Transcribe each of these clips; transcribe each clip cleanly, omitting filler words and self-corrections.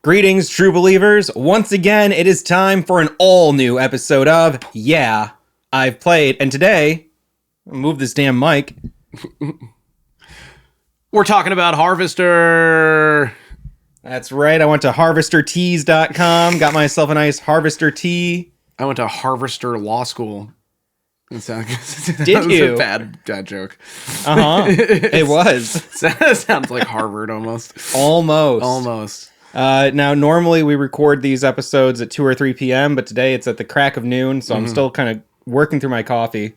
Greetings, true believers. Once again, it is time for an all-new episode of Yeah, I've Played. And today, I'll move this damn mic. We're talking about Harvester. That's right. I went to harvestertees.com, got myself a nice Harvester tea. I went to Harvester Law School. Did you? A bad joke. Uh-huh. It was. Sounds like Harvard almost. Almost. Now, normally we record these episodes at 2 or 3 p.m., but today it's at the crack of noon, so I'm still kind of working through my coffee.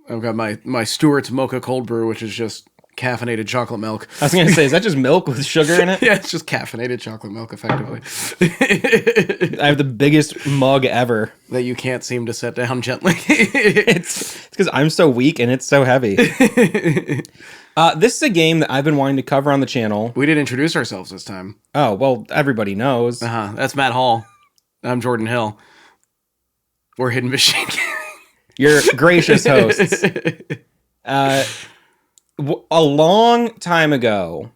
I've got my Stewart's Mocha Cold Brew, which is just caffeinated chocolate milk. I was going to say, is that just milk with sugar in it? Yeah, it's just caffeinated chocolate milk, effectively. I have the biggest mug ever. That you can't seem to set down gently. It's because I'm so weak and it's so heavy. This is a game that I've been wanting to cover on the channel. We didn't introduce ourselves this time. Oh, well, everybody knows. That's Matt Hall. I'm Jordan Hill. We're Hidden Machine. You're gracious hosts. A long time ago,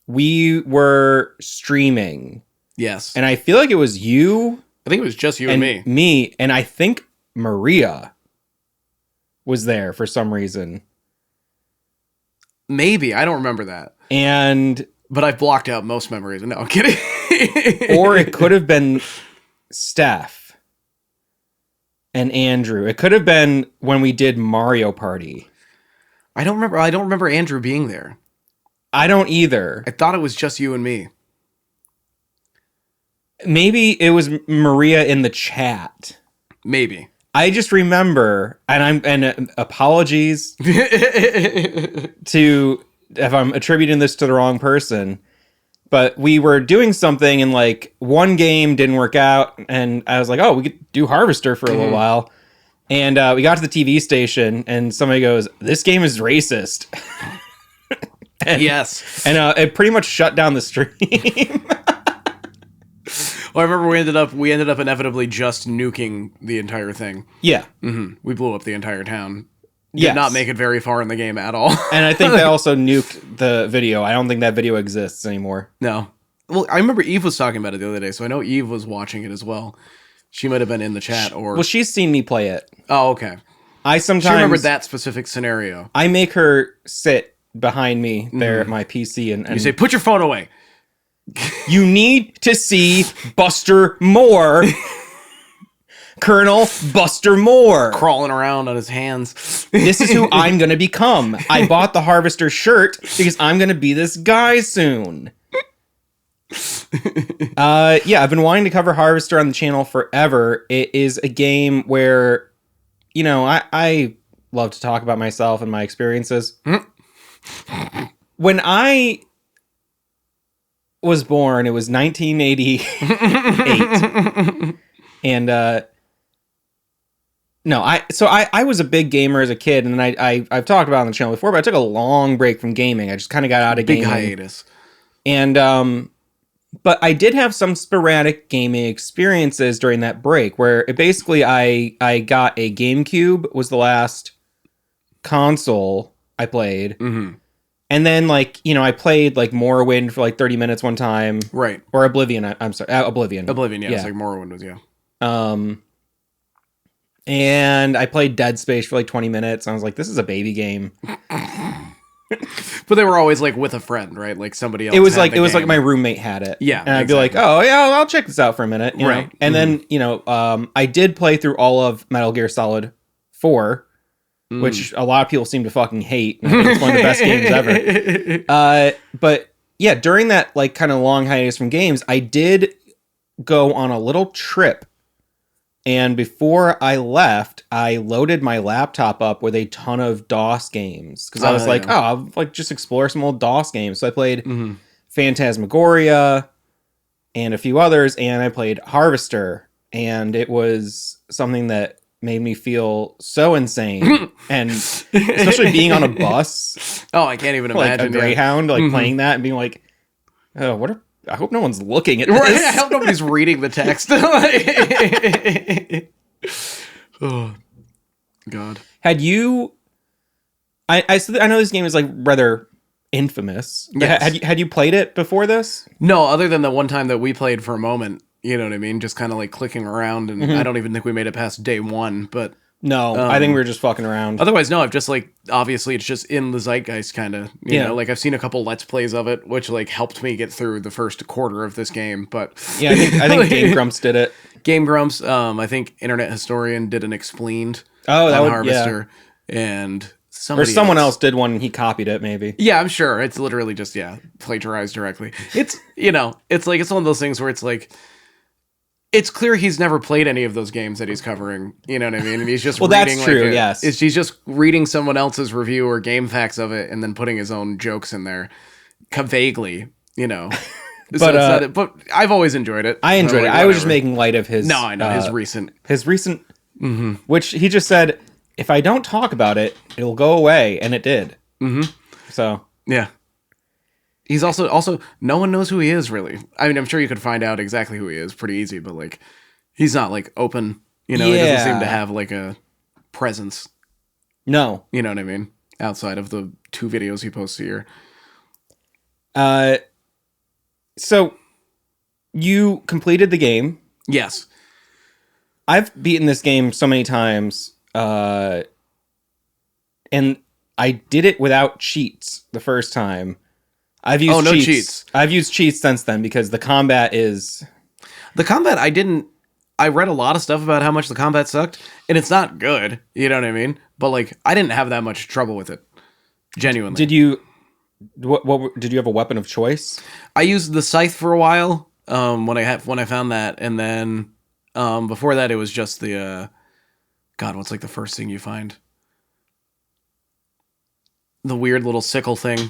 we were streaming. Yes. And I feel like it was you. I think it was just you and me. Me, and I think Maria was there for some reason. Maybe. I don't remember that. But I've blocked out most memories. No, I'm kidding. Or it could have been Steph and Andrew. It could have been when we did Mario Party. I don't remember Andrew being there. I don't either. I thought it was just you and me. Maybe it was Maria in the chat. Maybe. I just remember, and apologies to if I'm attributing this to the wrong person, but we were doing something and like one game didn't work out, and I was like, oh, we could do Harvester for a little while. And we got to the TV station, and somebody goes, "This game is racist." Yes. And it pretty much shut down the stream. Well, I remember we ended up inevitably just nuking the entire thing. Yeah. Mm-hmm. We blew up the entire town. Did Yes. not make it very far in the game at all. And I think they also nuked the video. I don't think that video exists anymore. No. Well, I remember Eve was talking about it the other day, so I know Eve was watching it as well. She might have been in the chat, or... Well, she's seen me play it. Oh, okay. I sometimes... She remembered that specific scenario. I make her sit behind me there at my PC and You say, put your phone away. You need to see Buster Moore. Colonel Buster Moore. Crawling around on his hands. This is who I'm going to become. I bought the Harvester shirt because I'm going to be this guy soon. Yeah, I've been wanting to cover Harvester on the channel forever. It is a game where, you know, I love to talk about myself and my experiences. When I was born, it was 1988. And I was a big gamer as a kid, and then I've talked about it on the channel before, but I took a long break from gaming. I just kind of got out of gaming. Big hiatus. And but I did have some sporadic gaming experiences during that break where basically I got a GameCube was the last console I played. Mm-hmm. And then I played like Morrowind for like 30 minutes one time. Right. Or Oblivion. I'm sorry. Oblivion. Oblivion, yeah. It's like Morrowind was, yeah. And I played Dead Space for like 20 minutes. And I was like, this is a baby game. But they were always like with a friend, right? Like somebody else. It was like my roommate had it. Yeah. And I'd be like, oh yeah, I'll check this out for a minute. You right. know? And then, I did play through all of Metal Gear Solid 4, which a lot of people seem to fucking hate. And I think it's one of the best games ever. But yeah, during that like kind of long hiatus from games, I did go on a little trip. And before I left, I loaded my laptop up with a ton of DOS games. Because I was like, I'll like just explore some old DOS games. So I played Phantasmagoria and a few others. And I played Harvester. And it was something that made me feel so insane. And especially being on a bus. Oh, I can't even imagine. Like a Greyhound, playing that and being like, oh, I hope no one's looking at this. Right, I hope nobody's reading the text. Oh, God. Had you... I know this game is like rather infamous. Yes. Had you played it before this? No, other than the one time that we played for a moment, you know what I mean? Just kind of like clicking around, and I don't even think we made it past day one, but No, I think we were just fucking around. otherwise, no, I've just like, obviously it's just in the zeitgeist kind of, you Yeah. know, like I've seen a couple Let's Plays of it, which like helped me get through the first quarter of this game, but Yeah, I think Game Grumps did it. Game Grumps, I think Internet Historian did an explained Oh, that on would Harvester, and Or somebody someone else did one and he copied it, maybe. Yeah, I'm sure. It's literally just, plagiarized directly. It's, you know, it's like, it's one of those things where it's like, it's clear he's never played any of those games that he's covering. You know what I mean? And he's just Well, reading that's true, like yes. he's just reading someone else's review or game facts of it and then putting his own jokes in there, vaguely, you know. But I've always enjoyed it. I enjoyed Like, it. I was just whatever. making light of his. No, I know his recent. which he just said, if I don't talk about it, it'll go away, and it did. Mm-hmm. So Yeah. He's also no one knows who he is really. I mean, I'm sure you could find out exactly who he is pretty easy, but like he's not like open, you know, he doesn't seem to have like a presence. no. You know what I mean? Outside of the 2 videos he posts a year. So you completed the game. Yes. I've beaten this game so many times, and I did it without cheats the first time. I've used no cheats. I've used cheats since then because the combat is... The combat, I read a lot of stuff about how much the combat sucked, and it's not good, you know what I mean? But like, I didn't have that much trouble with it. Genuinely. Did you... What did you have a weapon of choice? I used the scythe for a while, when I found that, and then before that it was just the God, what's like the first thing you find? The weird little sickle thing.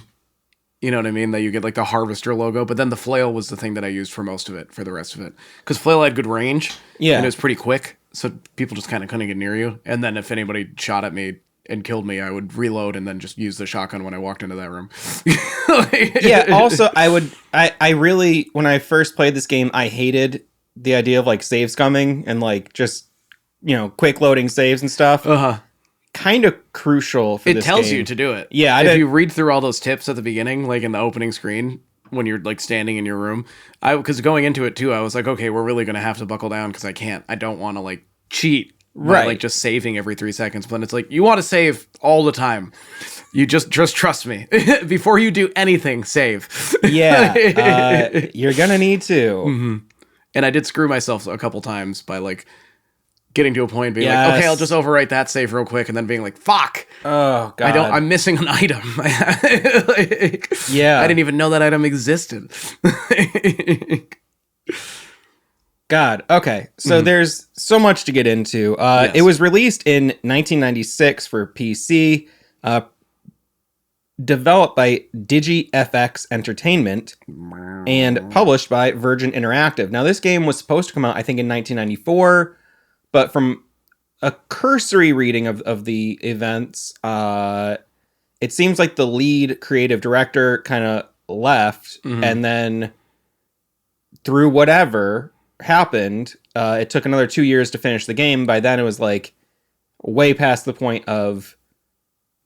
You know what I mean? That you get like the harvester logo, but then the flail was the thing that I used for most of it, for the rest of it. Because flail had good range, Yeah. and it was pretty quick, so people just kind of couldn't get near you. And then if anybody shot at me and killed me, I would reload and then just use the shotgun when I walked into that room. Yeah, also I really, when I first played this game, I hated the idea of like save scumming and like just, you know, quick loading saves and stuff. Uh-huh. Kind of crucial for It this tells game. you to do it. Yeah, if you read through all those tips at the beginning, like in the opening screen, when you're like standing in your room, because going into it too, I was like, okay, we're really gonna have to buckle down because I don't want to like cheat, by, Right? like just saving every 3 seconds. But it's like you want to save all the time. You just trust me before you do anything. Save. Yeah, you're gonna need to. Mm-hmm. And I did screw myself a couple times by like getting to a point, being like, okay, I'll just overwrite that save real quick, and then being like, fuck. Oh god, I'm missing an item. Like, yeah, I didn't even know that item existed. God. Okay, so there's so much to get into. Yes. It was released in 1996 for PC, developed by DigiFX Entertainment, and published by Virgin Interactive. Now, this game was supposed to come out, I think, in 1994, but from a cursory reading of the events, it seems like the lead creative director kind of left, and then through whatever happened, it took another 2 years to finish the game. By then, it was like way past the point of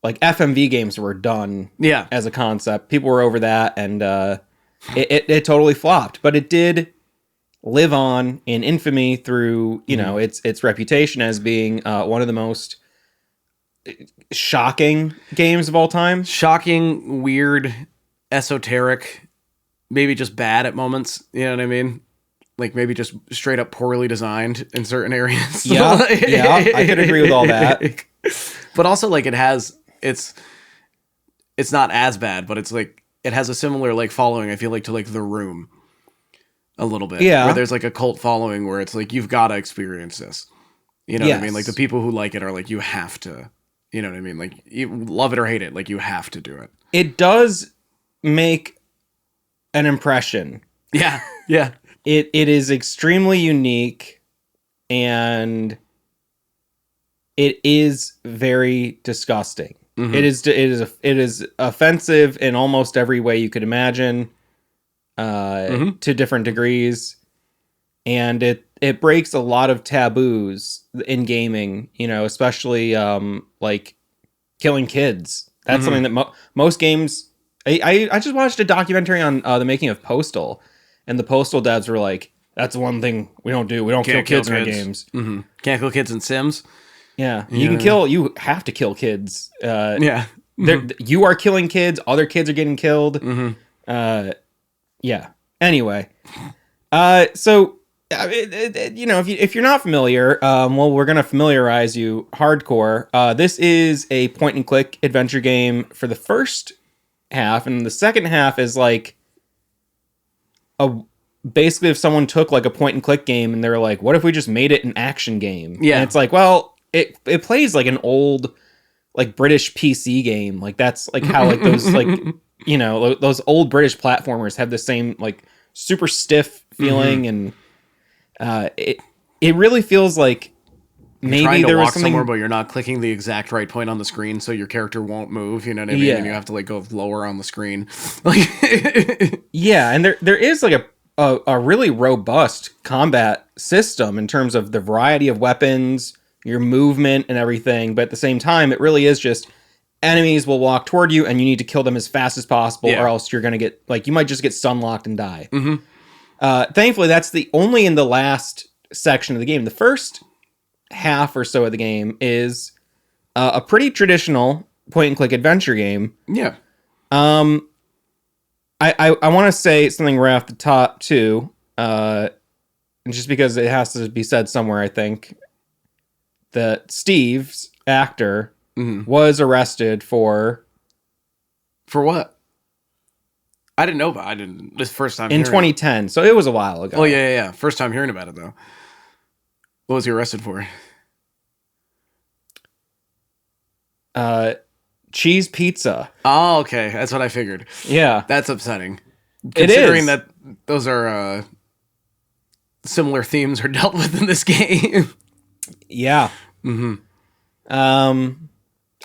like FMV games were done. Yeah. As a concept, people were over that, and it totally flopped. But it did live on in infamy through, you know, its reputation as being one of the most shocking games of all time. Shocking, weird, esoteric, maybe just bad at moments. You know what I mean? Like maybe just straight up poorly designed in certain areas. Yeah, I could agree with all that. But also like it's not as bad, but it's like it has a similar like following, I feel like, to like The Room a little bit. Yeah. Where there's like a cult following where it's like you've got to experience this. You know what I mean? Like the people who like it are like, you have to, you know what I mean? Like you love it or hate it, like you have to do it. It does make an impression. Yeah. Yeah. It is extremely unique, and it is very disgusting. Mhm. It is offensive in almost every way you could imagine, to different degrees, and it breaks a lot of taboos in gaming. You know, especially like killing kids. That's something that most games I just watched a documentary on the making of Postal, and the Postal devs were like, "That's one thing we don't do. We don't kill kids in our games. Mm-hmm. Can't kill kids in Sims. Yeah, you can kill. You have to kill kids. Yeah, you are killing kids. Other kids are getting killed. Yeah. Anyway, so if you're not familiar, well, we're gonna familiarize you hardcore. This is a point and click adventure game for the first half, and the second half is like basically if someone took like a point and click game and they're like, what if we just made it an action game? Yeah, and it's like, well, it plays like an old like British PC game. Like that's like how like those like those old British platformers have the same like super stiff feeling, and it really feels like maybe there was something somewhere, but you're not clicking the exact right point on the screen, so your character won't move. You know what I mean? Yeah. And you have to like go lower on the screen. Yeah, and there is like a really robust combat system in terms of the variety of weapons, your movement, and everything. But at the same time, it really is just enemies will walk toward you, and you need to kill them as fast as possible, or else you're gonna get like you might just get stun locked and die. Thankfully, that's the only in the last section of the game. The first half or so of the game is a pretty traditional point and click adventure game. Yeah. I want to say something right off the top too, just because it has to be said somewhere. I think that Steve's actor was arrested for what? I didn't know about. I didn't. This first time in 2010, so it was a while ago. Oh yeah. First time hearing about it though. What was he arrested for? Cheese pizza. Oh, okay. That's what I figured. Yeah, That's upsetting. It Considering is. that those are similar themes are dealt with in this game. Yeah.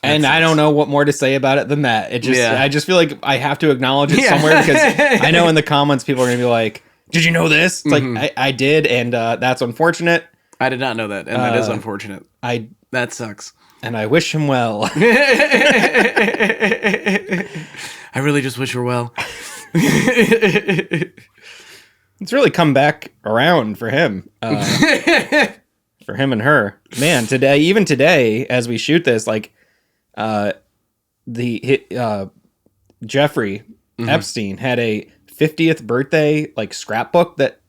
And I don't know what more to say about it than that. It just, I just feel like I have to acknowledge it somewhere, because I know in the comments people are gonna be like, "Did you know this?" It's like I did, and that's unfortunate. I did not know that, and that is unfortunate. That sucks. And I wish him well. I really just wish her well. It's really come back around for him. For him and her. Man, even today, as we shoot this, like Jeffrey Epstein had a 50th birthday like scrapbook that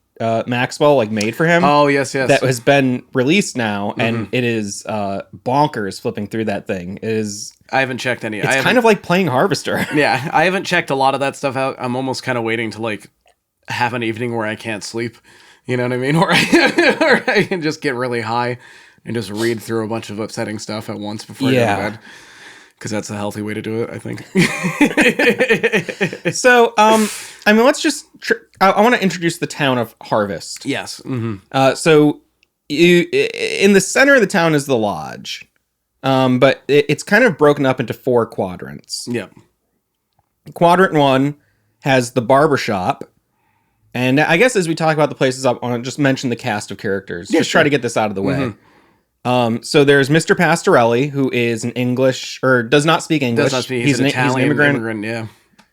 Maxwell like made for him. Oh yes. That has been released now, and it is bonkers flipping through that thing. It is. I haven't checked any. It's kind of like playing Harvester. Yeah, I haven't checked a lot of that stuff out. I'm almost kind of waiting to like have an evening where I can't sleep. You know what I mean? Or I can just get really high and just read through a bunch of upsetting stuff at once before I go to bed. Because that's a healthy way to do it, I think. So, I mean, let's just... I want to introduce the town of Harvest. Yes. So, in the center of the town is the lodge. But it's kind of broken up into 4 quadrants. Yep. Quadrant 1 has the barbershop. And I guess as we talk about the places, I want to just mention the cast of characters. Just try to get this out of the way. So there's Mr. Pastorelli, who is an English, or does not speak English. He's an Italian immigrant, yeah.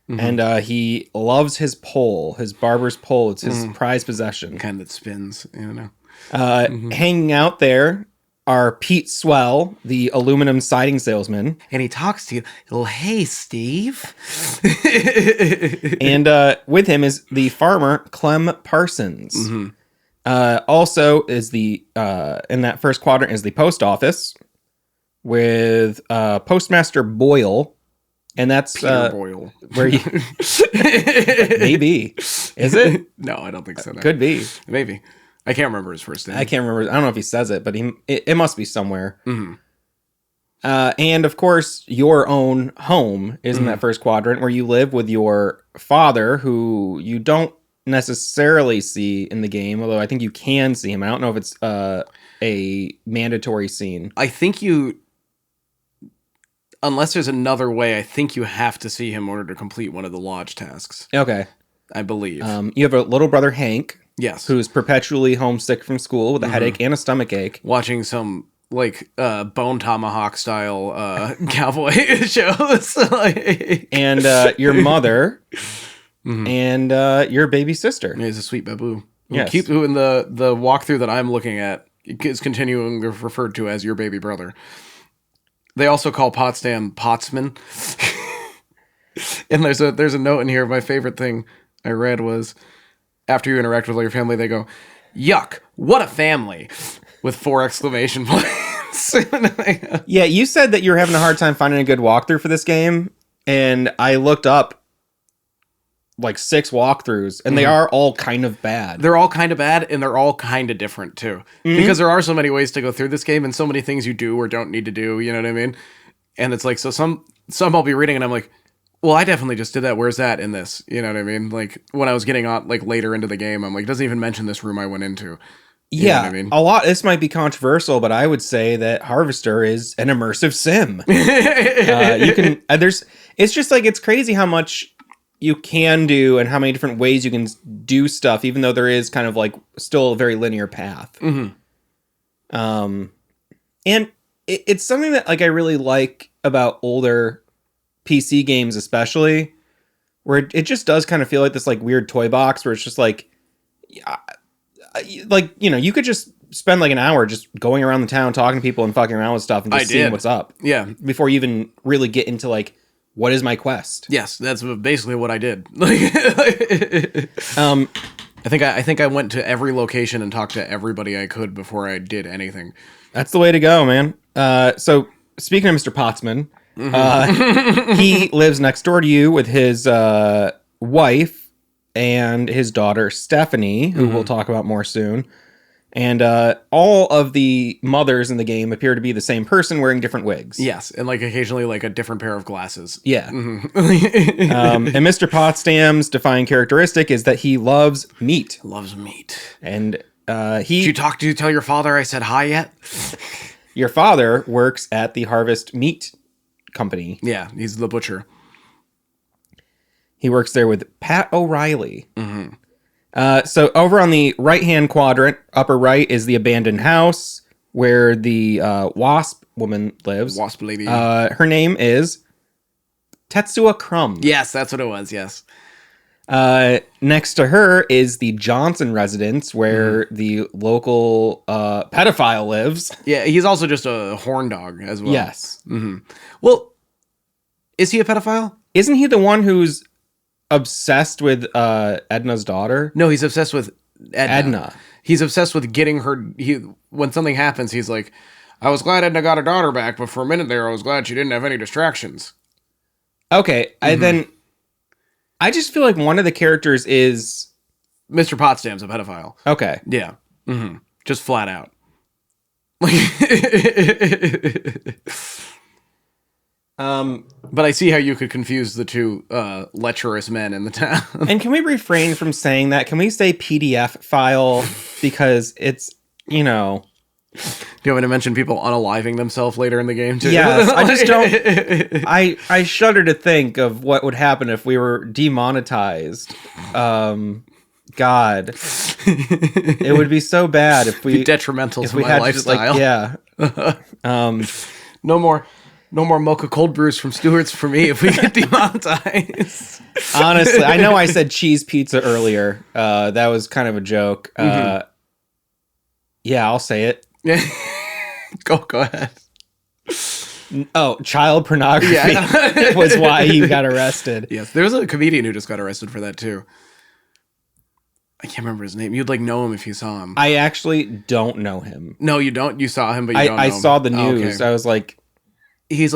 And he loves his pole, his barber's pole. It's his prized possession. Kind that spins, you know. Hanging out there are Pete Swell, the aluminum siding salesman. And he talks to you, oh, hey, Steve. And with him is the farmer, Clem Parsons. Also is in that first quadrant is the post office with Postmaster Boyle. And that's Peter Boyle. Where you maybe. Is it? No, I don't think so. No. Could be. Maybe. I can't remember his first name. I can't remember. I don't know if he says it, but it must be somewhere. And of course, your own home is in that first quadrant, where you live with your father, who you don't necessarily see in the game, although I think you can see him. I don't know if it's a mandatory scene. I think unless there's another way, I think you have to see him in order to complete one of the lodge tasks. Okay. I believe. You have a little brother, Hank. Yes. Who's perpetually homesick from school with a headache and a stomach ache. Watching some like Bone Tomahawk style cowboy shows. Like, and your mother and your baby sister. He's a sweet babu. Yes. Who in the walkthrough that I'm looking at is continuing referred to as your baby brother. They also call Potsdam Potsman. And there's a note in here. My favorite thing I read was, after you interact with all your family, they go, "Yuck, what a family," with 4 exclamation points. Yeah, you said that you're having a hard time finding a good walkthrough for this game, and I looked up like 6 walkthroughs, and they are all kind of bad. They're all kind of bad, and they're all kind of different too, because there are so many ways to go through this game, and so many things you do or don't need to do. You know what I mean? And it's like, so some I'll be reading, and I'm like, well, I definitely just did that. Where's that in this? You know what I mean? Like, when I was getting on like later into the game, I'm like, it doesn't even mention this room I went into. You know what I mean? A lot. This might be controversial, but I would say that Harvester is an immersive sim. You can. It's just like, it's crazy how much you can do and how many different ways you can do stuff, even though there is kind of like still a very linear path. And it's something that like I really like about older PC games, especially, where it just does kind of feel like this like weird toy box where it's just like you could just spend like an hour just going around the town talking to people and fucking around with stuff and just seeing what's up. Yeah. Before you even really get into like, what is my quest? Yes, that's basically what I did. I think I went to every location and talked to everybody I could before I did anything. That's the way to go, man. So speaking of Mr. Potsman, he lives next door to you with his wife and his daughter Stephanie, who we'll talk about more soon. And all of the mothers in the game appear to be the same person wearing different wigs. Yes, and like occasionally like a different pair of glasses. Yeah. And Mr. Potsdam's defining characteristic is that he loves meat. Loves meat. And Did you tell your father I said hi yet? Your father works at the Harvest Meat Company. Yeah, he's the butcher. He works there with Pat O'Reilly. So over on the right-hand quadrant, upper right, is the abandoned house where the Wasp woman lives. Wasp lady. Her name is Tetsuya Crumb. Yes, that's what it was, yes. Next to her is the Johnson residence where the local pedophile lives. Yeah, he's also just a horn dog as well. Yes. Well, is he a pedophile? Isn't he the one who's obsessed with Edna's daughter? No, he's obsessed with Edna. He's obsessed with getting her. When something happens, he's like, I was glad Edna got her daughter back, but for a minute there, I was glad she didn't have any distractions. Okay, I just feel like one of the characters is Mr. Potsdam's a pedophile. Okay. Yeah. Just flat out. But I see how you could confuse the two lecherous men in the town. And can we refrain from saying that? Can we say PDF file? Because it's, Do you want me to mention people unaliving themselves later in the game too? Yes, I just don't. I shudder to think of what would happen if we were demonetized. God, it would be so bad if we detrimental to my lifestyle. No more mocha cold brews from Stewart's for me if we get demonetized. Honestly, I know I said cheese pizza earlier. That was kind of a joke. Yeah, I'll say it. Go ahead. Oh, child pornography was why he got arrested. Yes, there was a comedian who just got arrested for that too. I can't remember his name. You'd know him if you saw him. I actually don't know him. No, you don't. You saw him, but you don't know him. I saw the news. Okay. I was like... He's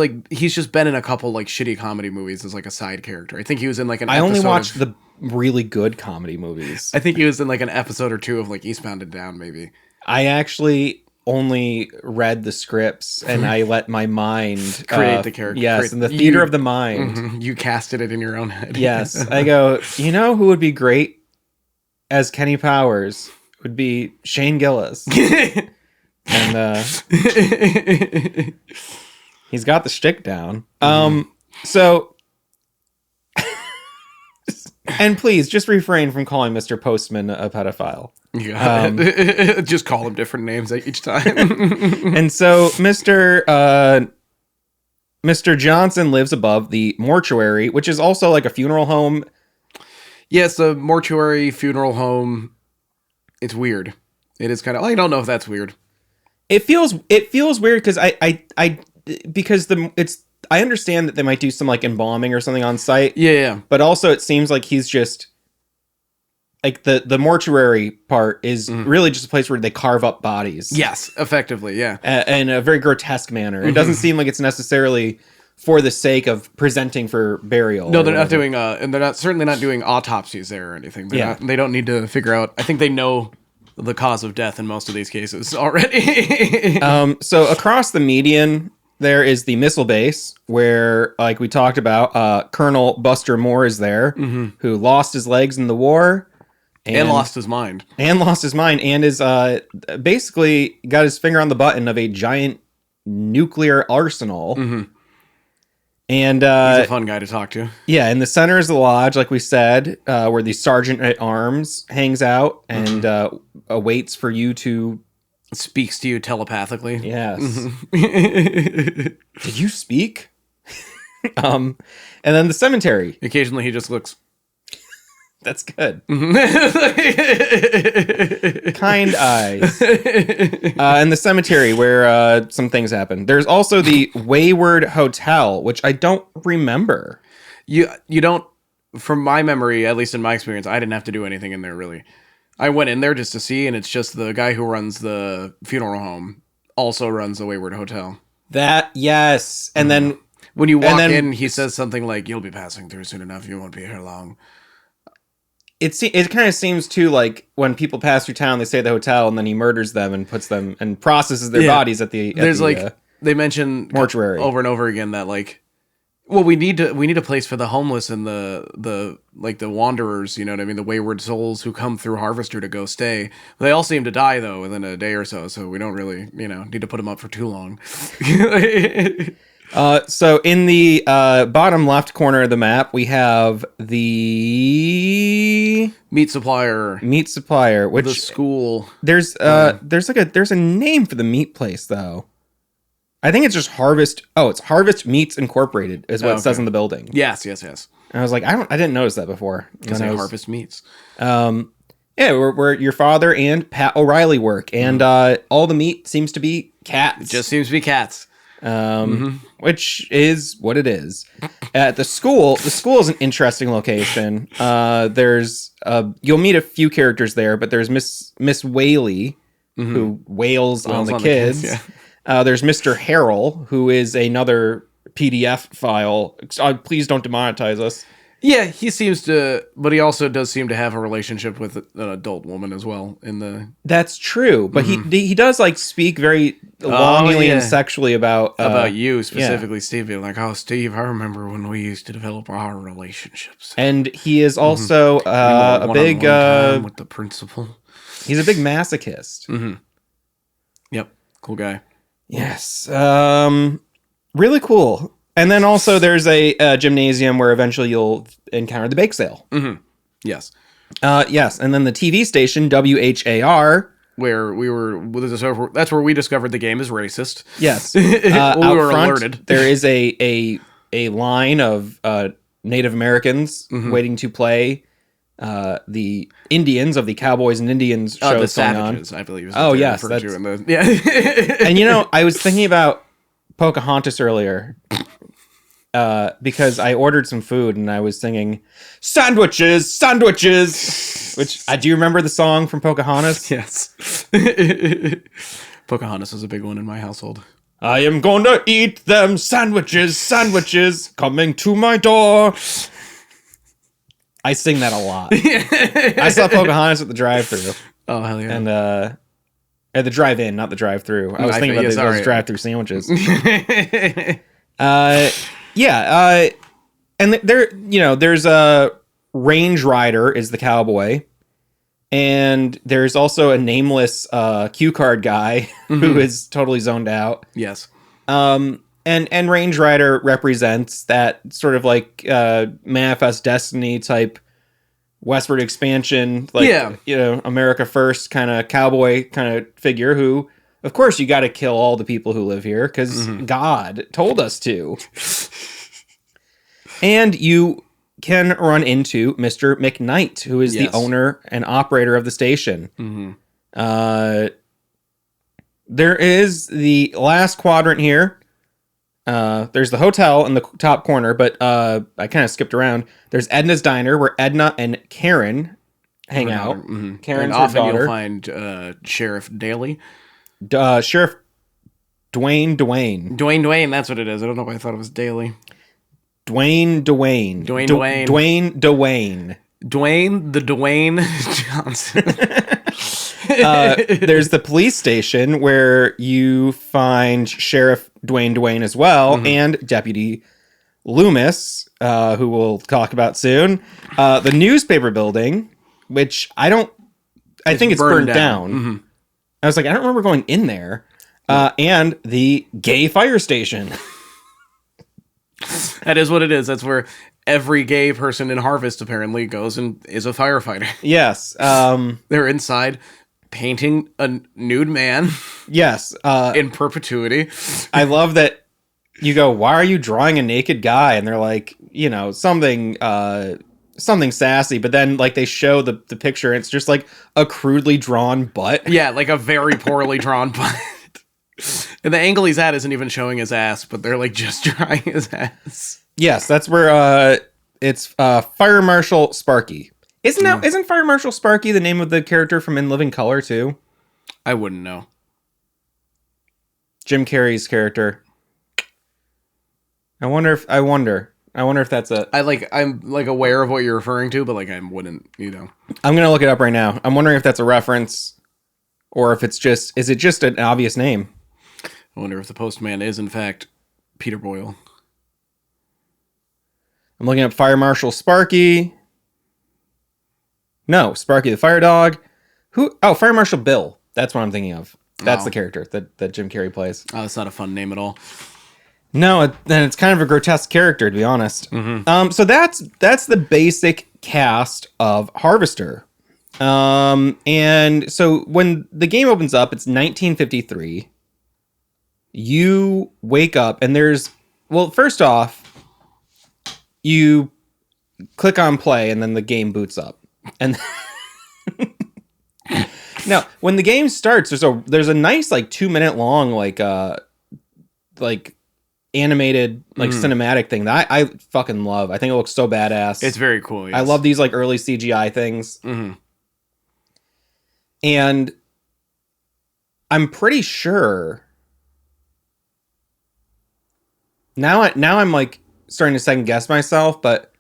just been in a couple shitty comedy movies as a side character. I think he was in an episode. I only watched the really good comedy movies. I think he was in an episode or two of Eastbound and Down, maybe. I actually only read the scripts and I let my mind create the character. Yes, in the theater of the mind. You casted it in your own head. Yes. I go, who would be great as Kenny Powers would be Shane Gillis. And he's got the shtick down. So And please just refrain from calling Mr. Postman a pedophile. Yeah. Just call him different names each time. And so Mr. Johnson lives above the mortuary, which is also like a funeral home. Yes, a mortuary funeral home. It's weird. It is kind of. I don't know if that's weird. It feels weird because I understand that they might do some like embalming or something on site. Yeah. But also it seems like he's just like the mortuary part is really just a place where they carve up bodies. Yes, effectively, yeah. In a very grotesque manner. It doesn't seem like it's necessarily for the sake of presenting for burial. No, they're not doing and they're certainly not doing autopsies there or anything. They don't need to figure out. I think they know the cause of death in most of these cases already. So across the median there is the missile base where, like we talked about, Colonel Buster Moore is there, who lost his legs in the war. And lost his mind. And is basically got his finger on the button of a giant nuclear arsenal. And he's a fun guy to talk to. Yeah, in the center is the lodge, like we said, where the sergeant at arms hangs out and awaits for you to... Speaks to you telepathically. Yes. Did you speak? And then the cemetery. Occasionally he just looks... That's good. Kind eyes. And the cemetery where some things happen. There's also the Wayward Hotel, which I don't remember. You don't, from my memory, at least in my experience, I didn't have to do anything in there really. I went in there just to see, and it's just the guy who runs the funeral home also runs the Wayward Hotel. That, yes. And then... When you walk in, he says something like, "You'll be passing through soon enough. You won't be here long." It kind of seems too like when people pass through town, they stay at the hotel, and then he murders them and puts them and processes their bodies at the. They mention mortuary over and over again that like, well, we need a place for the homeless and the wanderers. You know what I mean? The wayward souls who come through Harvester to go stay. They all seem to die though within a day or so. So we don't really need to put them up for too long. So in the bottom left corner of the map, we have the meat supplier, which the school. There's a name for the meat place though. I think it's just Harvest. Oh, it's Harvest Meats Incorporated is what it says in the building. Yes. And I was like, I didn't notice that before. Because they Harvest Meats. Yeah, where your father and Pat O'Reilly work, and all the meat seems to be cats. It just seems to be cats. Which is what it is. At the school is an interesting location. There's you'll meet a few characters there, but there's Miss Whaley, who wails on the kids. There's Mr. Harrell, who is another PDF file. Please don't demonetize us. Yeah, he seems to, but he also does seem to have a relationship with an adult woman as well. That's true, but he does like speak very longingly and sexually about you specifically, Steve. Being like, "Oh, Steve, I remember when we used to develop our relationships." And he is also a big time with the principal. He's a big masochist. Yep, cool guy. Yes, really cool. And then also there's a gymnasium where eventually you'll encounter the bake sale. Yes. Yes. And then the TV station, WHAR. Where that's where we discovered the game is racist. Yes. We were alerted. There is a line of Native Americans waiting to play the Indians of the Cowboys and Indians show the Savages, on. I believe. Yes. And I was thinking about Pocahontas earlier. Because I ordered some food and I was singing sandwiches, which do you remember the song from Pocahontas? Yes. Pocahontas was a big one in my household. I am going to eat them sandwiches coming to my door. I sing that a lot. I saw Pocahontas at the drive-thru. Oh, hell yeah. And at the drive-in, not the drive-thru. I was thinking about those drive-thru sandwiches. And there's a Range Rider is the cowboy, and there's also a nameless cue card guy who is totally zoned out. Yes. And Range Rider represents that sort of like Manifest Destiny type westward expansion, like, America first kind of cowboy kind of figure who, of course, you got to kill all the people who live here because God told us to. And you can run into Mr. McKnight, who is the owner and operator of the station. There is the last quadrant here. There's the hotel in the top corner, but I kind of skipped around. There's Edna's Diner, where Edna and Karen hang out. Karen's her often daughter. You'll find Sheriff Daly. Sheriff Dwayne. Dwayne, that's what it is. I don't know why I thought it was Daly. Dwayne the Dwayne Johnson. There's the police station where you find Sheriff Dwayne as well, and Deputy Loomis, who we'll talk about soon. The newspaper building, which I think it's burned down. I was like, I don't remember going in there. And the gay fire station. That is what it is. That's where every gay person in Harvest apparently goes and is a firefighter. Yes. They're inside painting a nude man. Yes. In perpetuity. I love that you go, why are you drawing a naked guy? And they're like, something sassy. But then like they show the picture and it's just like a crudely drawn butt. Yeah, like a very poorly drawn butt. And the angle he's at isn't even showing his ass, but they're like just drawing his ass. Yes, that's where it's Fire Marshal Sparky. Isn't Fire Marshal Sparky the name of the character from In Living Color too? I wouldn't know. Jim Carrey's character. I wonder if that's I'm aware of what you're referring to, but like I wouldn't, I'm gonna look it up right now. I'm wondering if that's a reference, or if is it just an obvious name? I wonder if the postman is in fact Peter Boyle. I'm looking up Fire Marshal Sparky. No, Sparky the Fire Dog. Fire Marshal Bill. That's what I'm thinking of. That's the character that Jim Carrey plays. Oh, it's not a fun name at all. No, then it's kind of a grotesque character, to be honest. So that's the basic cast of Harvester. And so when the game opens up, it's 1953. You wake up and first off, you click on play and then the game boots up. And now when the game starts, there's a nice 2-minute long animated cinematic thing that I fucking love. I think it looks so badass. It's very cool. Yes. I love these early CGI things. And I'm pretty sure now I'm starting to second guess myself, but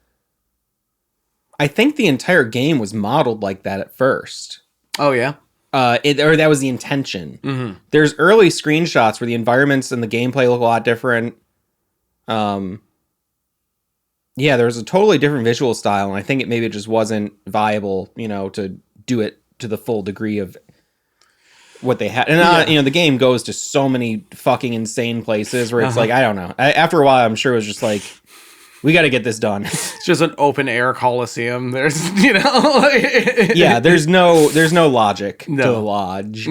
I think the entire game was modeled like that at first. Oh yeah. Or that was the intention. There's early screenshots where the environments and the gameplay look a lot different. There's a totally different visual style, and I think it just wasn't viable, to do it to the full degree of what they had. And the game goes to so many fucking insane places where it's I don't know. After a while, I'm sure it was just we got to get this done. It's just an open air coliseum. There's, yeah, there's no logic to the lodge.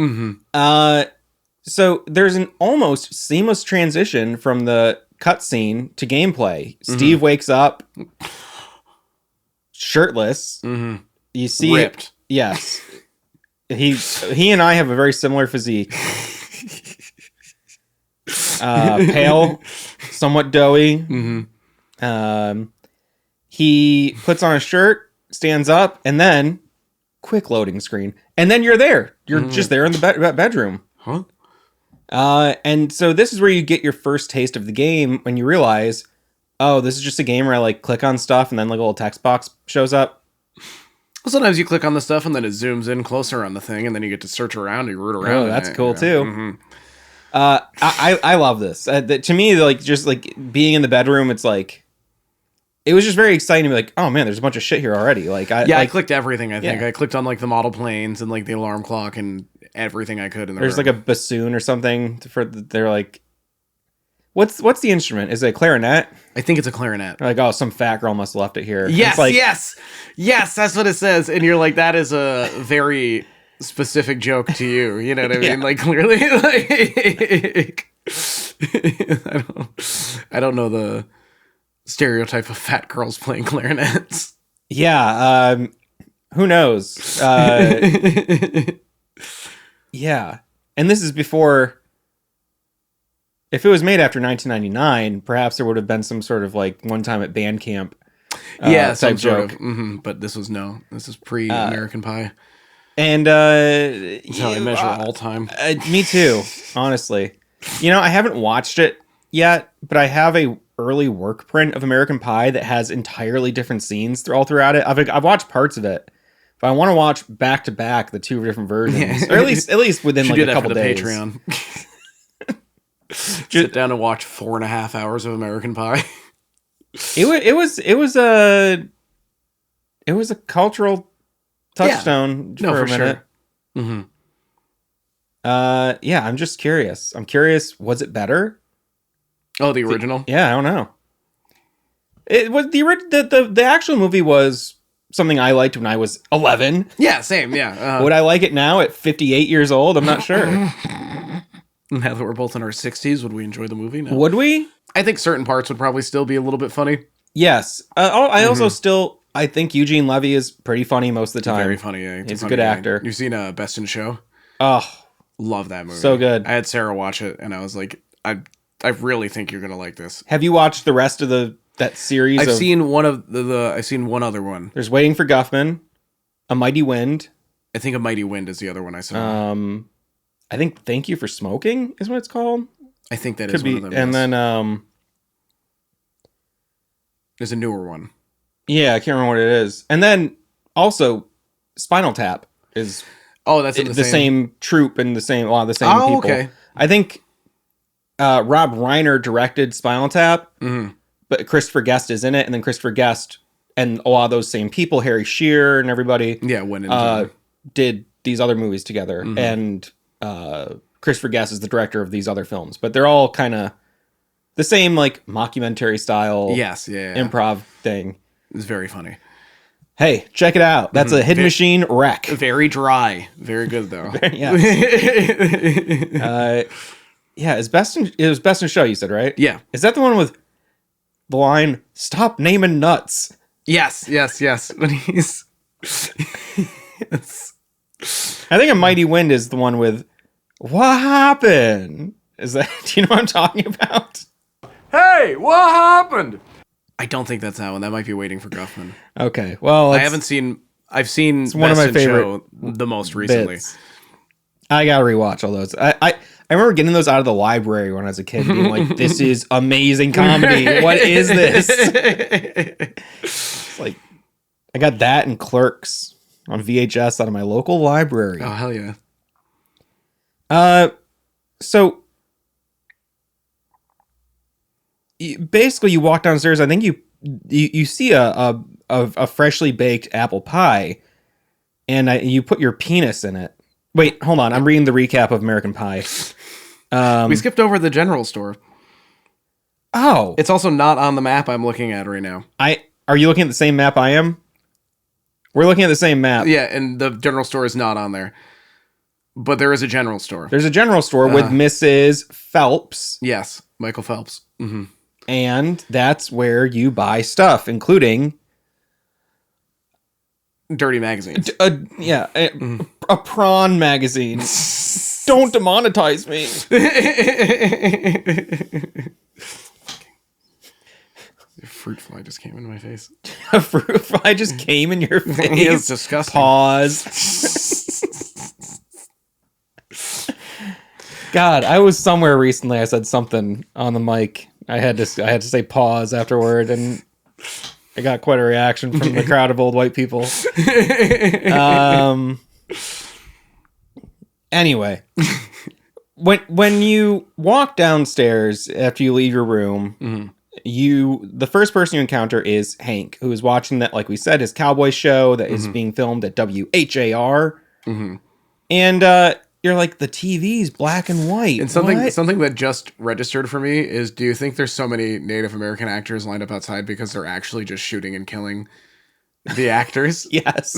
So there's an almost seamless transition from the cutscene to gameplay. Steve wakes up shirtless. You see ripped. Yes. He and I have a very similar physique. Pale, somewhat doughy. He puts on a shirt, stands up, and then quick loading screen. And then you're there. You're just there in the bedroom. Huh? And so this is where you get your first taste of the game when you realize, oh, this is just a game where I click on stuff and then a little text box shows up. Well, sometimes you click on the stuff and then it zooms in closer on the thing and then you get to search around and root around. Oh, that's cool too. I love this. To me, just being in the bedroom, it's it was just very exciting to be oh man, there's a bunch of shit here already. I clicked everything. I think I clicked on the model planes and the alarm clock and everything I could. In the there's room. A bassoon or something they're What's the instrument? Is it a clarinet? I think it's a clarinet. Like, oh, some fat girl must have left it here. Yes, It's like, yes, that's what it says. And you're like, that is a very specific joke to you. You know what I mean? Yeah. Like, clearly, like, I don't know the stereotype of fat girls playing clarinets. Yeah. Who knows? Yeah. And this is before. If it was made after 1999, perhaps there would have been some sort of like one time at band camp. Yeah, type some sort joke. of. But this is pre American Pie. And That's how I measure all time. me too, honestly. You know, I haven't watched it yet, but I have a early work print of American Pie that has entirely different scenes all throughout it. I've watched parts of it, but I want to watch back to back the two different versions, or at least within Should like do a that couple for the days. Patreon. Sit down and watch 4.5 hours of American Pie. It was a cultural touchstone No, for a for minute. sure. Mm-hmm. Yeah, I'm just curious. I'm curious, was it better? Oh, the original? Yeah, I don't know. It was the actual movie was something I liked when I was 11. Yeah, same. Yeah. Would I like it now at 58 years old? I'm not sure. Now that we're both in our 60s, would we enjoy the movie? No. Would we? I think certain parts would probably still be a little bit funny. Yes. I also still I think Eugene Levy is pretty funny most of the time. Very funny. Yeah. He's a funny good guy. actor. You've seen Best in Show? Oh, Love that movie. so good. I had Sarah watch it, and I was like, I really think you're gonna like this. Have you watched the rest of that series? I've seen one of I've seen one other one. There's Waiting for Guffman, A Mighty Wind. I think A Mighty Wind is the other one I saw. I think Thank You for Smoking is what it's called. I think that Could is be. one of them. And yes. then There's a newer one. yeah, I can't remember what it is. And then also Spinal Tap is Oh, that's in the same troupe and a lot of the same people. Okay. I think Rob Reiner directed Spinal Tap, but Christopher Guest is in it, and then Christopher Guest and a lot of those same people, Harry Shearer and everybody, Yeah, went into did these other movies together. And Christopher Guest is the director of these other films, but they're all kind of the same, like mockumentary style, yes, yeah. improv thing. It's very funny. Hey, check it out. That's a Hidden Machine wreck. Very dry. Very good though. Yeah. Yeah, it was Best in Show, you said, right? Yeah. Is that the one with the line, "Stop naming nuts"? Yes. When he's yes. I think A Mighty Wind is the one with "What happened?" Is that? Do you know what I'm talking about? Hey, what happened? I don't think that's that one. That might be Waiting for Guffman. Okay, well, I haven't seen. I've seen one of Best my in favorite Show the most recently. bits. I gotta rewatch all those. I remember getting those out of the library when I was a kid, being like, "This is amazing comedy. What is this?" It's like I got that and Clerks on VHS out of my local library. Oh hell yeah! So basically, you walk downstairs. I think you see a freshly baked apple pie, and you put your penis in it. Wait, hold on. I'm reading the recap of American Pie. We skipped over the general store. Oh, It's also not on the map I'm looking at right now. Are you looking at the same map I am? We're looking at the same map. Yeah, and the general store is not on there. But there is a general store. There's a general store with Mrs. Phelps, Yes, Michael Phelps. Mm-hmm. and that's where you buy stuff, including Dirty magazines. a prawn magazine. Don't demonetize me. Fruit fly just came in my face. A fruit fly just came in your face. It's disgusting. Pause. God, I was somewhere recently. I said something on the mic. I had to say pause afterward, and I got quite a reaction from the crowd of old white people. Anyway, when you walk downstairs after you leave your room, the first person you encounter is Hank, who is watching that, like we said, his cowboy show that is being filmed at WHAR. And you're like, the TV's black and white. And What? something that just registered for me is, do you think there's so many Native American actors lined up outside because they're actually just shooting and killing the actors? Yes.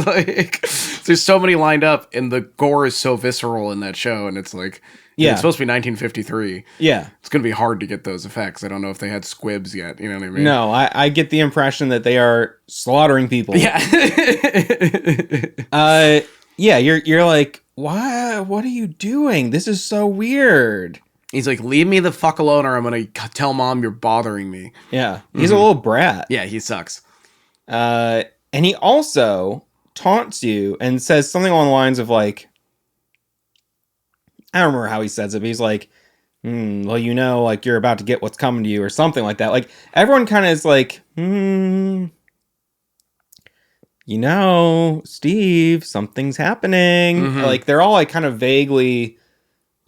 Like, there's so many lined up, and the gore is so visceral in that show, and it's like, Yeah. it's supposed to be 1953. Yeah. It's going to be hard to get those effects. I don't know if they had squibs yet. You know what I mean? No, I get the impression that they are slaughtering people. Yeah. Yeah, you're like, why? What are you doing? This is so weird. He's like, leave me the fuck alone, or I'm going to tell mom you're bothering me. Yeah, he's a little brat. Yeah, he sucks. And he also taunts you and says something along the lines of like, I don't remember how he says it, but he's like, well, you know, like you're about to get what's coming to you or something like that. Like everyone kind of is like, you know, Steve, something's happening. Mhm. Like they're all like kind of vaguely,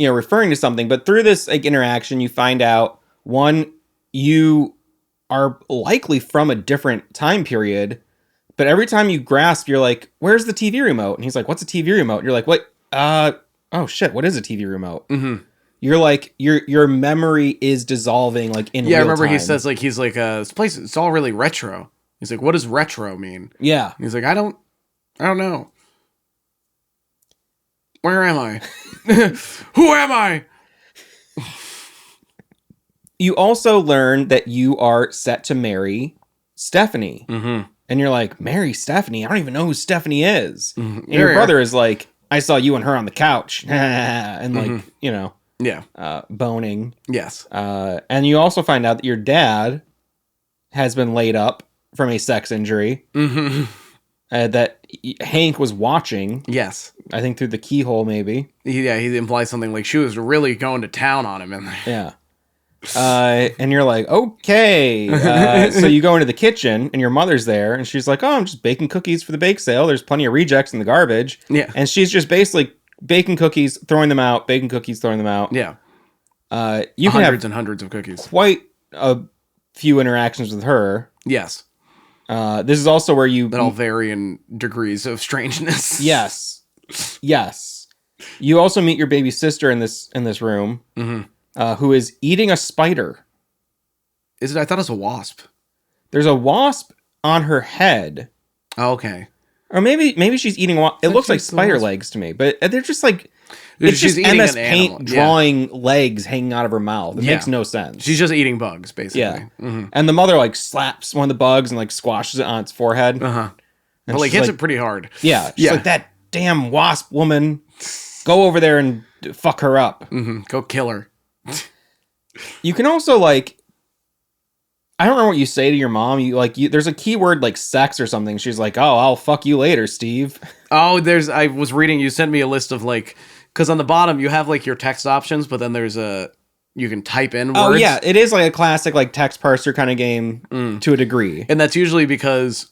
referring to something. But through this like interaction, you find out, one, you are likely from a different time period. But every time you grasp, you're like, where's the TV remote? And he's like, what's a TV remote? And you're like, what? Oh shit, what is a TV remote? Mm-hmm. You're like, your memory is dissolving like in real I remember time. he says like, he's like, this place, it's all really retro. He's like, what does retro mean? Yeah. He's like, I don't know. Where am I? Who am I? You also learn that you are set to marry Stephanie. Mm-hmm. And you're like, marry Stephanie? I don't even know who Stephanie is. Mm-hmm. And your brother is like, I saw you and her on the couch. And like, Yeah. Boning. Yes. And you also find out that your dad has been laid up from a sex injury. Mm-hmm. That Hank was watching. Yes. I think through the keyhole, maybe. He implies something like she was really going to town on him. Yeah. And you're like, okay. So you go into the kitchen and your mother's there and she's like, oh, I'm just baking cookies for the bake sale. There's plenty of rejects in the garbage. Yeah. And she's just basically baking cookies, throwing them out, baking cookies, throwing them out. Yeah. You can hundreds have and hundreds of cookies. quite a few interactions with her. Yes. This is also where you... That all vary in degrees of strangeness. Yes. Yes. You also meet your baby sister in this room, who is eating a spider. Is it? I thought it was a wasp. There's a wasp on her head. Oh, okay. Or maybe she's eating... It looks like spider legs to me, but they're just like... It's She's just eating MS an Paint animal. drawing legs hanging out of her mouth. It makes no sense. She's just eating bugs, basically. Yeah. Mm-hmm. And the mother like slaps one of the bugs and like squashes it on its forehead. Uh-huh. And Well, like she's hits like, it pretty hard. Yeah. She's Yeah. like, that damn wasp woman. Go over there and fuck her up. Mm-hmm. Go kill her. You can also like... I don't remember what you say to your mom. There's a keyword like sex or something. She's like, oh, I'll fuck you later, Steve. Oh, I was reading, you sent me a list of like, because on the bottom you have like your text options, but then there's you can type in words. Oh yeah, it is like a classic like text parser kind of game to a degree. And that's usually because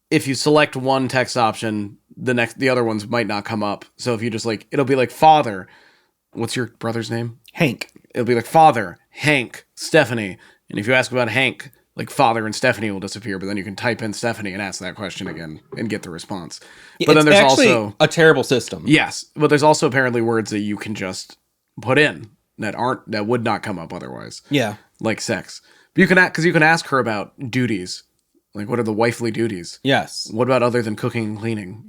if you select one text option, the other ones might not come up. So if you just like, it'll be like father. What's your brother's name? Hank. It'll be like father, Hank, Stephanie. And if you ask about Hank, like father and Stephanie will disappear, but then you can type in Stephanie and ask that question again and get the response. But then there's actually also a terrible system. yes, but there's also apparently words that you can just put in that would not come up otherwise. Yeah. Like sex. But you can ask her about duties. Like what are the wifely duties? Yes. What about other than cooking and cleaning,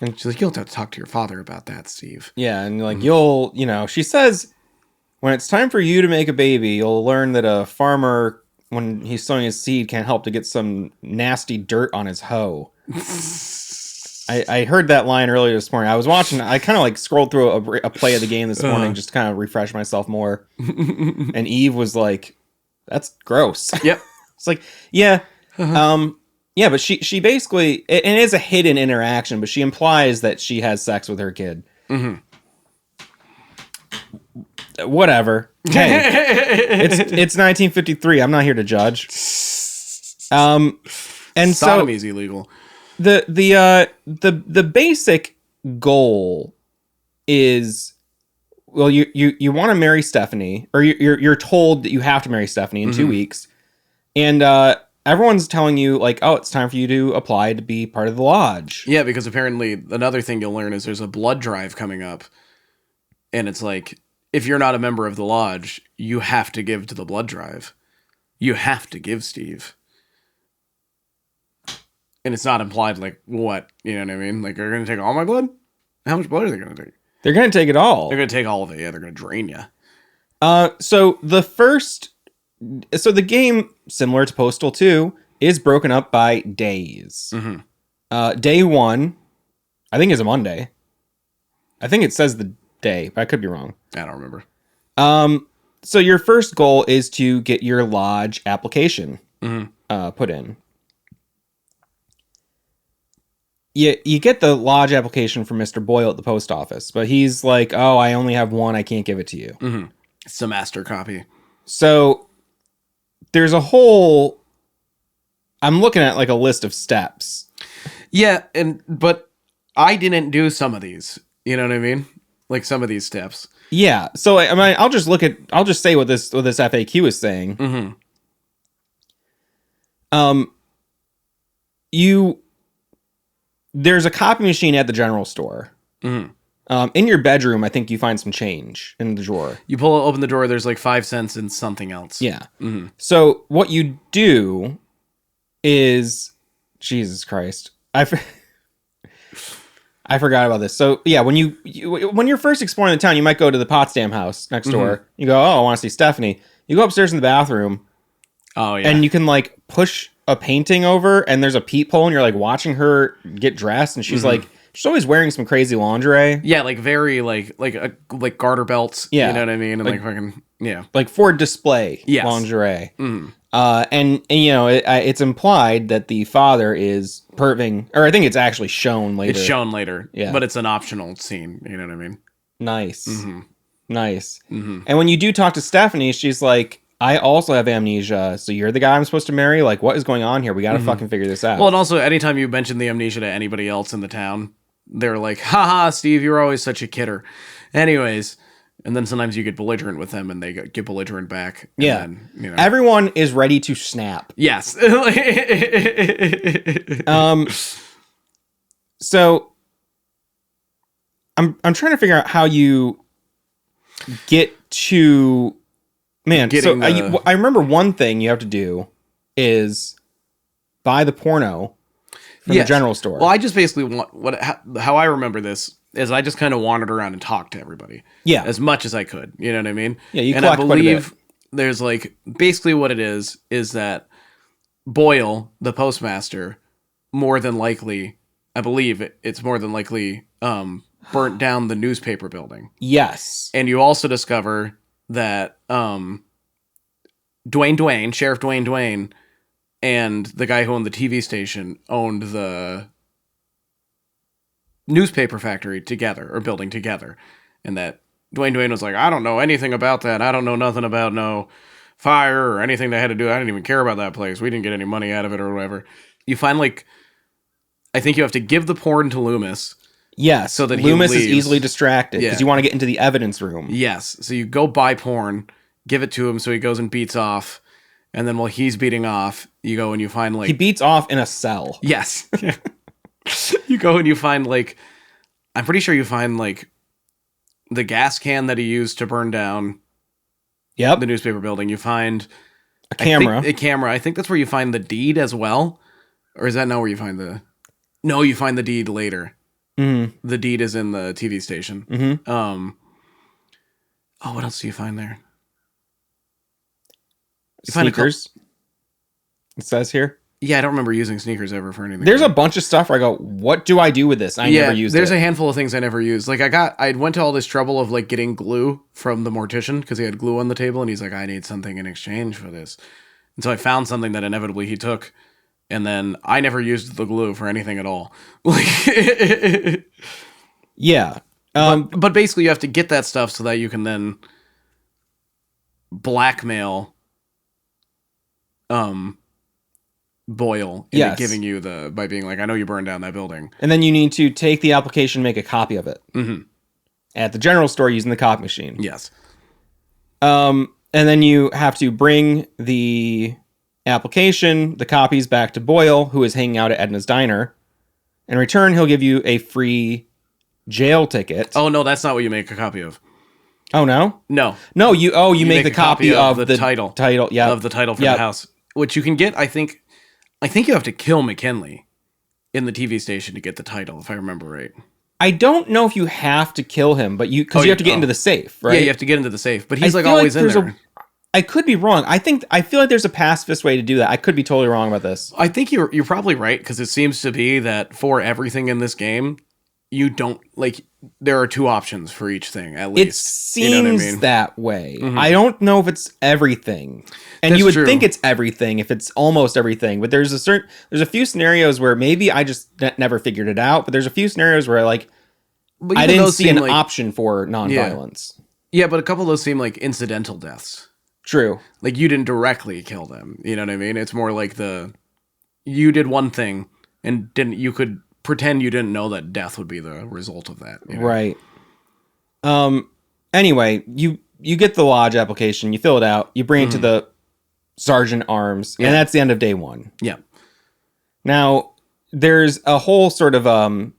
And she's like, you'll have to talk to your father about that, Steve. Yeah, and like she says when it's time for you to make a baby, you'll learn that a farmer, when he's sowing his seed, can't help to get some nasty dirt on his hoe. I heard that line earlier this morning. I kind of like scrolled through a play of the game this morning just to kind of refresh myself more. And Eve was like, that's gross. Yep. It's like, yeah. Yeah, but she basically, it is a hidden interaction, but she implies that she has sex with her kid. Mm-hmm. Whatever. Hey, it's 1953. I'm not here to judge. And Sodomy's illegal. The basic goal is, well, you want to marry Stephanie, or you're told that you have to marry Stephanie in 2 weeks, and everyone's telling you like, oh, it's time for you to apply to be part of the lodge. Yeah, because apparently another thing you'll learn is there's a blood drive coming up. And it's like, if you're not a member of the lodge, you have to give to the blood drive. You have to give, Steve. And it's not implied like, what? You know what I mean? Like, they're going to take all my blood? How much blood are they going to take? They're going to take it all. They're going to take all of it. Yeah, they're going to drain you. So the game, similar to Postal 2, is broken up by days. Mm-hmm. Day 1, I think, is a Monday. I think it says the day, but I could be wrong. I don't remember. So your first goal is to get your lodge application put in. You get the lodge application from Mr. Boyle at the post office, but he's like, oh, I only have one. I can't give it to you. Mm-hmm. It's the master copy. So there's a whole... I'm looking at like a list of steps. Yeah, but I didn't do some of these. You know what I mean? Like some of these steps. Yeah. So I mean, I'll just say what this FAQ is saying. Mm-hmm. There's a copy machine at the general store. Mm-hmm. In your bedroom, I think you find some change in the drawer. You open the drawer, there's like 5 cents and something else. Yeah. Mm-hmm. So what you do is, Jesus Christ, I forgot about this. So yeah, when you're first exploring the town, you might go to the Potsdam house next door. You go, oh, I want to see Stephanie. You go upstairs in the bathroom. Oh yeah. And you can like push a painting over, and there's a peephole, and you're like watching her get dressed, and she's like, she's always wearing some crazy lingerie. Yeah, like very like garter belts. Yeah. You know what I mean? And like fucking yeah. Like for display Yes. lingerie. Mm-hmm. And you know, it's implied that the father is perving, or I think it's actually shown later. It's shown later. Yeah. But it's an optional scene. You know what I mean? Nice. Mm-hmm. Nice. Mm-hmm. And when you do talk to Stephanie, she's like, I also have amnesia, so you're the guy I'm supposed to marry? Like, what is going on here? We gotta fucking figure this out. Well, and also, anytime you mention the amnesia to anybody else in the town, they're like, haha, Steve, you're always such a kidder. Anyways, and then sometimes you get belligerent with them, and they get belligerent back. And yeah. then, you know. Everyone is ready to snap. Yes. So I'm trying to figure out how you get to... Man, so I remember one thing you have to do is buy the porno from the general store. Well, I just basically how I remember this is I just kind of wandered around and talked to everybody. Yeah. As much as I could. You know what I mean? Yeah, you and I collect quite a believe bit. There's like basically what it is that Boyle, the postmaster, more than likely, I believe it's more than likely burnt down the newspaper building. Yes. And you also discover that Sheriff Dwayne, and the guy who owned the TV station owned the newspaper factory together, or building together. And that Dwayne was like, I don't know anything about that. I don't know nothing about no fire or anything that had to do. I didn't even care about that place. We didn't get any money out of it or whatever. You find like, I think you have to give the porn to Loomis. Yes, so that Loomis is leaves. easily distracted because you want to get into the evidence room. Yes, so you go buy porn, give it to him, so he goes and beats off, and then while he's beating off, you go and you find like he beats off in a cell. Yes, you go and you find like, I'm pretty sure you find like the gas can that he used to burn down. Yep, the newspaper building. You find a camera. A camera. I think that's where you find the deed as well, or is that not where you find the? No, you find the deed later. Mm-hmm. The deed is in the TV station. Mm-hmm. Oh, what else do you find there? You Sneakers. It says here. Yeah, I don't remember using sneakers ever for anything. There's a bunch of stuff where I go, what do I do with this? I never used it. There's a handful of things I never used. Like I went to all this trouble of like getting glue from the mortician because he had glue on the table and he's like, I need something in exchange for this. And so I found something that inevitably he took. And then I never used the glue for anything at all. Like, yeah. But basically you have to get that stuff so that you can then blackmail Boyle into giving you by being like, I know you burned down that building. And then you need to take the application, make a copy of it. Mm-hmm. At the general store using the copy machine. Yes. And then you have to bring the application, the copies back to Boyle, who is hanging out at Edna's Diner. In return, he'll give you a free jail ticket. Oh, no, that's not what you make a copy of. Oh, no? No. No, you make the copy of the title. Yeah. Of the title for the house. Which you can get, I think you have to kill McKinley in the TV station to get the title, if I remember right. I don't know if you have to kill him, but you have to get into the safe, right? Yeah, you have to get into the safe. But he's always in there. I could be wrong. I feel like there's a pacifist way to do that. I could be totally wrong about this. I think you're probably right, because it seems to be that for everything in this game, you don't there are two options for each thing at least. It seems that way. Mm-hmm. I don't know if it's everything, and you would think it's everything if it's almost everything. But there's a few scenarios where maybe I just never figured it out. But there's a few scenarios where I didn't see an option for nonviolence. Yeah, but a couple of those seem like incidental deaths. True. Like you didn't directly kill them. You know what I mean? It's more like you did one thing and you could pretend you didn't know that death would be the result of that. You know? Right. Anyway, you get the lodge application, you fill it out, you bring it to the Sergeant Arms, and that's the end of day one. Yeah. Now, there's a whole sort of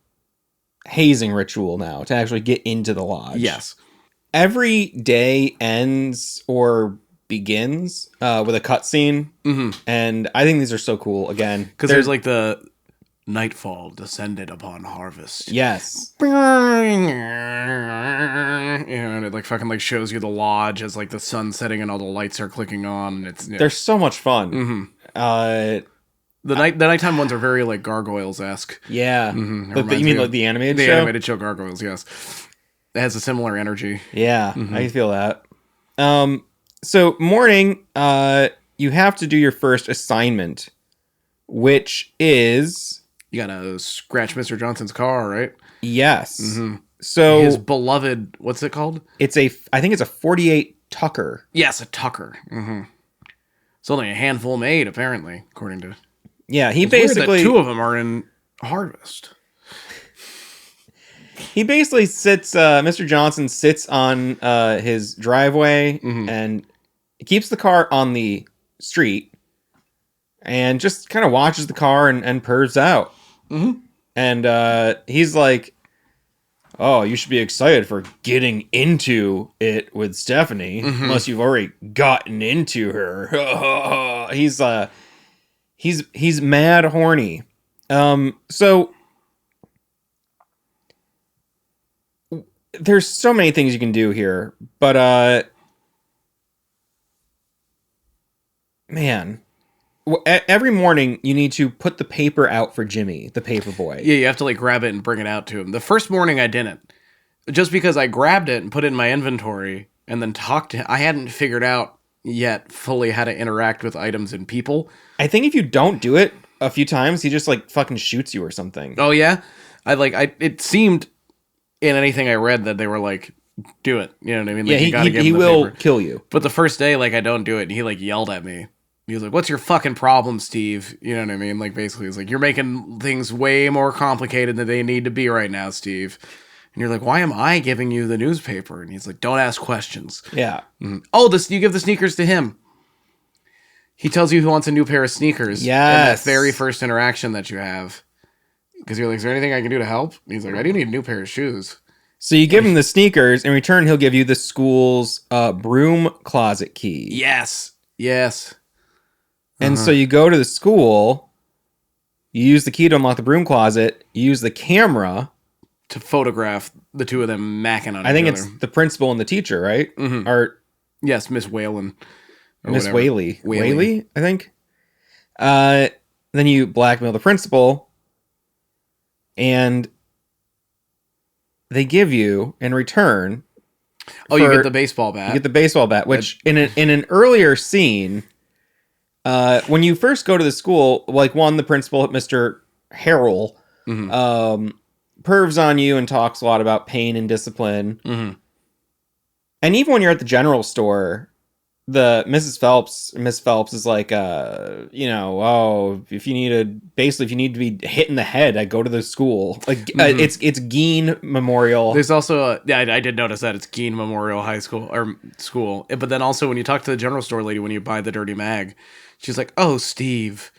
hazing ritual now to actually get into the lodge. Yes. Every day ends or begins with a cutscene, and I think these are so cool. Again, because there's like the nightfall descended upon harvest. Yes. And it fucking shows you the lodge as the sun setting and all the lights are clicking on. And they're so much fun. Mm-hmm. The nighttime ones are very Gargoyles-esque. Yeah. Mm-hmm. You mean the animated show? The animated show Gargoyles, yes. It has a similar energy. Yeah, I feel that. So morning, you have to do your first assignment, which is... You gotta scratch Mr. Johnson's car, right? Yes. Mm-hmm. So his beloved, what's it called? I think it's a 48 Tucker. Yes, a Tucker. Mm-hmm. It's only a handful made, apparently, according to... Yeah, he basically... two of them are in harvest. He basically sits... Mr. Johnson sits on his driveway and keeps the car on the street and just kind of watches the car and pervs out. Mm-hmm. And he's like, oh, you should be excited for getting into it with Stephanie, unless you've already gotten into her. He's mad horny. So there's so many things you can do here, but man, every morning you need to put the paper out for Jimmy, the paper boy. Yeah, you have to grab it and bring it out to him. The first morning I didn't, just because I grabbed it and put it in my inventory and then talked to him. I hadn't figured out yet fully how to interact with items and people. I think if you don't do it a few times, he just fucking shoots you or something. Oh yeah, it seemed in anything I read that they were do it. You know what I mean? Yeah, he will kill you. But the first day, I don't do it, and he yelled at me. He was like, "What's your fucking problem, Steve?" You know what I mean? Basically, he's "You're making things way more complicated than they need to be right now, Steve." And you're like, "Why am I giving you the newspaper?" And he's like, "Don't ask questions." Yeah. Mm-hmm. Oh, you give the sneakers to him. He tells you he wants a new pair of sneakers. Yes. In that very first interaction that you have. Because you're like, "Is there anything I can do to help?" And he's like, "I do need a new pair of shoes." So you give him the sneakers. In return, he'll give you the school's broom closet key. Yes. Yes. And so you go to the school, you use the key to unlock the broom closet, you use the camera to photograph the two of them macking on each other. I think it's the principal and the teacher, right? Mm-hmm. Or yes, Miss Whalen. Miss Whaley. Whaley, I think. Then you blackmail the principal, and they give you, in return... Oh, you get the baseball bat. You get the baseball bat, which in an earlier scene... when you first go to the school, the principal, Mr. Harrell, pervs on you and talks a lot about pain and discipline. Mm-hmm. And even when you're at the general store, the Miss Phelps is like, if you need to be hit in the head, I go to the school. Like, it's Geen Memorial. There's also I did notice that it's Geen Memorial High School or school. But then also when you talk to the general store lady when you buy the Dirty Mag, she's like, "Oh, Steve,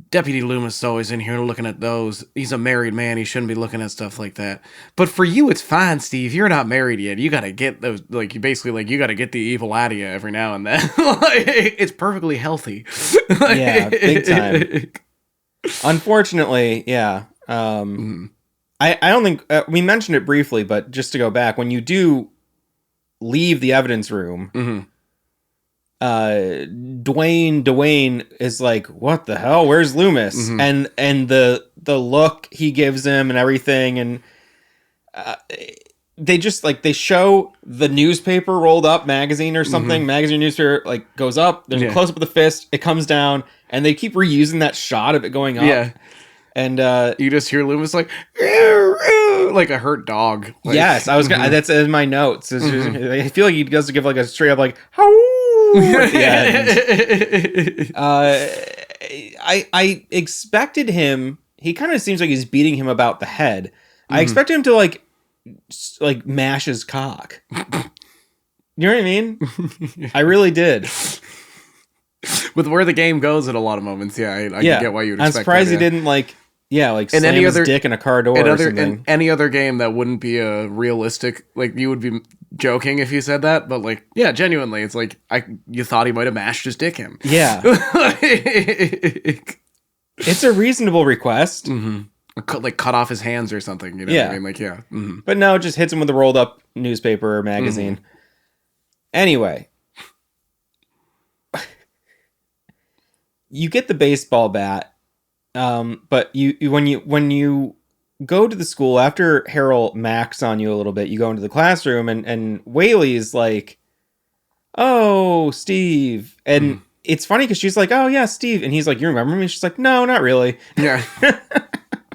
Deputy Loomis is always in here looking at those. He's a married man. He shouldn't be looking at stuff like that. But for you, it's fine, Steve. You're not married yet. You got to get those, like, you basically, like, you got to get the evil out of you every now and then. It's perfectly healthy." Yeah, big time. Unfortunately, yeah. I don't think, we mentioned it briefly, but just to go back, when you do leave the evidence room, Dwayne is like, "What the hell? Where's Loomis?" And the look he gives him and everything, and they just like, they show the newspaper rolled up magazine or something, magazine newspaper like goes up. There's a close up of the fist. It comes down, and they keep reusing that shot of it going up. Yeah. And you just hear Loomis like a hurt dog. Like, yes, I was gonna, that's in my notes. Just, I feel like he does give like a straight up like "How?" at the end. I expected him. He kind of seems like he's beating him about the head. I expected him to like mash his cock. You know what I mean? I really did. With where the game goes at a lot of moments, I get why you would expect. I'm surprised he didn't slam his dick in a car door or something. In any other game, that wouldn't be a realistic, like, you would be joking if you said that, but like, yeah, genuinely, it's like, you thought he might have mashed his dick in. Yeah. It's a reasonable request. Cut off his hands or something, you know what I mean? Like, yeah. But no, it just hits him with a rolled up newspaper or magazine. Anyway. You get the baseball bat. But when you go to the school after Harold macks on you a little bit, you go into the classroom and Whaley's like, "Oh, Steve," and it's funny because she's like, "Oh yeah, Steve," and he's like, "You remember me?" She's like, "No, not really." Yeah.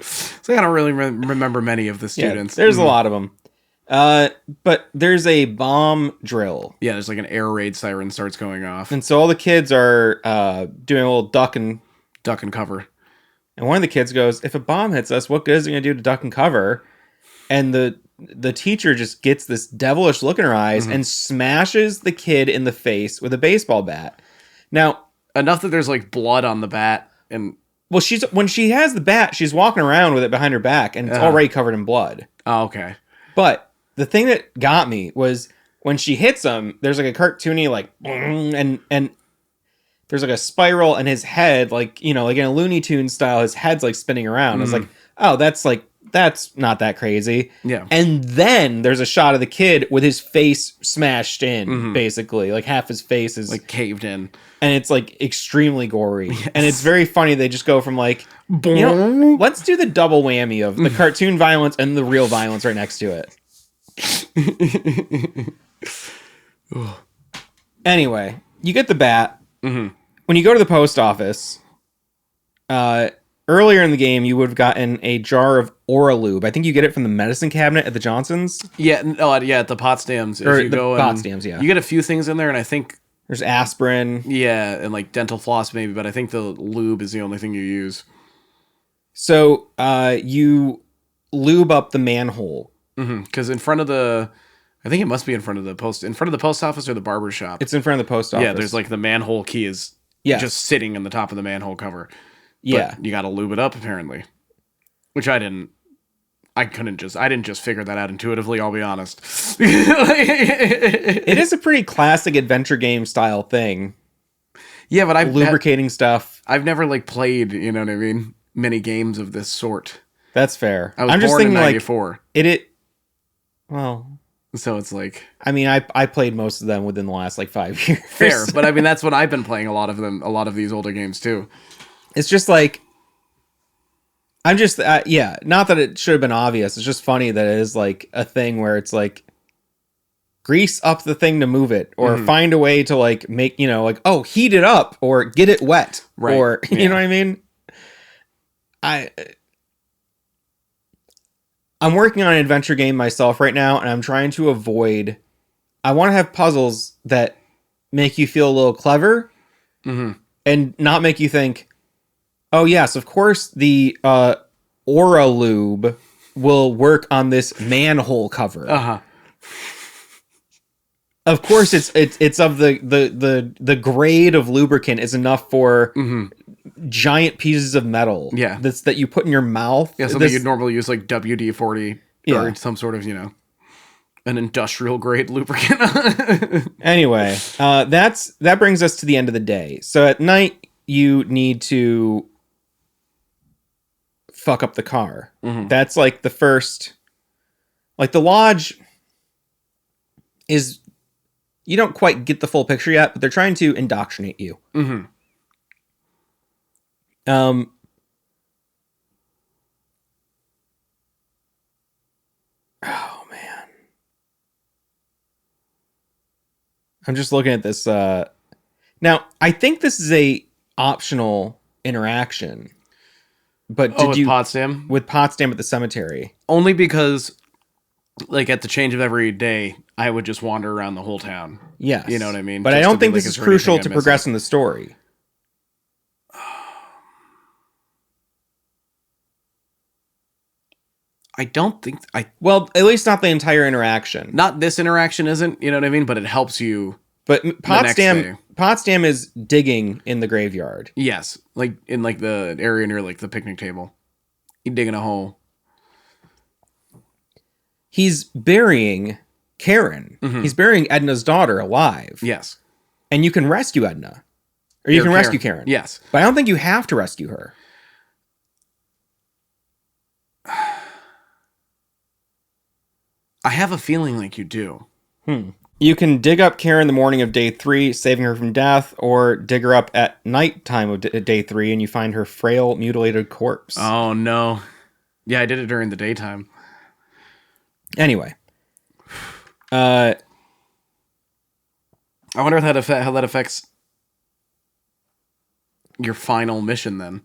So I don't really remember many of the students. Yeah, there's a lot of them. But there's a bomb drill. Yeah, there's like an air raid siren starts going off, and so all the kids are doing a little duck and cover. And one of the kids goes, "If a bomb hits us, what good is it going to do to duck and cover?" And the teacher just gets this devilish look in her eyes and smashes the kid in the face with a baseball bat. Now, enough that there's like blood on the bat, and when she has the bat, she's walking around with it behind her back, and it's already covered in blood. Oh, okay. But the thing that got me was when she hits him, there's like a cartoony like, and there's like a spiral, and his head, like, you know, like in a Looney Tunes style, his head's like spinning around. I was like, oh, that's not that crazy. Yeah. And then there's a shot of the kid with his face smashed in, basically. Like half his face is like caved in. And it's like extremely gory. Yes. And it's very funny. They just go from like, you know, let's do the double whammy of the cartoon violence and the real violence right next to it. Anyway, you get the bat. When you go to the post office, earlier in the game, you would have gotten a jar of Oralube. I think you get it from the medicine cabinet at the Johnsons. Yeah, at the Potsdams. Potsdams, yeah. You get a few things in there, and I think there's aspirin. Yeah, and like dental floss maybe, but I think the lube is the only thing you use. So you lube up the manhole. Because in front of I think it must be in front of the post office or the barber shop. It's in front of the post office. Yeah, there's like the manhole key is just sitting in the top of the manhole cover. Yeah. But you got to lube it up apparently, which I didn't just figure that out intuitively. I'll be honest. It is a pretty classic adventure game style thing. Yeah, but lubricating stuff. I've never like played, you know what I mean, many games of this sort. That's fair. I was born in 94. Well, so it's like, I mean, I played most of them within the last like 5 years. Fair, but I mean that's when I've been playing a lot of these older games too. It's just like, I'm just not that it should have been obvious. It's just funny that it is like a thing where it's like grease up the thing to move it, or find a way to like make, you know, like, oh, heat it up or get it wet, right. Or you know what I mean? I'm working on an adventure game myself right now, and I'm trying to avoid. I want to have puzzles that make you feel a little clever and not make you think, oh yes, of course the Aura Lube will work on this manhole cover. Of course, it's of the grade of lubricant is enough for giant pieces of metal. Yeah, that you put in your mouth. Yeah, something you'd normally use like WD-40 or some sort of an industrial grade lubricant. Anyway, that brings us to the end of the day. So at night you need to fuck up the car. That's like the first, like the lodge is, you don't quite get the full picture yet, but they're trying to indoctrinate you. Oh man. I'm just looking at this. Now, I think this is a optional interaction. But did you Potsdam? With Potsdam at the cemetery? Only because, like, at the change of every day, I would just wander around the whole town. Yes. You know what I mean? But I don't think this is crucial to progressing the story. I don't think... Well, at least not the entire interaction. Not this interaction isn't, you know what I mean? But it helps you. But Potsdam is digging in the graveyard. Yes. Like, in, like, the area near, like, the picnic table. He's digging a hole. He's burying Karen. He's burying Edna's daughter alive. Yes. And you can rescue Edna. Or you can rescue Karen. Yes. But I don't think you have to rescue her. I have a feeling like you do. You can dig up Karen the morning of day 3, saving her from death, or dig her up at nighttime of day 3, and you find her frail, mutilated corpse. Oh, no. Yeah, I did it during the daytime. Anyway. I wonder how that affects your final mission, then.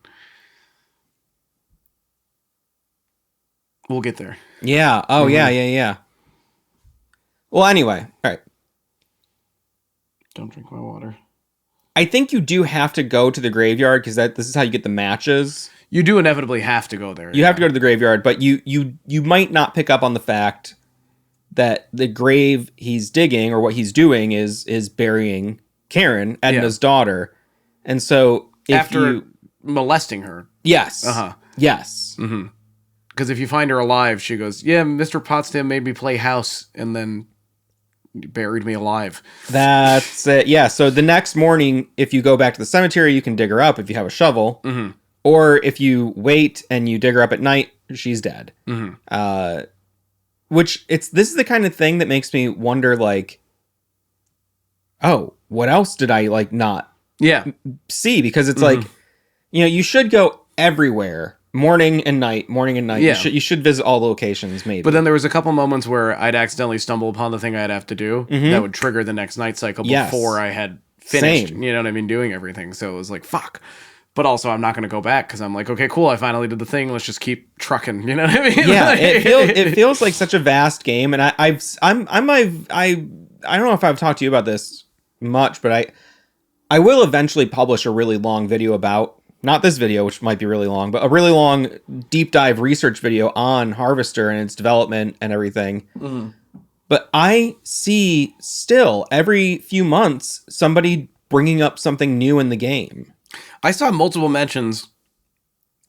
We'll get there. Yeah. Oh, yeah. Well, anyway. All right. Don't drink my water. I think you do have to go to the graveyard because this is how you get the matches. You do inevitably have to go there. You have to go to the graveyard, but you might not pick up on the fact that the grave he's digging or what he's doing is burying Karen, Edna's daughter. And so after molesting her. Yes. Yes. Because if you find her alive, she goes, yeah, Mr. Potsdam made me play house and then buried me alive. That's it. Yeah. So the next morning, if you go back to the cemetery, you can dig her up if you have a shovel. Or if you wait and you dig her up at night, she's dead. This is the kind of thing that makes me wonder, like, oh, what else did I not see? Because it's like, you should go everywhere. Morning and night. Yeah. You should visit all the locations, maybe. But then there was a couple moments where I'd accidentally stumble upon the thing I'd have to do that would trigger the next night cycle before I had finished. Same. You know what I mean? Doing everything. So it was like, fuck. But also, I'm not going to go back because I'm like, okay, cool. I finally did the thing. Let's just keep trucking. You know what I mean? Yeah, it feels like such a vast game, and I don't know if I've talked to you about this much, but I will eventually publish a really long video about. Not this video, which might be really long, but a really long deep dive research video on Harvester and its development and everything. But I see still every few months somebody bringing up something new in the game. I saw multiple mentions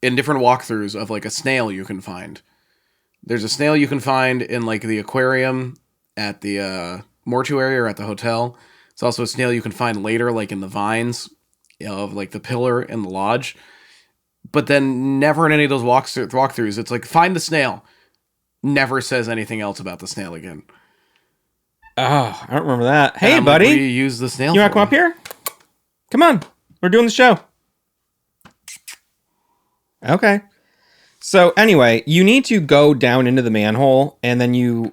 in different walkthroughs of like a snail you can find. There's a snail you can find in like the aquarium at the mortuary or at the hotel. It's also a snail you can find later, like in the vines of like the pillar and the lodge, but then never in any of those walkthroughs. It's like, find the snail. Never says anything else about the snail again. Oh, I don't remember that. Hey, buddy. What do you use the snail You want to come up here? Come on. We're doing the show. Okay. So anyway, you need to go down into the manhole and then you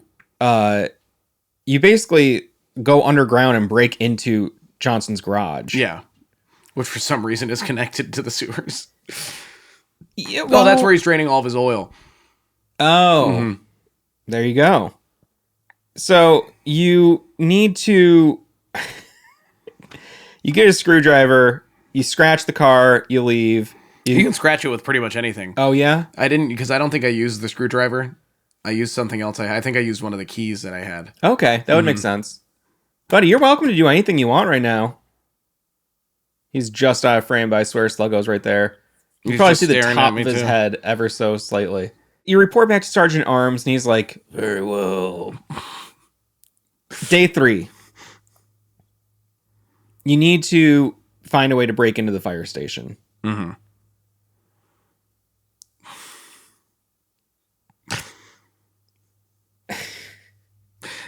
basically go underground and break into Johnson's garage. Yeah. Which for some reason is connected to the sewers. Yeah, well, that's where he's draining all of his oil. Oh, There you go. So you need to You get a screwdriver, you scratch the car, you leave. You can scratch it with pretty much anything. Oh, yeah? I didn't, because I don't think I used the screwdriver. I used something else. I think I used one of the keys that I had. Okay, that would make sense. Buddy, you're welcome to do anything you want right now. He's just out of frame, but I swear Sluggo's right there. You can probably see the top of his head ever so slightly. You report back to Sergeant Arms, and he's like, very well. Day 3. You need to find a way to break into the fire station. Mm-hmm.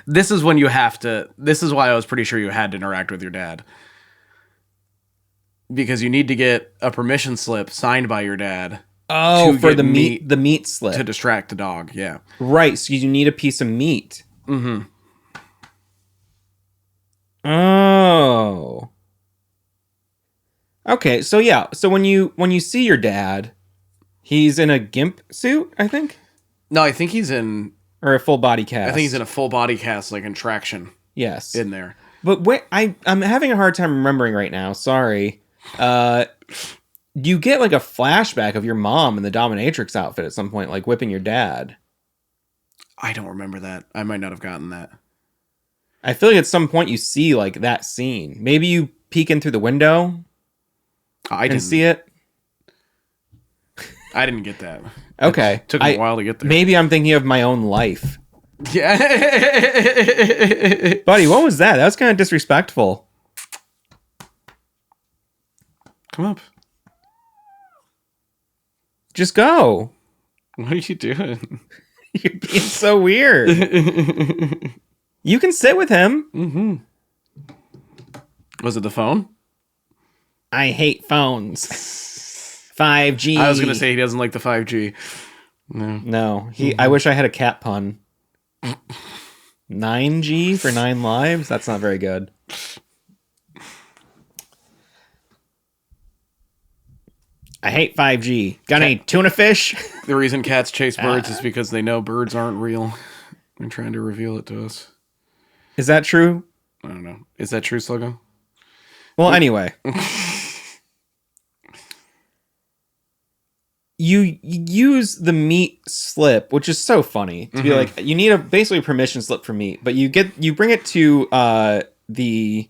This is when you have to... This is why I was pretty sure you had to interact with your dad. Because you need to get a permission slip signed by your dad. Oh, for the meat slip. To distract the dog, yeah. Right, so you need a piece of meat. Mm-hmm. Oh. Okay, so yeah. So when you see your dad, he's in a GIMP suit, I think? No, I think he's in... Or a full body cast. I think he's in a full body cast, like in traction. Yes. In there. But wait, I'm having a hard time remembering right now. Sorry. You get like a flashback of your mom in the dominatrix outfit at some point, like whipping your dad. I don't remember that. I might not have gotten that. I feel like at some point you see like that scene. Maybe you peek in through the window. I didn't see it. I didn't get that. Okay. It took me a while to get there. Maybe I'm thinking of my own life. Yeah. Buddy, what was that? That was kind of disrespectful. Come up. Just go. What are you doing? You're being so weird. You can sit with him. Mm-hmm. Was it the phone? I hate phones. 5G. I was going to say he doesn't like the 5G. No. I wish I had a cat pun. 9G for 9 lives? That's not very good. I hate 5G. Got any tuna fish? The reason cats chase birds is because they know birds aren't real. They're trying to reveal it to us. Is that true? I don't know. Is that true, Sluggo? Well, anyway. You use the meat slip, which is so funny to be like, you need basically a permission slip for meat, but you bring it to the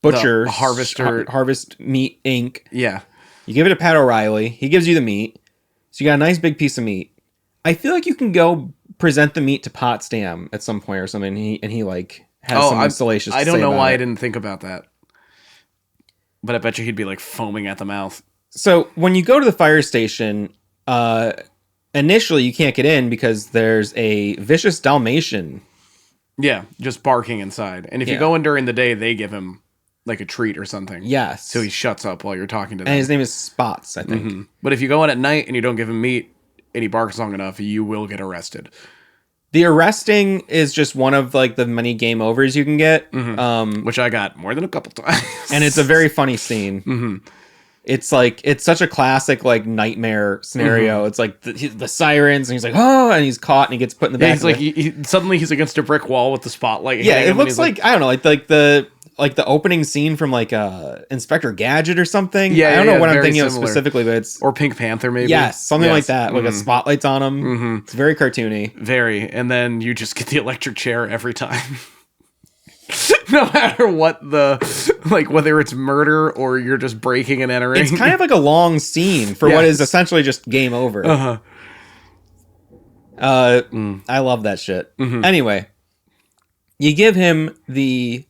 butcher, Harvest Meat Inc. Yeah. You give it to Pat O'Reilly. He gives you the meat. So you got a nice big piece of meat. I feel like you can go present the meat to Potsdam at some point or something, and he like has something salacious to say. I don't know why it. I didn't think about that. But I bet you he'd be like foaming at the mouth. So when you go to the fire station, initially you can't get in because there's a vicious Dalmatian. Yeah, just barking inside. And if you go in during the day, they give him like a treat or something. Yes. So he shuts up while you're talking to them. And his name is Spots, I think. Mm-hmm. But if you go in at night and you don't give him meat and he barks long enough, you will get arrested. The arresting is just one of like the many game overs you can get. Which I got more than a couple times. And it's a very funny scene. Mm-hmm. It's like, it's such a classic like nightmare scenario. It's like the sirens and he's like, oh, and he's caught and he gets put in the back. He's like, suddenly he's against a brick wall with the spotlight. Yeah, it looks like, I don't know, like the opening scene from like Inspector Gadget or something. Yeah, I don't know what I'm thinking of specifically, but it's... Or Pink Panther, maybe. Yes, something like that. Like a spotlight's on him. It's very cartoony. Very. And then you just get the electric chair every time. No matter what like whether it's murder or you're just breaking and entering. It's kind of like a long scene for what is essentially just game over. I love that shit. Anyway, you give him the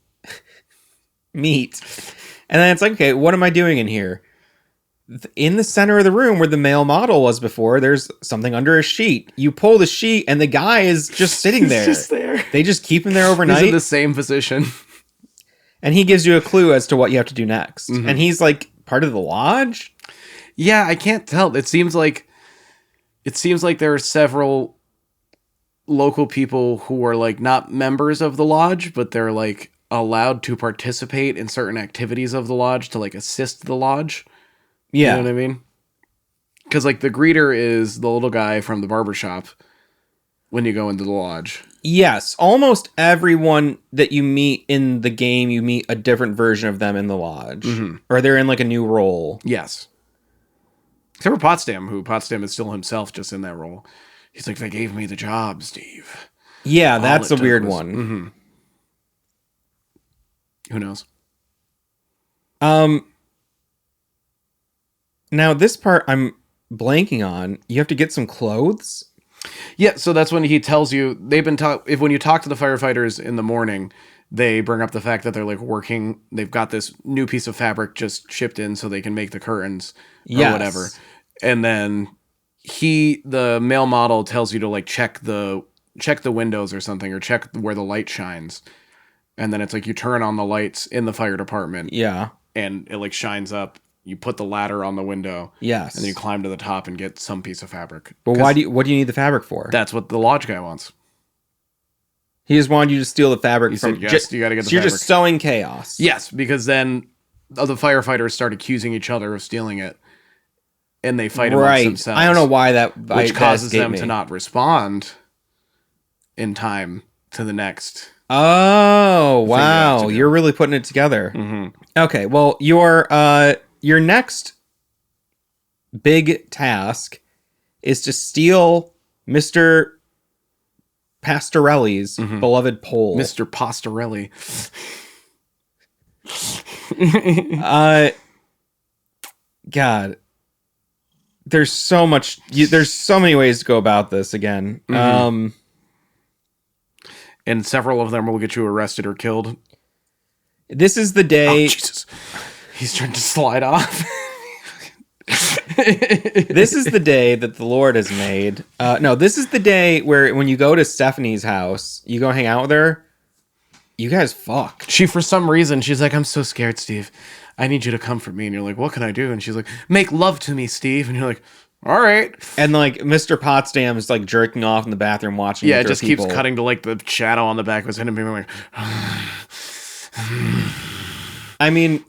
meat, and then it's like, okay, what am I doing in here? In the center of the room where the male model was before, there's something under a sheet. You pull the sheet, and the guy is just sitting there. Just there. They just keep him there overnight. He's in the same position. And he gives you a clue as to what you have to do next. And he's like part of the lodge? Yeah, I can't tell. It seems like there are several local people who are like not members of the lodge, but they're like allowed to participate in certain activities of the lodge to like assist the lodge. Yeah. You know what I mean? Because like the greeter is the little guy from the barbershop. when you go into the lodge. Yes, almost everyone that you meet in the game, you meet a different version of them in the lodge. Mm-hmm. Or they're in like a new role. Yes. Except for Potsdam, who Potsdam is still himself just in that role. He's like, they gave me the job, Steve. Yeah, that's a weird one. Mm-hmm. Who knows? Now this part I'm blanking on. You have to get some clothes? Yeah, so that's when he tells you they've been when you talk to the firefighters in the morning, they bring up the fact that they're like working. They've got this new piece of fabric just shipped in so they can make the curtains or whatever. And then the male model tells you to like check the windows or something, or check where the light shines. And then it's like you turn on the lights in the fire department. Yeah. And it like shines up. You put the ladder on the window. Yes. And then you climb to the top and get some piece of fabric. But what do you need the fabric for? That's what the lodge guy wants. He just wanted you to steal the fabric He from... said, yes, you got to get the fabric. You're just sowing chaos. Yes, because then the firefighters start accusing each other of stealing it. And they fight amongst themselves. I don't know why that... Which causes them to not respond in time to the next... Oh, wow. You're really putting it together. Mm-hmm. Okay, well, your next big task is to steal Mr. Pastorelli's beloved pole. Mr. Pastorelli. God. There's so much... there's so many ways to go about this again. Mm-hmm. And several of them will get you arrested or killed. This is the day... Oh, Jesus. He's trying to slide off. This is the day that the Lord has made. No, this is the day where when you go to Stephanie's house, you go hang out with her, you guys fuck. For some reason, she's like, I'm so scared, Steve. I need you to comfort me. And you're like, what can I do? And she's like, make love to me, Steve. And you're like, all right. And like Mr. Potsdam is like jerking off in the bathroom watching. Yeah, it just keeps cutting to like the shadow on the back of his head and being like, I mean,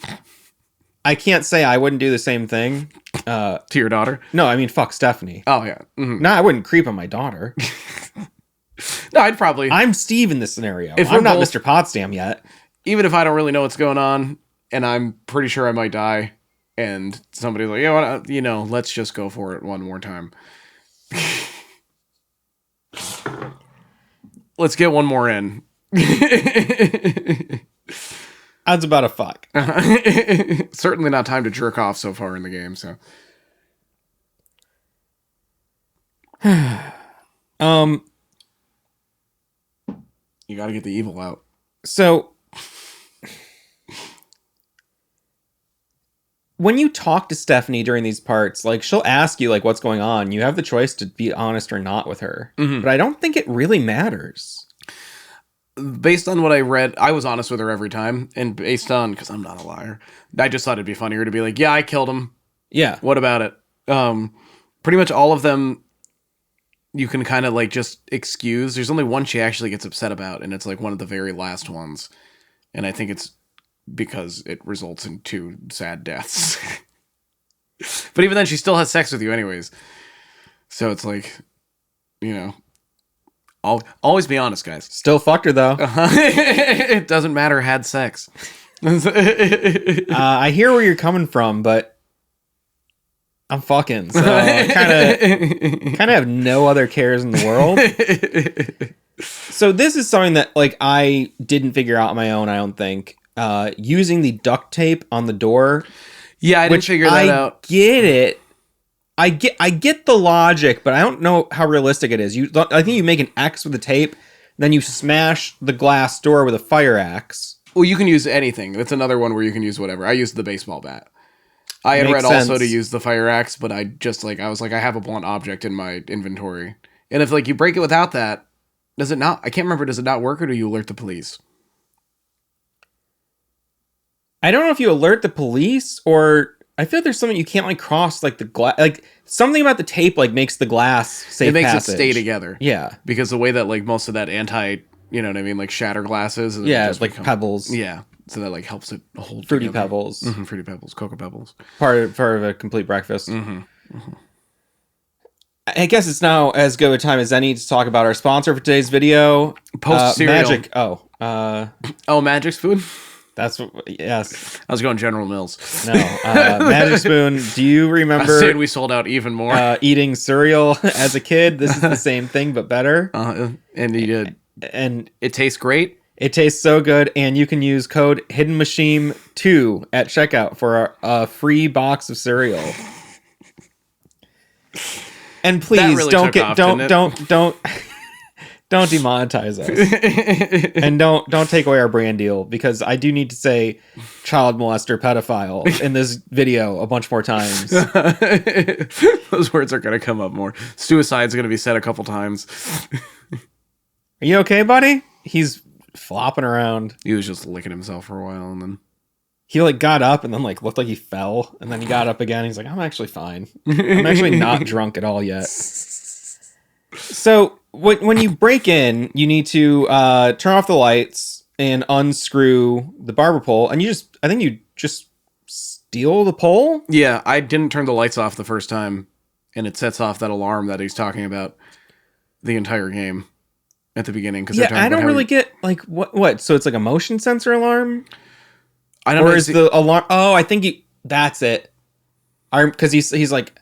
I can't say I wouldn't do the same thing. To your daughter? No, I mean, fuck Stephanie. Oh, yeah. Mm-hmm. No, I wouldn't creep on my daughter. No, I'd probably... I'm Steve in this scenario. If I'm not Mr. Potsdam yet. Even if I don't really know what's going on, and I'm pretty sure I might die, and somebody's like, yeah, let's just go for it one more time. Let's get one more in. That's about a fuck. Certainly not time to jerk off so far in the game, so. You gotta get the evil out. So, when you talk to Stephanie during these parts, like, she'll ask you, like, what's going on. You have the choice to be honest or not with her. Mm-hmm. But I don't think it really matters. Based on what I read, I was honest with her every time. And based on, because I'm not a liar, I just thought it'd be funnier to be like, yeah, I killed him. Yeah. What about it? Pretty much all of them, you can kind of, like, just excuse. There's only one she actually gets upset about, and it's, like, one of the very last ones. And I think it's because it results in 2 sad deaths. But even then, she still has sex with you anyways. So it's like, always be honest, guys. Still fucked her, though. It doesn't matter, had sex. I hear where you're coming from, but I'm fucking, so I kind of have no other cares in the world. So this is something that, like, I didn't figure out on my own, I don't think. Using the duct tape on the door. Yeah, I didn't figure that out. Get it. I get the logic, but I don't know how realistic it is. I think you make an X with the tape, then you smash the glass door with a fire axe. Well, you can use anything. That's another one where you can use whatever. I used the baseball bat. I had read also to use the fire axe, but I was like, I have a blunt object in my inventory. And if, like, you break it without that, does it not? I can't remember. Does it not work, or do you alert the police? I don't know if you alert the police, or I feel like there's something you can't, like, cross, like, the glass. Like, something about the tape, like, makes the glass safe. It makes passage. It stay together. Yeah. Because the way that, like, most of that you know what I mean, like, shatter glasses. Yeah, it's like pebbles. Yeah. So that, like, helps it hold Fruity together. Pebbles. Mm-hmm, Fruity Pebbles. Cocoa Pebbles. Part of a complete breakfast. Mm-hmm. Mm-hmm. I guess it's now as good a time as any to talk about our sponsor for today's video. Post cereal. Magic. Oh, Magic Spoon? That's what, yes. I was going General Mills. No. Magic Spoon. Do you remember Saying we sold out even more. eating cereal as a kid? This is the same thing, but better. And you did. And It tastes great. it tastes so good, and you can use code HiddenMachine2 at checkout for a free box of cereal. And please really don't took off, don't didn't don't demonetize us. And don't take away our brand deal, because I do need to say child molester pedophile in this video a bunch more times. Those words are going to come up more. Suicide's going to be said a couple times. Are you okay, buddy? He's flopping around. He was just licking himself for a while, and then He like got up and then like looked like he fell, and then he got up again. He's like, I'm actually fine. I'm actually not drunk at all yet. So when you break in, you need to turn off the lights and unscrew the barber pole, and I think you just steal the pole. yeah, I didn't turn the lights off the first time, and it sets off that alarm that he's talking about the entire game at the beginning. Because Yeah, I don't really get like what. So it's like a motion sensor alarm. I don't Or know. is the alarm? Oh, I think that's it. Because he's like,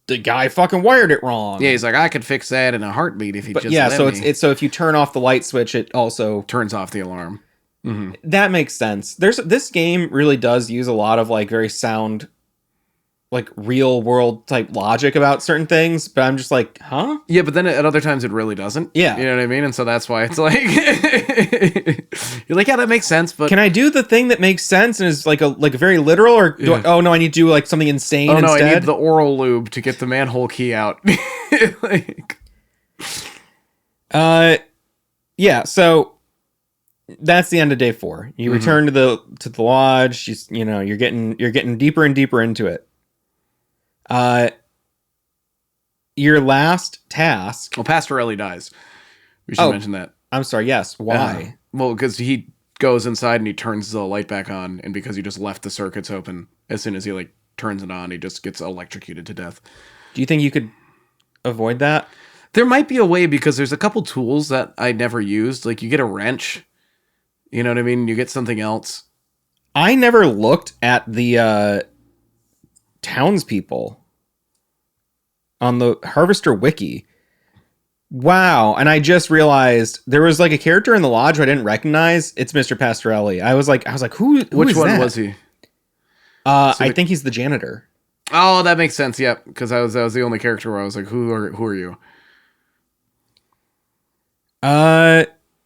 the guy fucking wired it wrong. Yeah, he's like, I could fix that in a heartbeat if he But just yeah, let so me. it's so if you turn off the light switch, it also turns off the alarm. that makes sense. This game really does use a lot of like very sound, like real world type logic about certain things. But I'm just like, huh? Yeah, but then at other times it really doesn't. Yeah. You know what I mean? And so that's why it's like you're like, yeah, that makes sense, but Can I do the thing that makes sense and is like a very literal, or do Yeah. oh no, I need to do like something insane oh no, instead? I need the oral lube to get the manhole key out. Like, Yeah, so that's the end of day 4. You return to the lodge. You're getting deeper and deeper into it. Your last task. well, Pastorelli dies. We should mention that. I'm sorry. Yes. Why? Well, because he goes inside and he turns the light back on, and because he just left the circuits open, as soon as he like turns it on, he just gets electrocuted to death. Do you think you could avoid that? There might be a way, because there's a couple tools that I never used. Like you get a wrench. You know what I mean? You get something else. I never looked at the townspeople on the Harvester wiki. Wow. And I just realized there was like a character in the lodge who I didn't recognize. It's Mr. Pastorelli. I was like, who Which is one that? was he? I think he's the janitor. Oh, that makes sense. Yep, because that was the only character where I was like, who are you?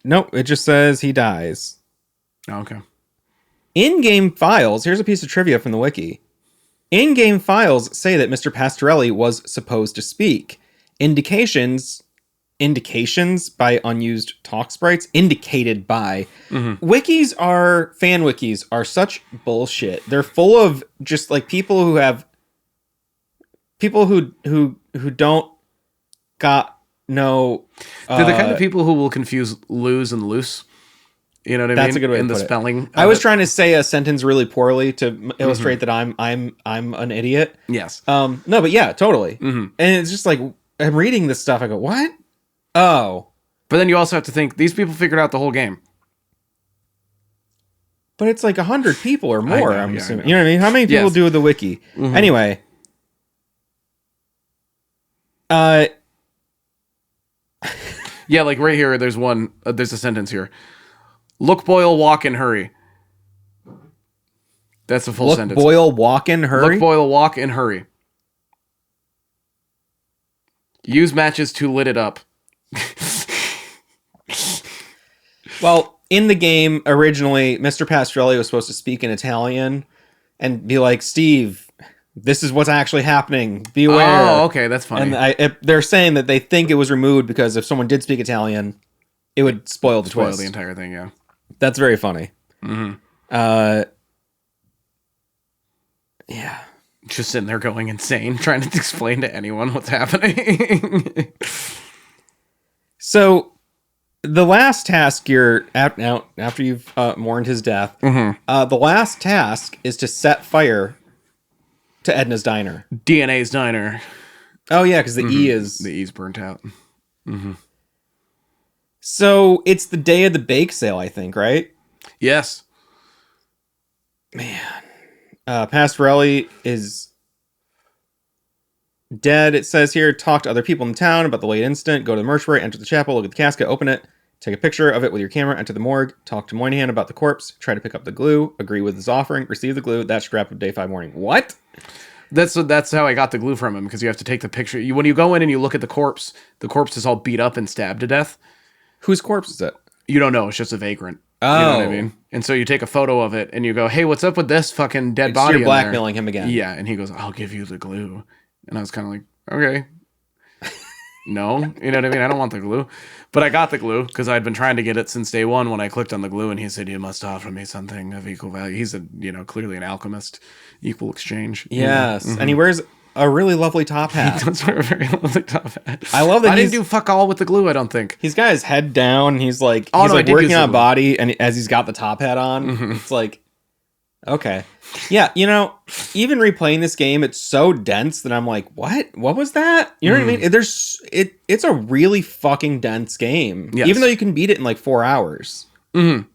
Nope. It just says he dies. Oh, okay. In-game files, here's a piece of trivia from the wiki. In-game files say that Mr. Pastorelli was supposed to speak. Indications by unused talk sprites, indicated by. Fan wikis are such bullshit. They're full of just like people who don't got no. They're the kind of people who will confuse lose and loose. You know what I mean? That's a good way in to the put it. spelling. I was trying to say a sentence really poorly to illustrate that I'm an idiot. Yes. No, but yeah, totally. And it's just like I'm reading this stuff. I go, what? Oh, But then you also have to think these people figured out the whole game. but it's like 100 people or more. know, I'm yeah, I assuming. know. You know what I mean? How many people Yes. do the wiki? Anyway, Yeah, like right here, there's one. There's a sentence here. Look, Boyle, walk and hurry. That's a full look, sentence. Boyle, walk in, hurry. Look, Boyle, walk and hurry. Use matches to lit it up. Well, in the game originally, Mr. Pastorelli was supposed to speak in Italian and be like, Steve, this is what's actually happening. Be aware. Oh, okay, that's funny. And they're saying that they think it was removed because if someone did speak Italian, it would spoil the Spoil twist. the entire thing, yeah. That's very funny. Yeah. Just sitting there going insane, trying to explain to anyone what's happening. So the last task you're at now, after you've mourned his death, the last task is to set fire to Edna's diner. DNA's diner. Oh yeah, because the E is the E's burnt out. Mm-hmm. So it's the day of the bake sale, I think, right? Yes. Man, Pastorelli is dead. It says here, talk to other people in town about the late incident. Go to the mortuary, enter the chapel, look at the casket, open it, take a picture of it with your camera, enter the morgue, talk to Moynihan about the corpse, try to pick up the glue, agree with his offering, receive the glue. That scrap of day 5 morning. What? That's how I got the glue from him, because you have to take the picture. When you go in and you look at the corpse is all beat up and stabbed to death. Whose corpse is it? You don't know. It's just a vagrant. Oh. You know what I mean? And so you take a photo of it and you go, hey, what's up with this fucking dead body? You're blackmailing him again. Yeah. And he goes, I'll give you the glue. And I was kind of like, okay. No. You know what I mean? I don't want the glue. But I got the glue because I'd been trying to get it since day one when I clicked on the glue, and he said, you must offer me something of equal value. He's clearly an alchemist, equal exchange. Yes. Mm-hmm. And he wears a really lovely top hat. He does wear a very lovely top hat. I love that. I didn't do fuck all with the glue, I don't think. He's got his head down. And he's like, working on a body, and as he's got the top hat on, it's like, okay. Yeah, even replaying this game, it's so dense that I'm like, what? What was that? You know what I mean? It's a really fucking dense game. Yes. Even though you can beat it in like 4 hours. Mm-hmm.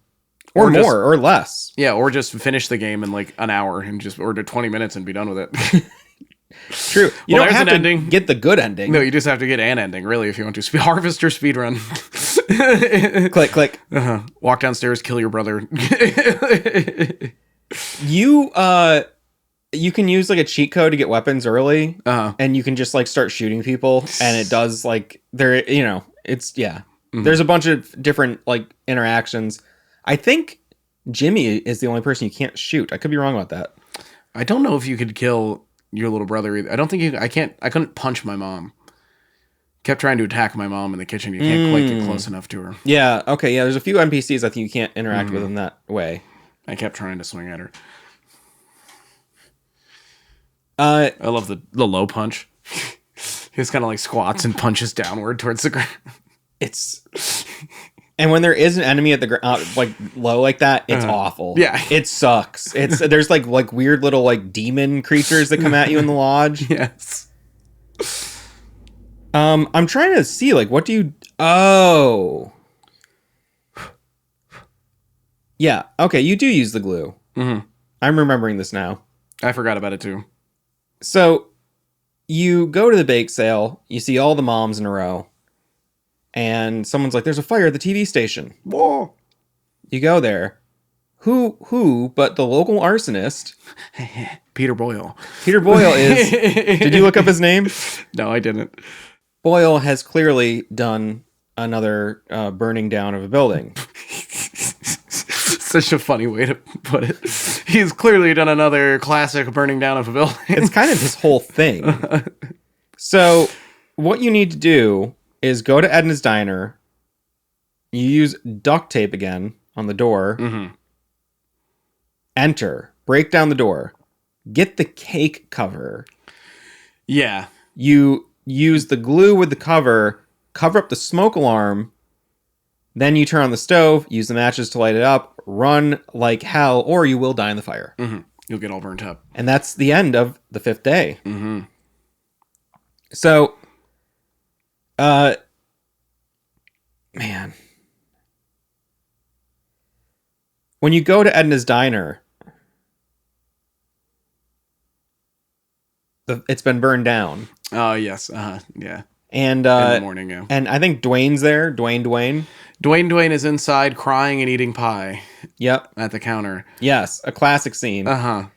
Or more, or less. Yeah, or just finish the game in like an hour and or 20 minutes and be done with it. True. You don't have to get the good ending. No, you just have to get an ending, really, if you want to. Harvest or speedrun. Click, click. Walk downstairs, kill your brother. You can use like a cheat code to get weapons early, and you can just like start shooting people, and it does like it's There's a bunch of different like interactions. I think Jimmy is the only person you can't shoot. I could be wrong about that. I don't know if you could kill your little brother either. I don't think I couldn't punch my mom. Kept trying to attack my mom in the kitchen. You can't quite get close enough to her. Yeah. Okay. Yeah. There's a few NPCs I think you can't interact with in that way. I kept trying to swing at her. I love the low punch. He just kind of like squats and punches downward towards the ground. And when there is an enemy at the ground, like low like that, it's awful. Yeah, it sucks. There's like weird little like demon creatures that come at you in the lodge. Yes. I'm trying to see like what do you? Oh. Yeah. Okay. You do use the glue. Mm-hmm. I'm remembering this now. I forgot about it too. So you go to the bake sale. You see all the moms in a row. And someone's like, there's a fire at the TV station. Whoa. You go there. Who but the local arsonist. Peter Boyle. Peter Boyle is... Did you look up his name? No, I didn't. Boyle has clearly done another burning down of a building. Such a funny way to put it. He's clearly done another classic burning down of a building. It's kind of his whole thing. So what you need to do is go to Edna's Diner. You use duct tape again on the door. Mm-hmm. Enter. Break down the door. Get the cake cover. Yeah. You use the glue with the cover. Cover up the smoke alarm. Then you turn on the stove. Use the matches to light it up. Run like hell, or you will die in the fire. Mm-hmm. You'll get all burnt up. And that's the end of the 5th day. Mm-hmm. So... man. When you go to Edna's Diner, it's been burned down. Oh, yes. Yeah. And in the morning, yeah. And I think Dwayne's there. Dwayne. Dwayne is inside crying and eating pie. Yep. At the counter. Yes, a classic scene. Uh-huh.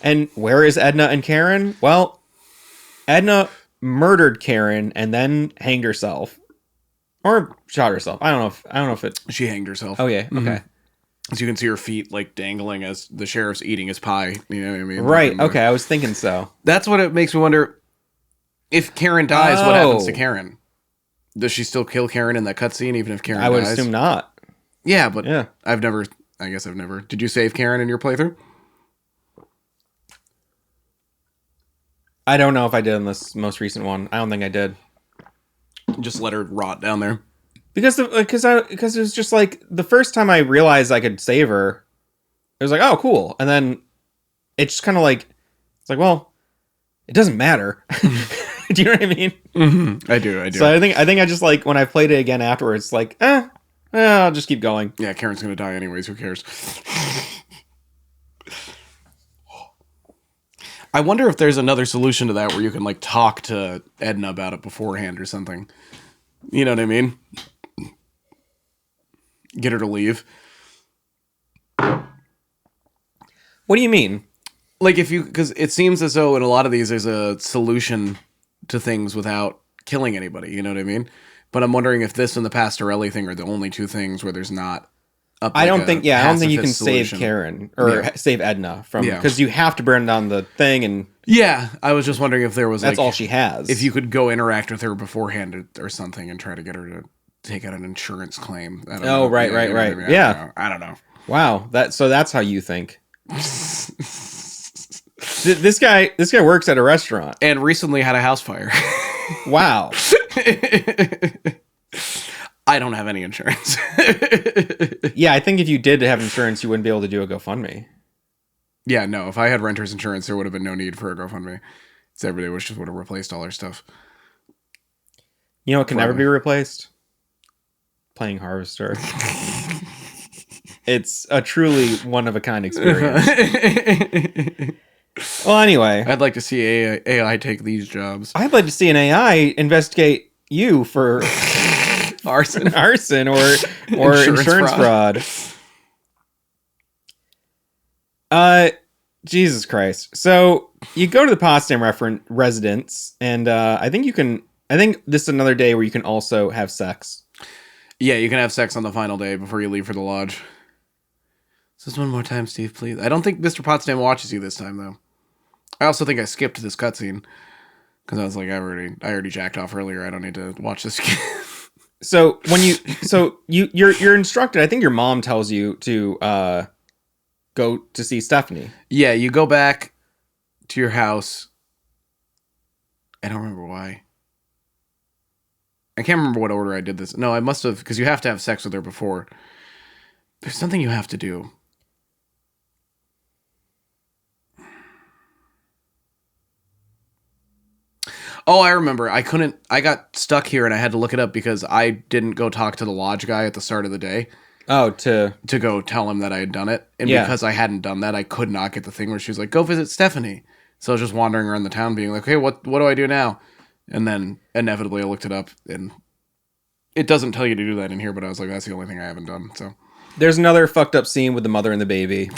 And where is Edna and Karen? Well, Edna murdered Karen and then hanged herself, or shot herself. I don't know if it. She hanged herself. Oh yeah, okay. Mm-hmm. So you can see her feet like dangling as the sheriff's eating his pie. You know what I mean? Right. Okay. I was thinking so. That's what it makes me wonder. If Karen dies, what happens to Karen? Does she still kill Karen in that cutscene, even if Karen dies? I would assume not. Yeah, but yeah. I guess I've never. Did you save Karen in your playthrough? I don't know if I did in this most recent one. I don't think I did. Just let her rot down there. Because it was just like the first time I realized I could save her, it was like, oh, cool. And then it just kind of like It's like, well, it doesn't matter. Do you know what I mean? Mm-hmm. I do. So I think I just like when I played it again afterwards, like, I'll just keep going. Yeah, Karen's gonna die anyways. Who cares? I wonder if there's another solution to that where you can like talk to Edna about it beforehand or something. You know what I mean? Get her to leave. What do you mean? Like because it seems as though in a lot of these there's a solution to things without killing anybody. You know what I mean? But I'm wondering if this and the Pastorelli thing are the only two things where there's not. I don't think you can save Karen or save Edna from because you have to burn down the thing and I was just wondering if there was that's all she has. If you could go interact with her beforehand or something and try to get her to take out an insurance claim. I don't know. Right. I don't know. Wow, that's how you think. This guy works at a restaurant and recently had a house fire. Wow. I don't have any insurance. Yeah, I think if you did have insurance, you wouldn't be able to do a GoFundMe. Yeah, no. If I had renter's insurance, there would have been no need for a GoFundMe. So everybody just would have replaced all our stuff. You know what can never be replaced? Playing Harvester. It's a truly one-of-a-kind experience. Well, anyway. I'd like to see AI take these jobs. I'd like to see an AI investigate you for... arson or insurance fraud. Jesus Christ. So you go to the Potsdam residence and I think this is another day where you can also have sex. Yeah, you can have sex on the final day before you leave for the lodge. Just one more time, Steve, please. I don't think Mr. Potsdam watches you this time though. I also think I skipped this cutscene because I was like, I already jacked off earlier. I don't need to watch this again. So when you're instructed, I think your mom tells you to go to see Stephanie. Yeah, you go back to your house. I don't remember why. I can't remember what order I did this. No, I must have, because you have to have sex with her before. There's something you have to do. Oh, I remember. I got stuck here and I had to look it up because I didn't go talk to the lodge guy at the start of the day. Oh, to go tell him that I had done it. And because I hadn't done that, I could not get the thing where she was like, go visit Stephanie. So I was just wandering around the town being like, hey, what do I do now? And then inevitably I looked it up and it doesn't tell you to do that in here, but I was like, that's the only thing I haven't done. So there's another fucked up scene with the mother and the baby.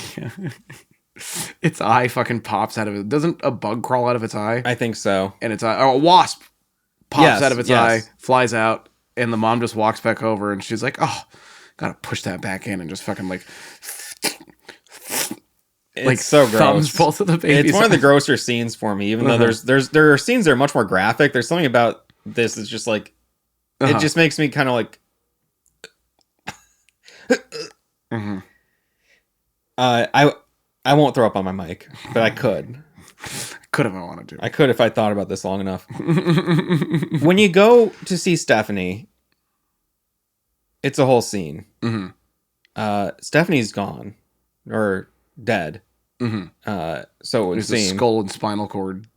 Its eye fucking pops out of it. Doesn't a bug crawl out of its eye? I think so. And its eye, a wasp pops out of its eye, flies out, and the mom just walks back over and she's like, oh, gotta push that back in and just fucking like it's so thumbs gross. Both of the babies. It's one of the grosser scenes for me, even though there are scenes that are much more graphic. There's something about this that's just like it just makes me kind of like I won't throw up on my mic, but I could. Could if I wanted to. I could if I thought about this long enough. When you go to see Stephanie, it's a whole scene. Mm-hmm. Stephanie's gone or dead. Mm-hmm. So it would There's seem a skull and spinal cord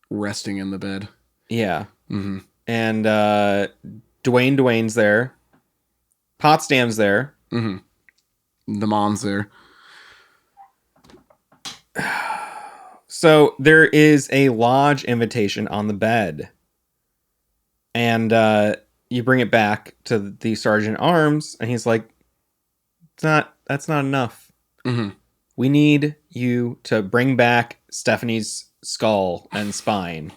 resting in the bed. Yeah. Mm-hmm. And Dwayne's there. Potsdam's there. Mm-hmm. The mom's there. So there is a lodge invitation on the bed. And you bring it back to the sergeant at arms, and he's like, that's not enough. Mm-hmm. We need you to bring back Stephanie's skull and spine,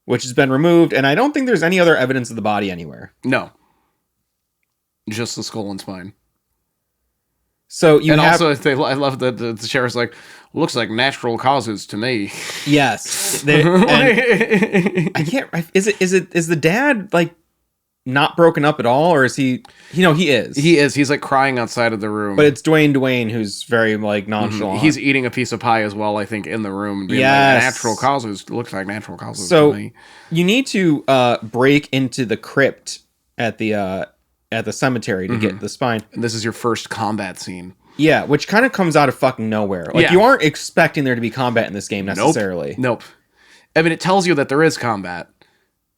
which has been removed, and I don't think there's any other evidence of the body anywhere. No. Just the skull and spine. So you also, I love that the sheriff's like, looks like natural causes to me. Yes. I can't. Is the dad like not broken up at all, or is he? He is. He is. He's like crying outside of the room. But it's Dwayne who's very like nonchalant. He's eating a piece of pie as well, I think, in the room. Being like, natural causes. Looks like natural causes to me. You need to break into the crypt at the cemetery to get the spine. And this is your first combat scene. Yeah, which kind of comes out of fucking nowhere. Like, Yeah. you aren't expecting there to be combat in this game necessarily. Nope. I mean, it tells you that there is combat.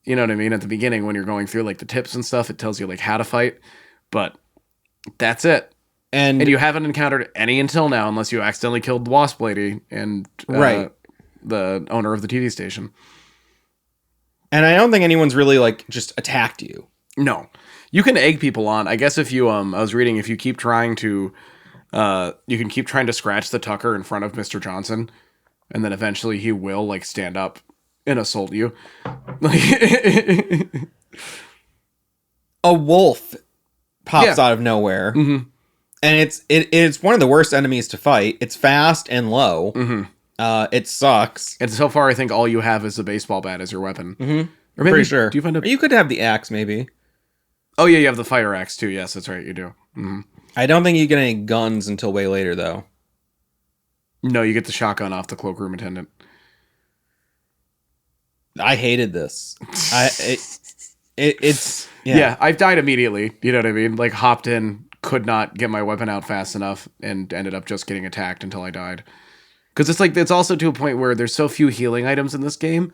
You know what I mean? At the beginning, when you're going through like the tips and stuff, it tells you like how to fight. But that's it. And you haven't encountered any until now, unless you accidentally killed the Wasp Lady and Right. the owner of the TV station. And I don't think anyone's really, like, just attacked you. No. You can egg people on. I guess if you, I was reading, if you keep trying to, you can keep trying to scratch the Tucker in front of Mr. Johnson, and then eventually he will, like, stand up and assault you. A wolf pops Yeah. out of nowhere. Mm-hmm. And it's one of the worst enemies to fight. It's fast and low. Mm-hmm. It sucks. And so far, I think all you have is the baseball bat as your weapon. Mm-hmm. Or maybe, Pretty sure. Do you find a... Or you could have the axe, maybe. Oh, yeah, you have the fire axe, too. Yes, that's right, you do. Mm-hmm. I don't think you get any guns until way later, though. No, you get the shotgun off the cloakroom attendant. I hated this. It's Yeah, I've died immediately. You know what I mean? Like, hopped in, could not get my weapon out fast enough, and ended up just getting attacked until I died. Because it's like, it's also to a point where there's so few healing items in this game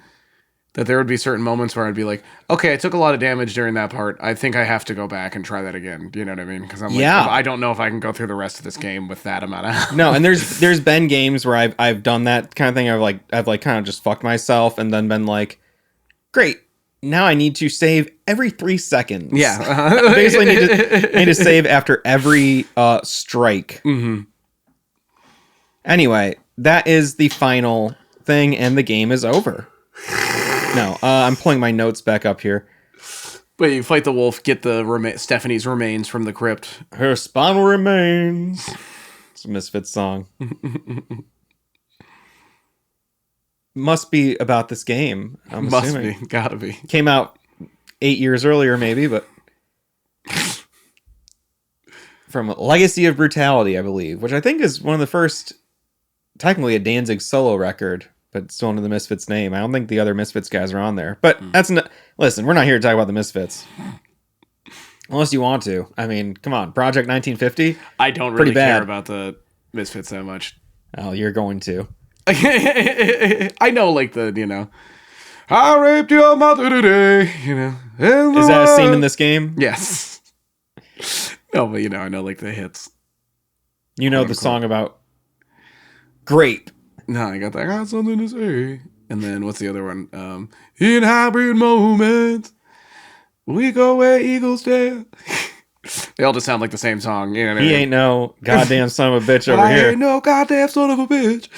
that there would be certain moments where I'd be like, okay, I took a lot of damage during that part. I think I have to go back and try that again. Do you know what I mean? Because I'm like, Yeah. I don't know if I can go through the rest of this game with that amount of... No, and there's been games where I've done that kind of thing. I've kind of just fucked myself and then been like, great, now I need to save every 3 seconds. Yeah. I basically need to save after every strike. Mm-hmm. Anyway, that is the final thing, and the game is over. No, I'm pulling my notes back up here. But you fight the wolf, get the Stephanie's remains from the crypt. Her spinal remains. It's a Misfits song. Must be about this game. I'm assuming. Must be. Gotta be. Came out 8 years earlier, maybe, but from Legacy of Brutality, I believe, which I think is one of the first, technically a Danzig solo record, but still under the Misfits name. I don't think the other Misfits guys are on there. But that's not. Listen, we're not here to talk about the Misfits. Unless you want to. I mean, come on. Project 1950? I don't Pretty really bad. care about the Misfits that much. Oh, you're going to. I know, like, I raped your mother today, Is that a scene in this game? Yes. No, but, I know, like, the hits. You know the song about grape. No, I got something to say. And then, what's the other one? In hybrid moments, we go where eagles stare. They all just sound like the same song. You know what I He mean? ain't no goddamn son of a bitch over I here. ain't no goddamn son of a bitch.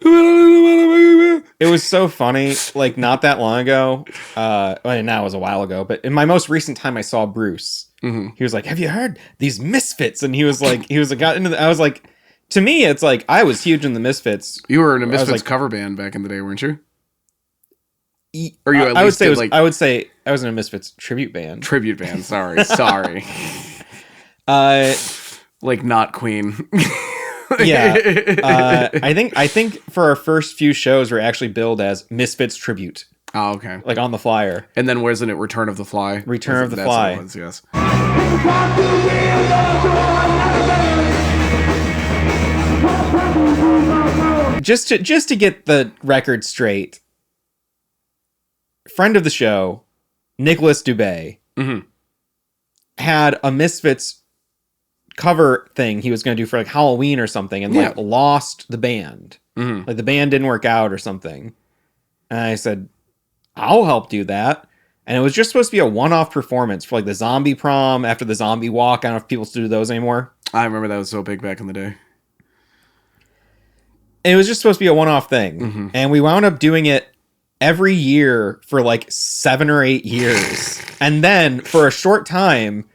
It was so funny, like not that long ago. Well, now it was a while ago, but in my most recent time, I saw Bruce. Mm-hmm. He was like, "Have you heard these Misfits?" And he was like, got into. I was like, to me, it's like I was huge in the Misfits. You were in a was Misfits like- cover band back in the day, weren't you? Or you at I would least say did, it was, like, I would say I was in a Misfits tribute band. tribute band. Sorry. Uh, Like not Queen. yeah. I think for our first few shows, we're actually billed as Misfits tribute, Oh, okay. like on the flyer. And then wasn't it Return of the Fly? Return of the That's Fly. what it was, yes. Just to get the record straight, friend of the show, Nicholas Dubé, Mhm. had a Misfits cover thing he was going to do for like Halloween or something, and like Yeah. lost the band. Mhm. Like the band didn't work out or something. And I said, I'll help do that. And it was just supposed to be a one-off performance for like the Zombie Prom after the Zombie Walk. I don't know if people still do those anymore. I remember that was so big back in the day. And it was just supposed to be a one-off thing. Mhm. And we wound up doing it every year for like 7 or 8 years. And then for a short time,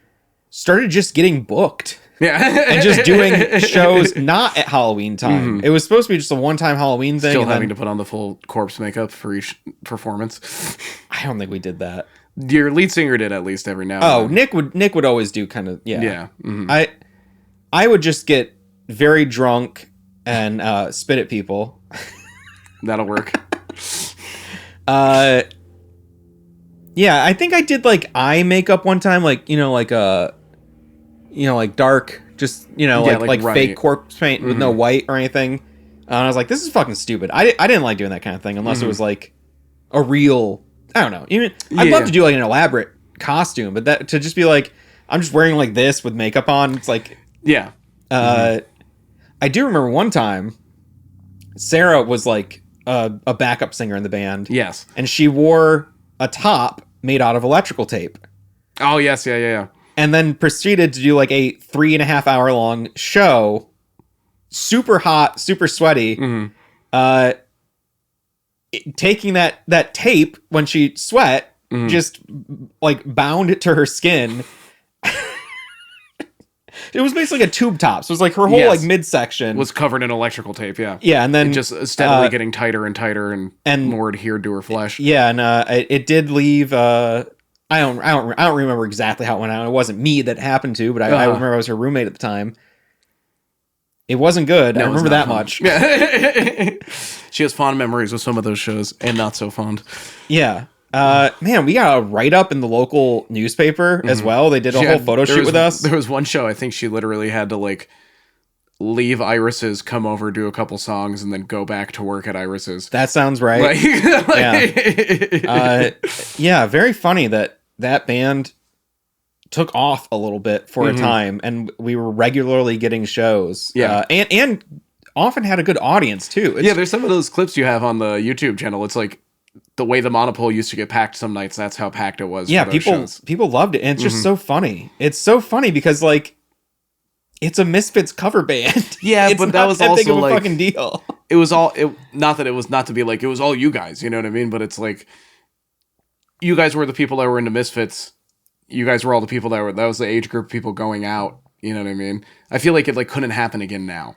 started just getting booked Yeah. and just doing shows not at Halloween time. It was supposed to be just a one-time Halloween thing. Still and having then, to put on the full corpse makeup for each performance. I don't think we did that. Your lead singer did at least every now Oh, and then. Nick would always do kind of, yeah. Yeah. Mhm. I would just get very drunk and spit at people. That'll work. Yeah, I think I did like eye makeup one time, like like dark just Yeah, like like fake runny. corpse paint with no white or anything. And I was like, this is fucking stupid. I didn't like doing that kind of thing unless it was like a real, I don't know. Even I'd love to do like an elaborate costume, but that to just be like, I'm just wearing like this with makeup on. It's like, Yeah. I do remember one time, Sarah was like a backup singer in the band. Yes. And she wore a top made out of electrical tape. Oh, yes. Yeah. And then proceeded to do like a 3.5 hour long show, super hot, super sweaty, taking that tape when she sweat, just like bound it to her skin. It was basically a tube top, so it was like her whole like midsection was covered in electrical tape. Yeah, yeah, and then it just steadily getting tighter and tighter and more adhered to her flesh. Yeah, and it did leave. I don't remember exactly how it went out. It wasn't me that happened to, but I remember I was her roommate at the time. It wasn't good. No, I remember that fun. much. Yeah. She has fond memories of some of those shows, and not so fond. Yeah. Man, we got a write-up in the local newspaper as well. They did a whole photo shoot with us. There was one show, I think she literally had to like leave Iris's, come over, do a couple songs, and then go back to work at Iris's. That sounds right. Yeah, very funny that band took off a little bit for a time, and we were regularly getting shows. Yeah. And often had a good audience too. There's some of those clips you have on the YouTube channel. It's like the way the Monopole used to get packed some nights, that's how packed it was. Yeah, for those shows. people loved it, and it's just so funny. It's so funny because like it's a Misfits cover band. Yeah, it's but that was that also big of a like fucking deal. It was all not that it was not to be like it was all you guys, you know what I mean? But it's like you guys were the people that were into Misfits. You guys were all the people that was the age group of people going out, you know what I mean? I feel like it like couldn't happen again now.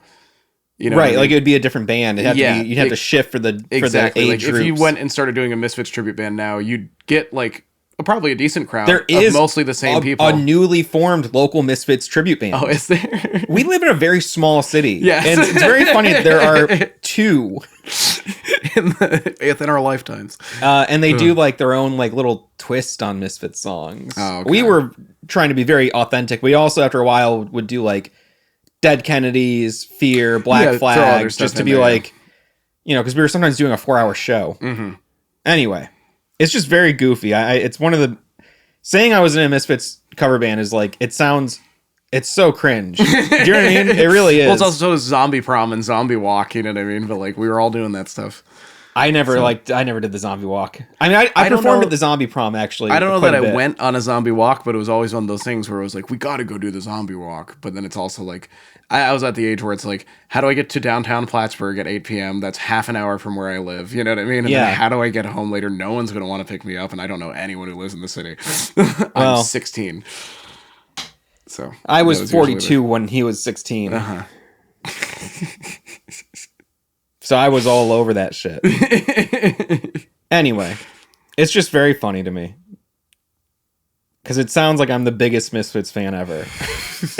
You know, right? Like it would be a different band. You'd have to shift for the exactly. age Like groups. if you went and started doing a Misfits tribute band now, you'd get like probably a decent crowd. There is mostly the same people. A newly formed local Misfits tribute band. Oh, is there? We live in a very small city. Yes. And it's very funny that there are two within our lifetimes. And they do like their own like little twist on Misfits songs. Oh, okay. We were trying to be very authentic. We also after a while would do like Dead Kennedys, Fear, Black Flag, just to be like, because we were sometimes doing a 4-hour show. Anyway, it's just very goofy. It's one of the saying I was in a Misfits cover band is like it's so cringe. Do you know what I mean? It really is. Well, it's also Zombie Prom and Zombie Walk. You know what I mean? But like we were all doing that stuff. I never did the Zombie Walk. I mean, I performed at the Zombie Prom actually. I don't know that I went on a Zombie Walk, but it was always one of those things where it was like, we got to go do the Zombie Walk. But then it's also like, I was at the age where it's like, how do I get to downtown Plattsburgh at 8 p.m.? That's half an hour from where I live. You know what I mean? And then how do I get home later? No one's going to want to pick me up, and I don't know anyone who lives in the city. I'm 16. So I was 42 when he was 16. So I was all over that shit. Anyway, it's just very funny to me. Because it sounds like I'm the biggest Misfits fan ever.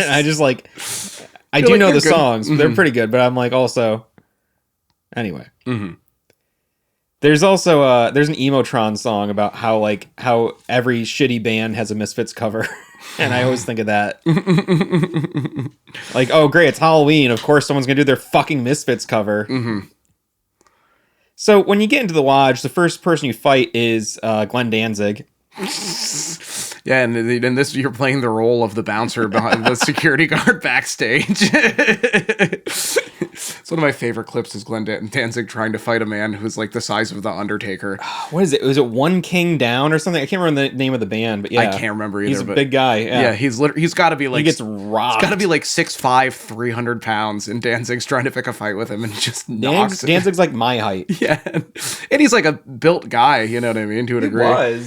I just like... I do know the songs. They're pretty good, but I'm like also... Anyway. There's also there's an Emotron song about how every shitty band has a Misfits cover. And I always think of that. Like, oh great, it's Halloween. Of course someone's going to do their fucking Misfits cover. So when you get into the lodge, the first person you fight is Glenn Danzig. Yeah, and in this, you're playing the role of the bouncer behind the security guard backstage. It's one of my favorite clips is Glenn Danzig trying to fight a man who's like the size of the Undertaker. What is it? Was it One King Down or something? I can't remember the name of the band, but yeah, I can't remember either. He's a big guy. Yeah, he's got to be like he gets rocked. He's got to be like 6'5", 300 pounds, and Danzig's trying to pick a fight with him and just knocks him. Danzig's like my height. Yeah, and he's like a built guy. You know what I mean? To a degree.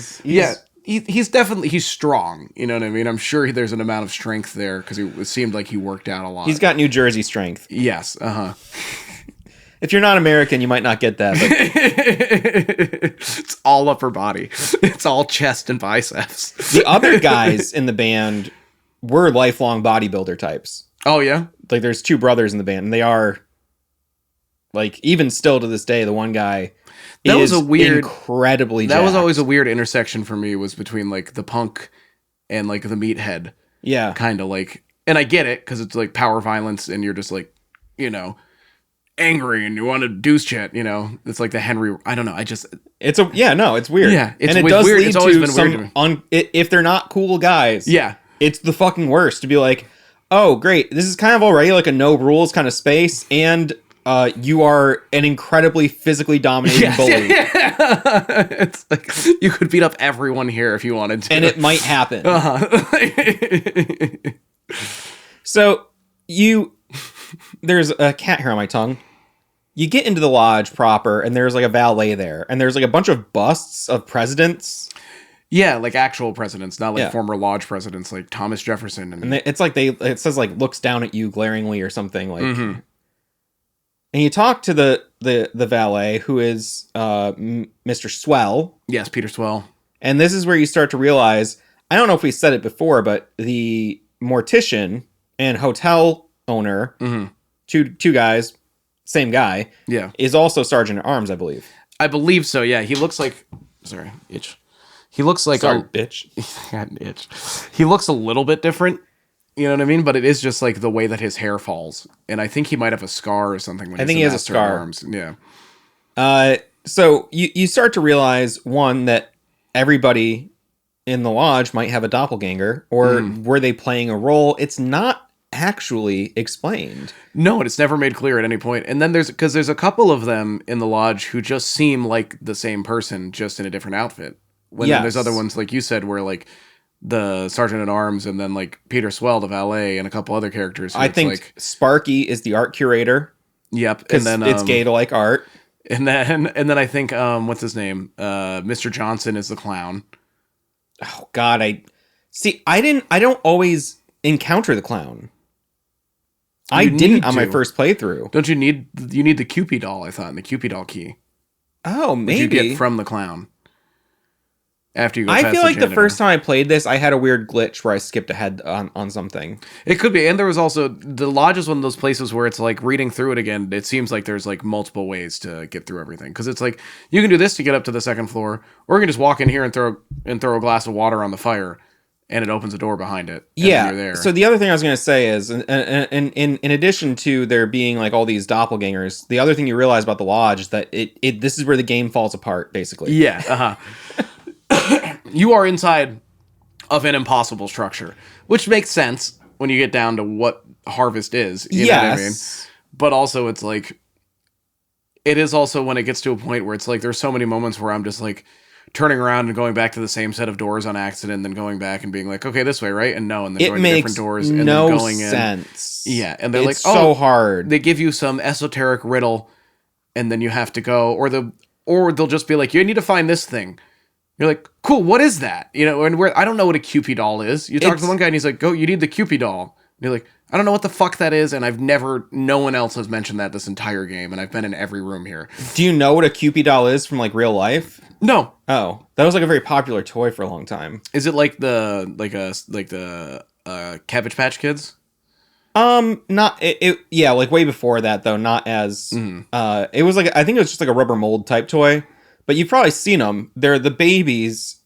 He's definitely strong. You know what I mean? I'm sure there's an amount of strength there because it seemed like he worked out a lot. He's got New Jersey strength. Yes. If you're not American, you might not get that. But... it's all upper body. It's all chest and biceps. The other guys in the band were lifelong bodybuilder types. Oh yeah. Like there's two brothers in the band, and they are like even still to this day, the one guy. That was a weird, incredibly. That jacked. was always a weird intersection for me. Was between like the punk and like the meathead. Yeah, kind of like And I get it, because it's like power violence, and you're just like, you know, angry, and you want to do shit, you know? It's like the Henry, I don't know, It's it's weird. Yeah, and it does weird. lead It's always to been weird to me. some, if they're not cool guys, Yeah. it's the fucking worst to be like, oh, great, this is kind of already like a no rules kind of space, and you are an incredibly physically dominating bully. Yeah. It's like, you could beat up everyone here if you wanted to. And it might happen. Uh-huh. So, there's a cat hair on my tongue. You get into the lodge proper, and there's like a valet there, and there's like a bunch of busts of presidents. Yeah, like actual presidents, not like Yeah. former lodge presidents, like Thomas Jefferson. And it's like it says like looks down at you glaringly or something like. Mhm. And you talk to the valet, who is Mr. Swell. Yes, Peter Swell. And this is where you start to realize, I don't know if we said it before, but the mortician and hotel owner, Mhm. two guys, same guy, Yeah. is also Sergeant at Arms, I believe. I believe so, yeah. He looks like... Sorry, itch. He looks like... Sorry, bitch. God, itch. He looks a little bit different, you know what I mean? But it is just like the way that his hair falls. And I think he might have a scar or something when I think he has a Master at scar. Arms. Yeah. So you start to realize, one, that everybody in the lodge might have a doppelganger, or were they playing a role? It's not actually explained. No, and it's never made clear at any point. And then there's a couple of them in the lodge who just seem like the same person, just in a different outfit. When then there's Yes. other ones, like you said, where like the Sergeant at Arms and then like Peter Swell, the valet, and a couple other characters. I think like, Sparky is the art curator, yep. And because then it's gay to like art. And then I think what's his name? Mr. Johnson is the clown. Oh God, I don't always encounter the clown. I didn't need on my to. first playthrough. Don't you need the Cupid doll? I thought, and the Cupid doll key. Oh, Which maybe. you get from the clown. After you go I past feel like the janitor. first time I played this, I had a weird glitch where I skipped ahead on something. It could be, and there was also the lodge is one of those places where it's like reading through it again. It seems like there's like multiple ways to get through everything, because it's like you can do this to get up to the second floor, or you can just walk in here and throw a glass of water on the fire, and it opens a door behind it. And Yeah. then you're there. So the other thing I was going to say is, in addition to there being like all these doppelgangers, the other thing you realize about the lodge is that this is where the game falls apart, basically. yeah, you are inside of an impossible structure, which makes sense when you get down to what Harvest is. You know what I mean? But also, it's like, it is also when it gets to a point where it's like, there's so many moments where I'm just like turning around and going back to the same set of doors on accident, then going back and being like, okay, this way, right? And no, and then It going to makes different doors and no then going in. sense. Yeah, and they're It's like, so oh, hard. they give you some esoteric riddle, and then you have to go, or they'll just be like, you need to find this thing. You're like, cool, what is that? You know, and I don't know what a Cupid doll is. You talk to the one guy and he's like, go, you need the Cupid doll. And you're like, I don't know what the fuck that is, and no one else has mentioned that this entire game, and I've been in every room here. Do you know what a Cupid doll is from like real life? No. Oh, that was like a very popular toy for a long time. Is it like the Cabbage Patch Kids? Not yeah, like way before that though, not as it was like, I think it was just like a rubber mold type toy, but you've probably seen them. They're the babies.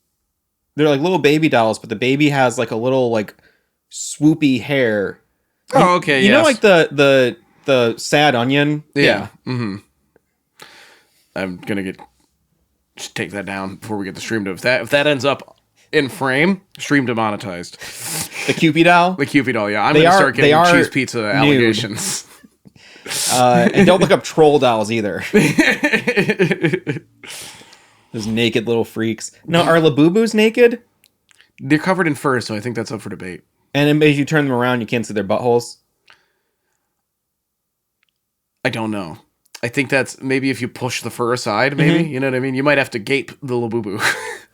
They're like little baby dolls, but the baby has like a little like swoopy hair. Oh, okay. You know, like the sad onion. Yeah. Mm-hmm. I'm gonna take that down before we get the stream to. If that ends up in frame, stream demonetized. The Cupid doll. The Cupid doll. Yeah, I'm They gonna are- start they getting are cheese pizza allegations. And don't look up troll dolls either. Those naked little freaks. No, are Labubus naked? They're covered in fur, so I think that's up for debate. And then if you turn them around, you can't see their buttholes. I don't know. I think that's maybe if you push the fur aside, maybe. You know what I mean? You might have to gape the Labubu.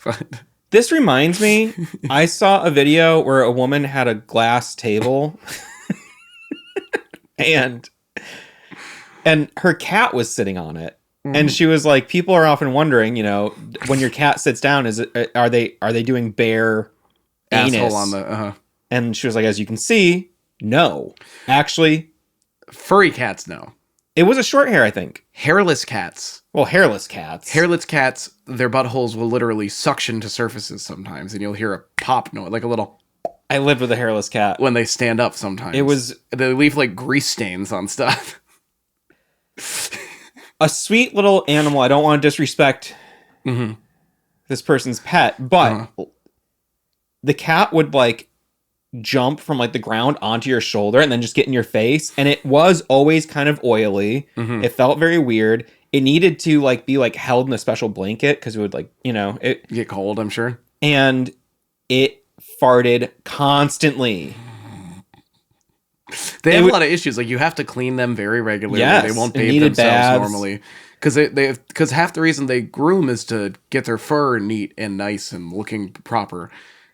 But This reminds me, I saw a video where a woman had a glass table and her cat was sitting on it. And she was like, people are often wondering, you know, when your cat sits down, are they doing bare anus? asshole on the And she was like, as you can see, no. Actually, furry cats. No, it was a short hair, I think. hairless cats. Well, hairless cats. Hairless cats. Their buttholes will literally suction to surfaces sometimes, and you'll hear a pop noise, like a little. I lived with a hairless cat. when they stand up sometimes. They leave like grease stains on stuff. A sweet little animal. I don't want to disrespect this person's pet, but the cat would like jump from like the ground onto your shoulder and then just get in your face, and it was always kind of oily. It felt very weird. It needed to like be like held in a special blanket because it would like, you know, it Get cold, I'm sure. And it farted constantly. They have a lot of issues. Like, you have to clean them very regularly. Yes, they won't it bathe needed themselves baths. normally. Because half the reason they groom is to get their fur neat and nice and looking proper.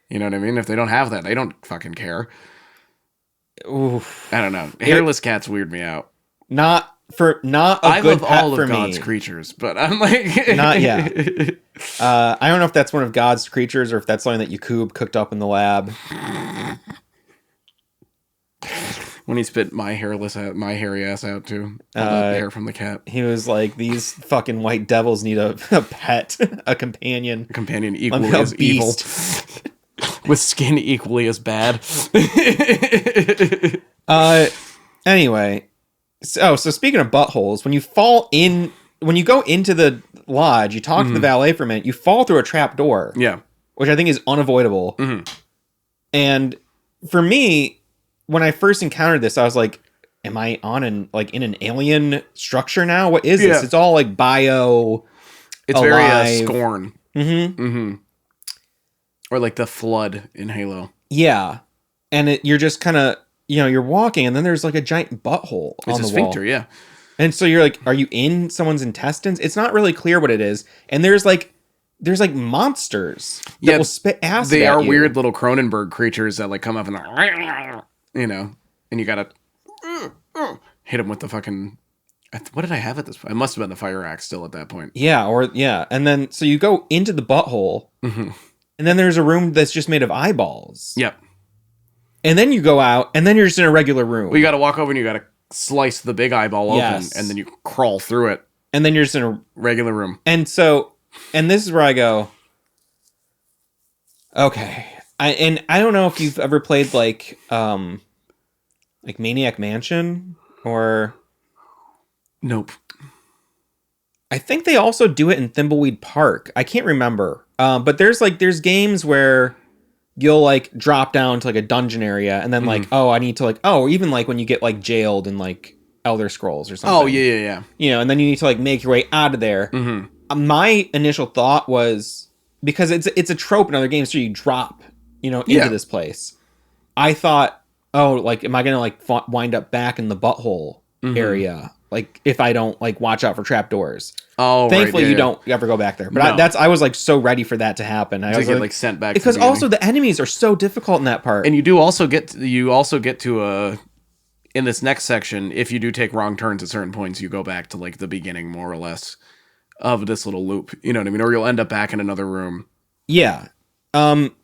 You know what I mean? If they don't have that, they don't fucking care. Oof. I don't know. Hairless cats weird me out. Not a I good love pet all for of me. God's creatures, but I'm like... Not yet. I don't know if that's one of God's creatures or if that's something that Yakub cooked up in the lab. When he spit my hairy ass out too. All the hair from the cat. He was like, these fucking white devils need a pet, a companion. A companion Let equally me a as evil. beast. With skin equally as bad. Anyway. So speaking of buttholes, when you go into the lodge, you talk to the valet for a minute, you fall through a trap door. Yeah. Which I think is unavoidable. And for me, when I first encountered this, I was like, am I in an alien structure now? What is this? It's all like bio. It's alive. very Scorn. Or like the flood in Halo. Yeah. And you're just kind of, you're walking and then there's like a giant butthole on the wall. It's a sphincter, yeah. And so you're like, are you in someone's intestines? It's not really clear what it is. And there's like monsters that will spit acid They at are you. weird little Cronenberg creatures that like come up and they're, and you gotta hit them with the fucking... What did I have at this point? I must have been the fire axe still at that point. Yeah. And then, so you go into the butthole and then there's a room that's just made of eyeballs. Yep. And then you go out and then you're just in a regular room. Well, you gotta walk over and you gotta slice the big eyeball open and then you crawl through it. And then you're just in a regular room. And this is where I go, okay. I don't know if you've ever played like Maniac Mansion or... Nope. I think they also do it in Thimbleweed Park. I can't remember. But there's games where you'll like drop down to like a dungeon area and then like, I need to like, or even like when you get like jailed in like Elder Scrolls or something. Oh, yeah. And then you need to like make your way out of there. My initial thought was, because it's a trope in other games, so you drop, into this place. I thought, like, am I going to like wind up back in the butthole area? Like, if I don't like watch out for trapdoors. Oh, thankfully right, you don't ever go back there. But No. I was like so ready for that to happen. I was get like sent back because to the also the enemies are so difficult in that part. And you also get to in this next section, if you do take wrong turns at certain points, you go back to like the beginning more or less of this little loop. You know what I mean? Or you'll end up back in another room. Yeah.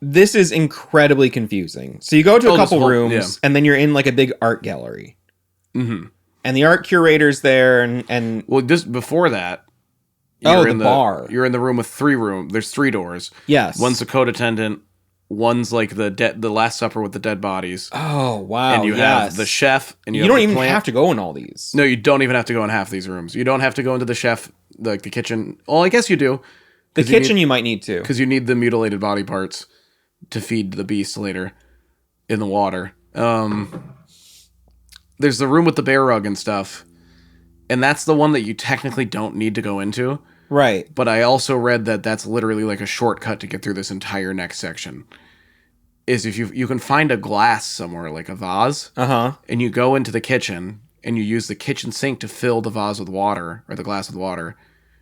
This is incredibly confusing. So you go to a couple rooms and then you're in like a big art gallery. And the art curator's there and well, just before that, bar. You're in the room with there's 3 doors. Yes. One's the code attendant. One's like the Last Supper with the dead bodies. Oh, wow. And you have the chef. And you don't even have to go in all these. No, you don't even have to go in half these rooms. You don't have to go into the chef, like the kitchen. Well, I guess you do. The kitchen you might need to. Because you need the mutilated body parts to feed the beast later in the water. There's the room with the bear rug and stuff. And that's the one that you technically don't need to go into. Right. But I also read that that's literally like a shortcut to get through this entire next section. Is if you can find a glass somewhere, like a vase. And you go into the kitchen and you use the kitchen sink to fill the vase with water, or the glass with water.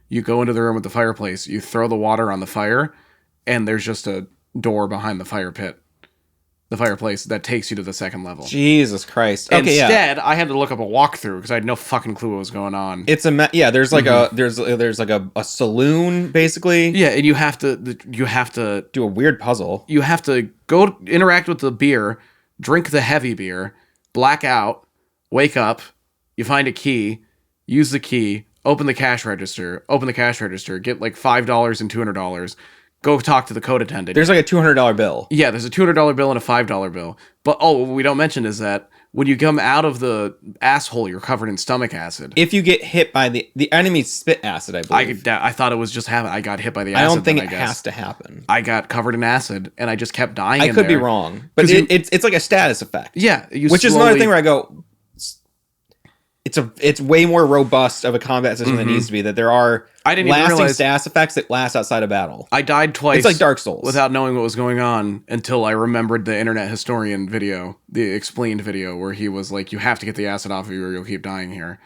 You go into the room with the fireplace, you throw the water on the fire, and there's just a door behind the fireplace that takes you to the second level. Jesus Christ. Okay, Instead, I had to look up a walkthrough because I had no fucking clue what was going on. It's there's like there's like a saloon basically. Yeah, and you have to do a weird puzzle. You have to go interact with the beer, drink the heavy beer, black out, wake up, you find a key, use the key, open the cash register, get like $5 and $200, go talk to the code attendant. There's like a $200 bill. Yeah, there's a $200 bill and a $5 bill. But what we don't mention is that when you come out of the asshole, you're covered in stomach acid. If you get hit by the enemy spit acid, I believe. I thought it was just happening. I got hit by the acid. I don't think it has to happen. I got covered in acid, and I just kept dying. I could be wrong, but it's like a status effect. Yeah, which is another thing where I go, it's way more robust of a combat system than it needs to be. That there are lasting status effects that last outside of battle. I died twice. It's like Dark Souls without knowing what was going on until I remembered the Internet Historian video, the explained video, where he was like, "You have to get the acid off of you, or you'll keep dying here."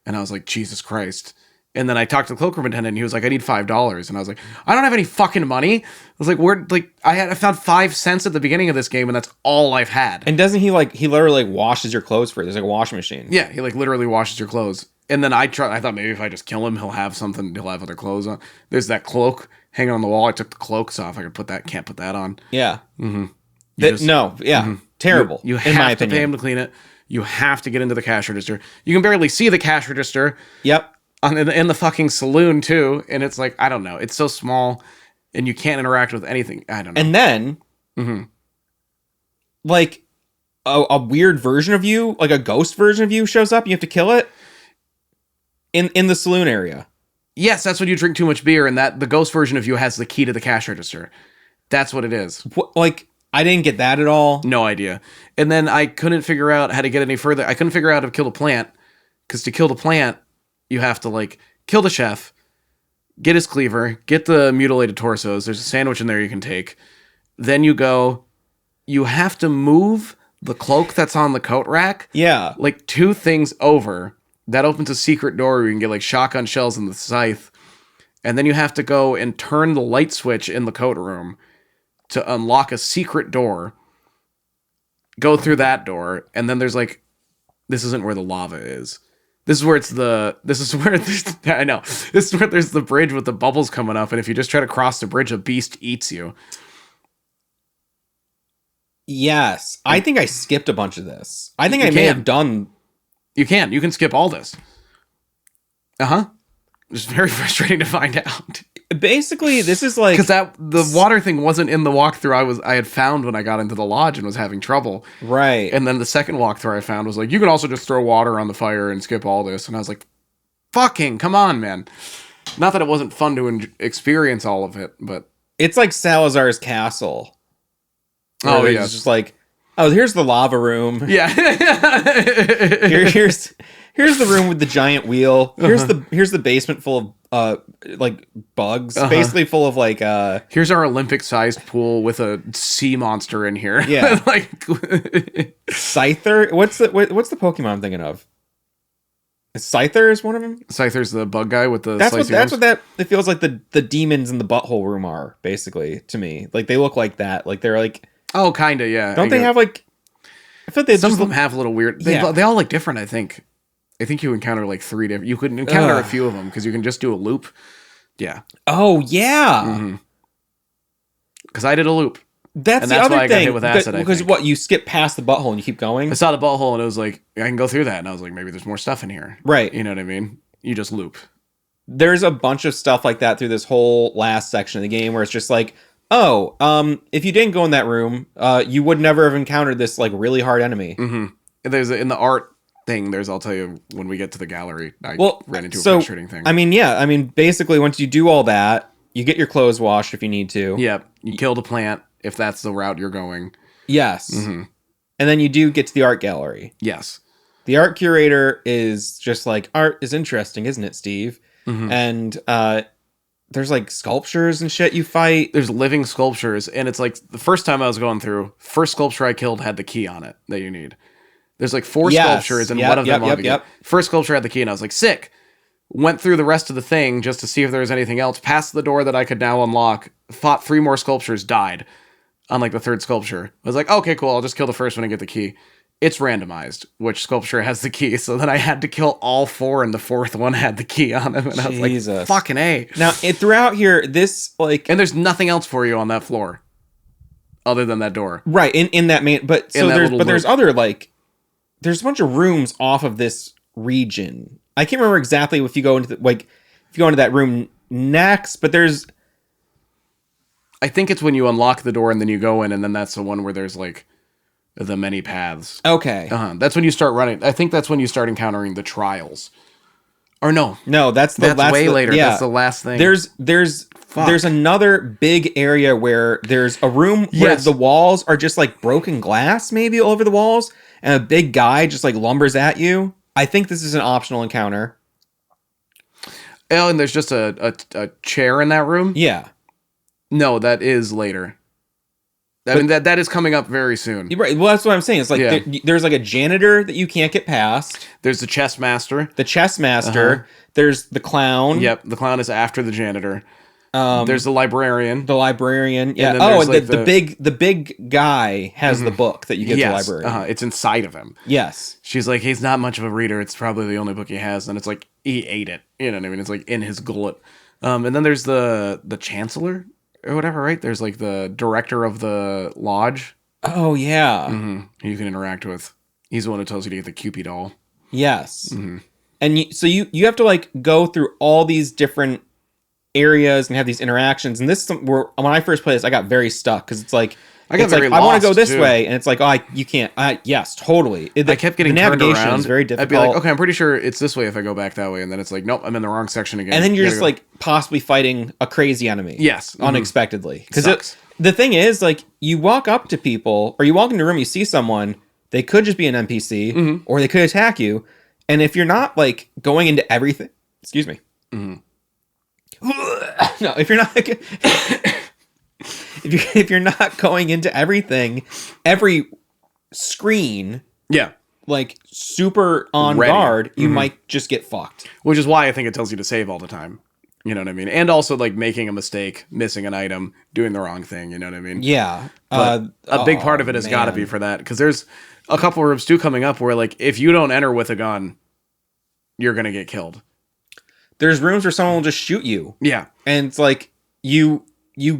And I was like, Jesus Christ. And then I talked to the cloakroom attendant, and he was like, "I need $5." And I was like, "I don't have any fucking money." I was like, I found 5 cents at the beginning of this game, and that's all I've had. And doesn't he literally washes your clothes for you? There's like a washing machine. Yeah, he literally washes your clothes. And then I thought maybe if I just kill him, he'll have other clothes on. There's that cloak hanging on the wall. I took the cloaks off. I can't put that on. Yeah. Mm-hmm. Terrible. You have to pay him to clean it. You have to get into the cash register. You can barely see the cash register. Yep. In the fucking saloon too, and it's like, I don't know, it's so small, and you can't interact with anything. I don't know. And then, like a weird version of you, like a ghost version of you, shows up. You have to kill it in the saloon area. Yes, that's when you drink too much beer, and that the ghost version of you has the key to the cash register. That's what it is. I didn't get that at all. No idea. And then I couldn't figure out how to get any further. I couldn't figure out how to kill the plant, because to kill the plant, you have to kill the chef, get his cleaver, get the mutilated torsos. There's a sandwich in there you can take. Then you have to move the cloak that's on the coat rack. Yeah. 2 things over. That opens a secret door where you can get shotgun shells and the scythe. And then you have to go and turn the light switch in the coat room to unlock a secret door. Go through that door. And then there's this isn't where the lava is. This is where I know. This is where there's the bridge with the bubbles coming up, and if you just try to cross the bridge, a beast eats you. Yes. I think I skipped a bunch of this. I think I may have done... You can skip all this. Uh-huh. It's very frustrating to find out. Basically, this is because the water thing wasn't in the walkthrough I had found when I got into the lodge and was having trouble. Right. And then the second walkthrough I found was you can also just throw water on the fire and skip all this. And I was like, fucking come on, man. Not that it wasn't fun to experience all of it, but it's like Salazar's castle. Oh yeah, it's just here's the lava room. Yeah. Here's the room with the giant wheel. Here's the basement full of bugs, basically full of here's our Olympic-sized pool with a sea monster in here. Yeah. Scyther. What's the Pokemon I'm thinking of? Scyther is one of them. Scyther's the bug guy with the. That's what it feels like. The demons in the butthole room are basically to me. They look like that. They're oh, kinda, yeah. Don't they have I feel they some of them have a little weird. They all look different. I think you encounter 3 different. You could encounter a few of them because you can just do a loop. Yeah. Oh yeah. Because I did a loop. That's the other thing. I got hit with acid. Because you skip past the butthole and you keep going. I saw the butthole and it was I can go through that, and I was like, maybe there's more stuff in here. Right. You know what I mean? You just loop. There's a bunch of stuff like that through this whole last section of the game where it's just if you didn't go in that room, you would never have encountered this really hard enemy. Mm-hmm. There's in the art thing. I'll tell you when we get to the gallery. I ran into a frustrating thing. Basically, once you do all that, you get your clothes washed if you need to. Yep. You kill the plant if that's the route you're going. Yes. Mm-hmm. And then you do get to the art gallery. Yes. The art curator is just art is interesting, isn't it, Steve? Mm-hmm. And there's sculptures and shit you fight. There's living sculptures, and it's the first time I was going through, first sculpture I killed had the key on it that you need. There's 4 sculptures, and one of them First sculpture had the key, and I was sick. Went through the rest of the thing just to see if there was anything else. Passed the door that I could now unlock. Fought 3 more sculptures, died on the 3rd sculpture. I was okay, cool, I'll just kill the first one and get the key. It's randomized which sculpture has the key, so then I had to kill all 4, and the 4th one had the key on him, and Jesus. I was fucking A. Now, throughout here, this, And there's nothing else for you on that floor, other than that door. Right, in that main, there's other, there's a bunch of rooms off of this region. I can't remember exactly if you go into that room next, but there's I think it's when you unlock the door and then you go in, and then that's the one where there's like the many paths. Okay. That's when you start running. I think that's when you start encountering the trials. Or no, that's way later. Yeah. That's the last thing. There's another big area where there's a room where the walls are just like broken glass, maybe all over the walls, and a big guy just like lumbers at you. I think this is an optional encounter. Oh, and there's just a chair in that room? Yeah. No, that is later. I mean, that is coming up very soon. Right. Well, that's what I'm saying. It's like there's like a janitor that you can't get past. There's the chess master. There's the clown. Yep, the clown is after the janitor. There's the librarian. Yeah. And the big guy has the book that you get to the librarian. It's inside of him. Yes. She's like, he's not much of a reader. It's probably the only book he has. And it's like, he ate it. You know what I mean? It's like in his gullet. And then there's the chancellor or whatever, right? There's like the director of the lodge. Oh, yeah. Mm-hmm. You can interact with. He's the one who tells you to get the Cupid doll. Yes. Mm-hmm. And you have to like go through all these different areas and have these interactions. And when I first played this, I got very stuck because it's like, I want to go this way, and it's like, you can't. Yes, totally. I kept getting the turned navigation around. is very difficult. I'd be like, okay, I'm pretty sure it's this way if I go back that way, and then it's like, nope, I'm in the wrong section again. And then you're just like possibly fighting a crazy enemy. Yes, unexpectedly. Because the thing is, like, you walk up to people, or you walk into a room, you see someone, they could just be an NPC, or they could attack you, and if you're not like going into everything, excuse me. No, if you're not. If you're not going into everything, every screen, like super on guard, you might just get fucked. Which is why I think it tells you to save all the time. You know what I mean? And also like making a mistake, missing an item, doing the wrong thing. You know what I mean? Yeah. But a big part of it has got to be for that, because there's a couple of rooms too coming up where like if you don't enter with a gun, you're gonna get killed. There's rooms where someone will just shoot you. Yeah, and it's like you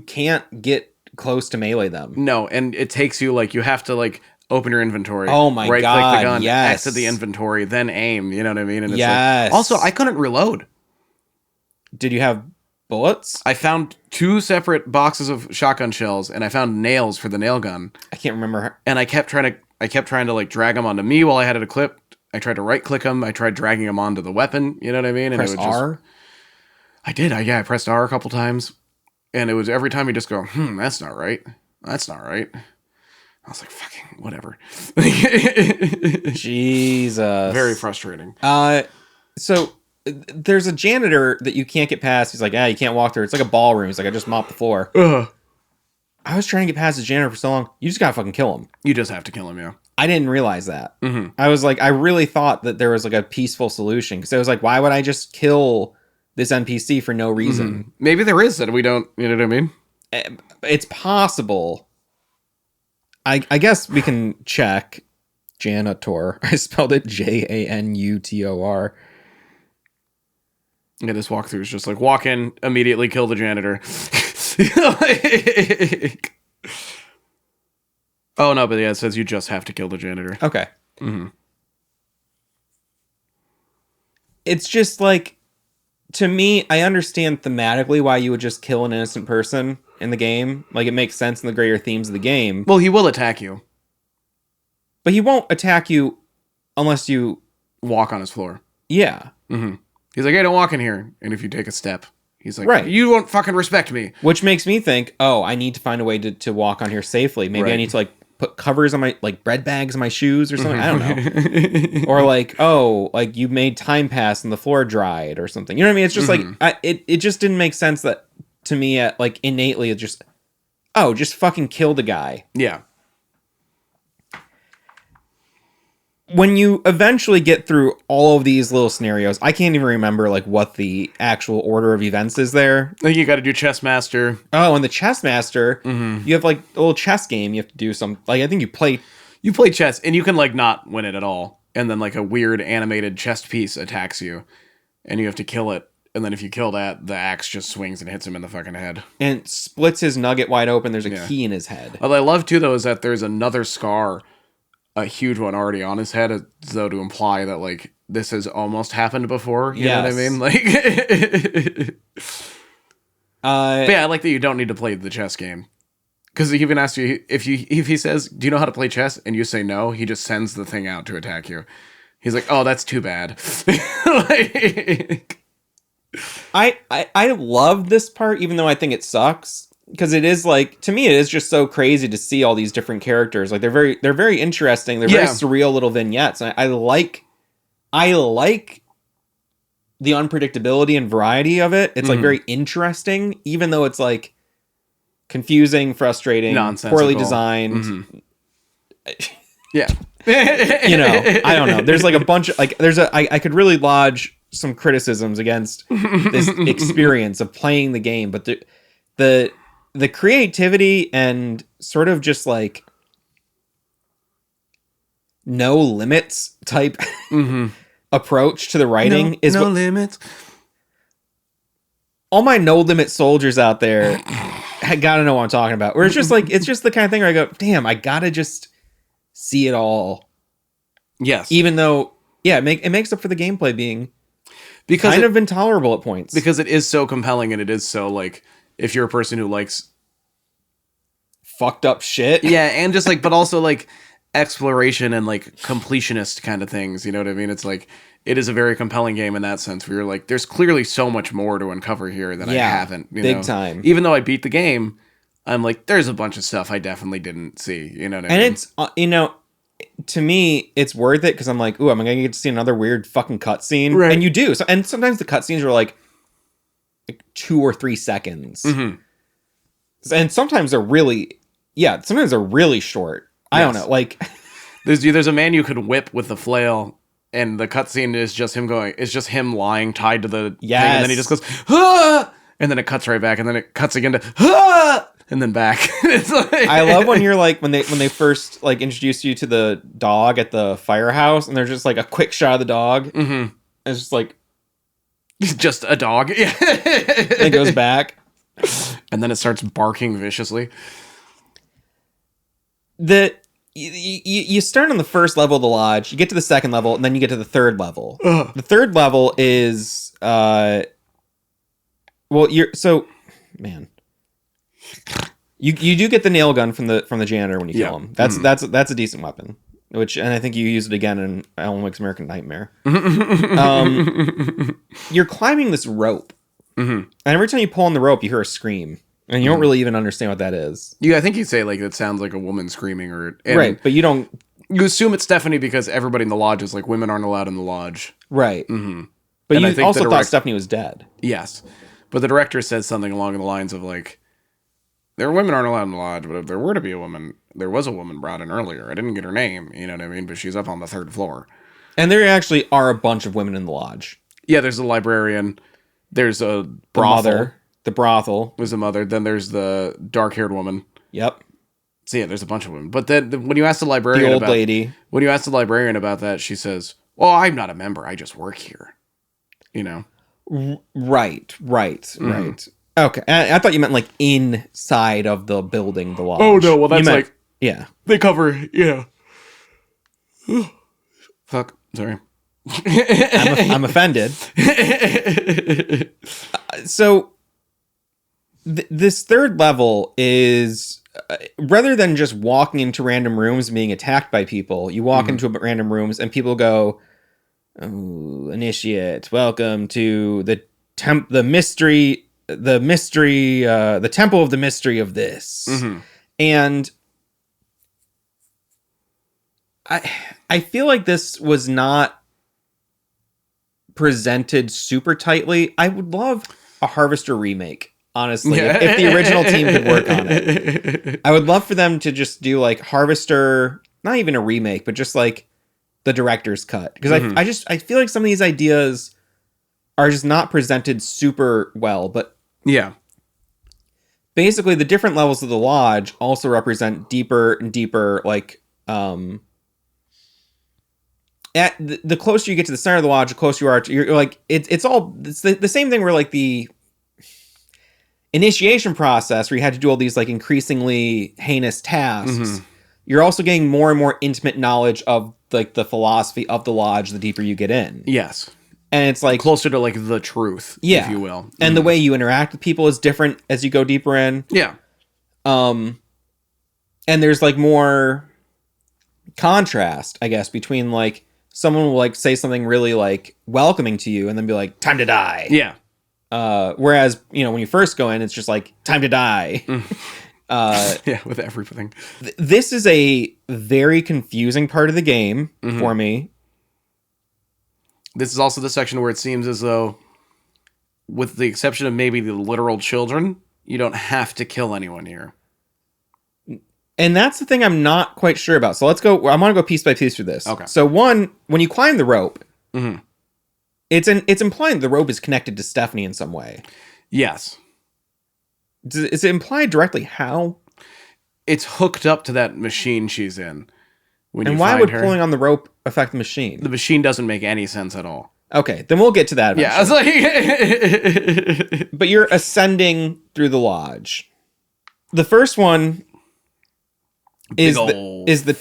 can't get close to melee them. No, and it takes you like you have to like open your inventory. Oh my god! Right-click the gun, exit the inventory, then aim. You know what I mean? And it's like, also, I couldn't reload. Did you have bullets? I found 2 separate boxes of shotgun shells, and I found nails for the nail gun. I can't remember. And I kept trying to like drag them onto me while I had it equipped. I tried to right click them. I tried dragging them onto the weapon. You know what I mean? And press R. I did. I pressed R a couple times. And it was every time you just go, that's not right. That's not right. I was like, fucking whatever. Jesus. Very frustrating. So there's a janitor that you can't get past. He's like, you can't walk through. It's like a ballroom. He's like, I just mopped the floor. I was trying to get past the janitor for so long. You just gotta fucking kill him. You just have to kill him, yeah. I didn't realize that. Mm-hmm. I was like, I really thought that there was like a peaceful solution. Because I was like, why would I just kill this NPC for no reason? Mm-hmm. Maybe there is that we don't, you know what I mean? It's possible. I guess we can check. Janitor. I spelled it Janutor. Yeah, this walkthrough is just like walk in, immediately kill the janitor. Oh no, but yeah, it says you just have to kill the janitor. Okay. Mm-hmm. It's just like, to me, I understand thematically why you would just kill an innocent person in the game. Like, it makes sense in the greater themes of the game. Well, he will attack you. But he won't attack you unless you walk on his floor. Yeah. Mm-hmm. He's like, hey, don't walk in here. And if you take a step, he's like, right. You won't fucking respect me. Which makes me think, I need to find a way to walk on here safely. Maybe I need to, like, put covers on my, like, bread bags on my shoes or something. Mm-hmm. I don't know. Or, like, like, you made time pass and the floor dried or something. You know what I mean? It's just, like, it just didn't make sense that, to me, like, innately, it's just, just fucking kill the guy. Yeah. When you eventually get through all of these little scenarios, I can't even remember like what the actual order of events is there. I think you got to do chess master. Oh, and the chess master, you have like a little chess game. You have to do some, like, I think you play chess and you can like not win it at all. And then like a weird animated chess piece attacks you and you have to kill it. And then if you kill that, the axe just swings and hits him in the fucking head. And splits his nugget wide open. There's a key in his head. What I love too, though, is that there's another scar, a huge one already on his head, as though to imply that like this has almost happened before. You know what I mean? Like, But yeah, I like that you don't need to play the chess game. Because he even asks you if he says, "Do you know how to play chess?" and you say no, he just sends the thing out to attack you. He's like, "Oh, that's too bad." Like, I love this part, even though I think it sucks. Because it is like, to me, it is just so crazy to see all these different characters. Like they're very interesting. They're very surreal little vignettes. And I like the unpredictability and variety of it. It's like very interesting, even though it's like confusing, frustrating, poorly designed. Yeah. You know, I don't know. There's like a bunch of like I could really lodge some criticisms against this experience of playing the game, but the creativity and sort of just like no limits type approach to the writing is no limits. All my no limit soldiers out there gotta know what I'm talking about. Where it's just like, it's just the kind of thing where I go, damn, I gotta just see it all. Yes. Even though, yeah, it makes up for the gameplay being kind of intolerable at points. Because it is so compelling and it is so like, if you're a person who likes fucked up shit. Yeah, and just like, but also like exploration and like completionist kind of things, you know what I mean? It's like, it is a very compelling game in that sense where you're like, there's clearly so much more to uncover here that I haven't, big time. Even though I beat the game, I'm like, there's a bunch of stuff I definitely didn't see, you know what I mean? And it's, you know, to me, it's worth it because I'm like, ooh, I'm going to get to see another weird fucking cutscene. Right. And you do. So, and sometimes the cutscenes are like 2 or 3 seconds. And sometimes they're really, sometimes they're really short. I don't know. Like, there's a man you could whip with the flail, and the cutscene is just him lying tied to the thing, and then he just goes, ah! And then it cuts right back, and then it cuts again to, ah! And then back. It's like, I love when you're like, when they first like introduce you to the dog at the firehouse, and there's just like a quick shot of the dog. And it's just like, just a dog. Yeah. It goes back. And then it starts barking viciously. You start on the first level of the lodge, you get to the second level, and then you get to the third level. The third level is you do get the nail gun from the janitor when you kill him. That's a decent weapon. And I think you use it again in Alan Wake's American Nightmare. You're climbing this rope, and every time you pull on the rope, you hear a scream. And you don't really even understand what that is. I think you say like it sounds like a woman screaming, right? But you don't. You assume it's Stephanie because everybody in the lodge is like, women aren't allowed in the lodge, right? But and you also thought Stephanie was dead. Yes, but the director says something along the lines of like, "There women aren't allowed in the lodge, but if there were to be a woman, there was a woman brought in earlier. I didn't get her name, you know what I mean? But she's up on the 3rd floor." And there actually are a bunch of women in the lodge. Yeah, there's a librarian. There's a brothel. The brothel was the mother. Then there's the dark-haired woman. Yep. So yeah, there's a bunch of women. But then when you ask the librarian, the old lady, when you ask the librarian about that, she says, "Well, I'm not a member. I just work here." You know. Right. Okay, I thought you meant like inside of the building, the lodge. Oh no, well that's like they cover Fuck, sorry. I'm offended. So this third level is rather than just walking into random rooms and being attacked by people, you walk into random rooms and people go, "Oh, initiate, welcome to the temple of the mystery, of this." And I feel like this was not presented super tightly. I would love a Harvester remake, honestly, if the original team could work on it. I would love for them to just do like Harvester, not even a remake, but just like the director's cut. Because I feel like some of these ideas are just not presented super well. But yeah, basically the different levels of the lodge also represent deeper and deeper, like, at the closer you get to the center of the lodge, the closer you are to, you're like, it's the same thing where like the initiation process where you had to do all these like increasingly heinous tasks. You're also getting more and more intimate knowledge of like the philosophy of the lodge the deeper you get in. Yes. And it's like closer to like the truth, if you will. And the way you interact with people is different as you go deeper in. Yeah. And there's like more contrast, I guess, between like someone will like say something really like welcoming to you and then be like, time to die. Yeah. Whereas, you know, when you first go in, it's just like, time to die. Yeah, with everything. This is a very confusing part of the game for me. This is also the section where it seems as though, with the exception of maybe the literal children, you don't have to kill anyone here. And that's the thing I'm not quite sure about. So let's go. I want to go piece by piece through this. Okay. So one, when you climb the rope, it's implying the rope is connected to Stephanie in some way. Yes. Is it implied directly how? It's hooked up to that machine she's in. And why would pulling on the rope affect the machine? The machine doesn't make any sense at all. Okay, then we'll get to that eventually. Yeah, I was like... But you're ascending through the lodge. The first one is the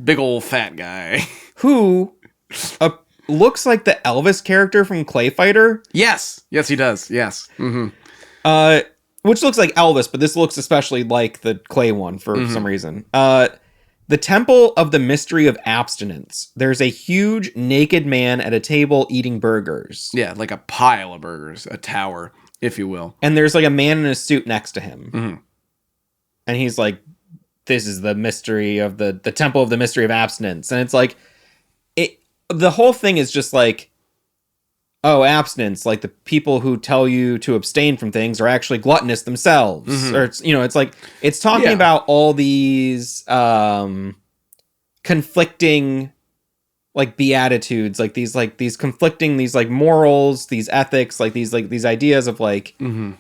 big old fat guy who looks like the Elvis character from Clay Fighter. Yes, he does. Yes. Which looks like Elvis, but this looks especially like the Clay one for some reason. The Temple of the Mystery of Abstinence. There's a huge naked man at a table eating burgers. Yeah, like a pile of burgers, a tower, if you will. And there's like a man in a suit next to him. And he's like, this is the mystery of the Temple of the Mystery of Abstinence. And it's like, the whole thing is just like, oh, abstinence, like the people who tell you to abstain from things are actually gluttonous themselves. Or it's, you know, it's like, it's talking about all these conflicting like beatitudes, like these conflicting, these like morals, these ethics, like these ideas of like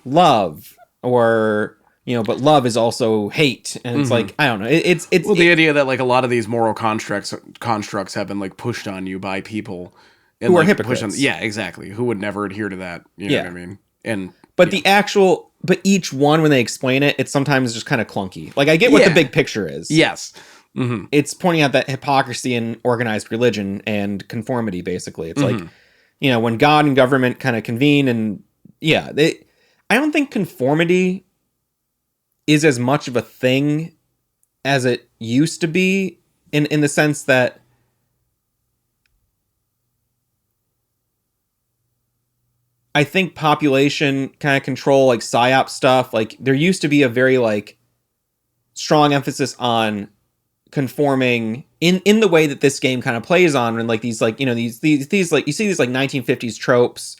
love, or, you know, but love is also hate. And it's like, I don't know. It's the idea that like a lot of these moral constructs have been like pushed on you by people who are hypocrites. Yeah, exactly. Who would never adhere to that. You know what I mean? But each one, when they explain it, it's sometimes just kind of clunky. Like, I get what the big picture is. Yes. It's pointing out that hypocrisy in organized religion and conformity, basically. It's like, you know, when God and government kind of convene, and I don't think conformity is as much of a thing as it used to be, in the sense that I think population kind of control, like PSYOP stuff, like there used to be a very like strong emphasis on conforming in the way that this game kind of plays on, and like these like, you know, these like, you see these like 1950s tropes.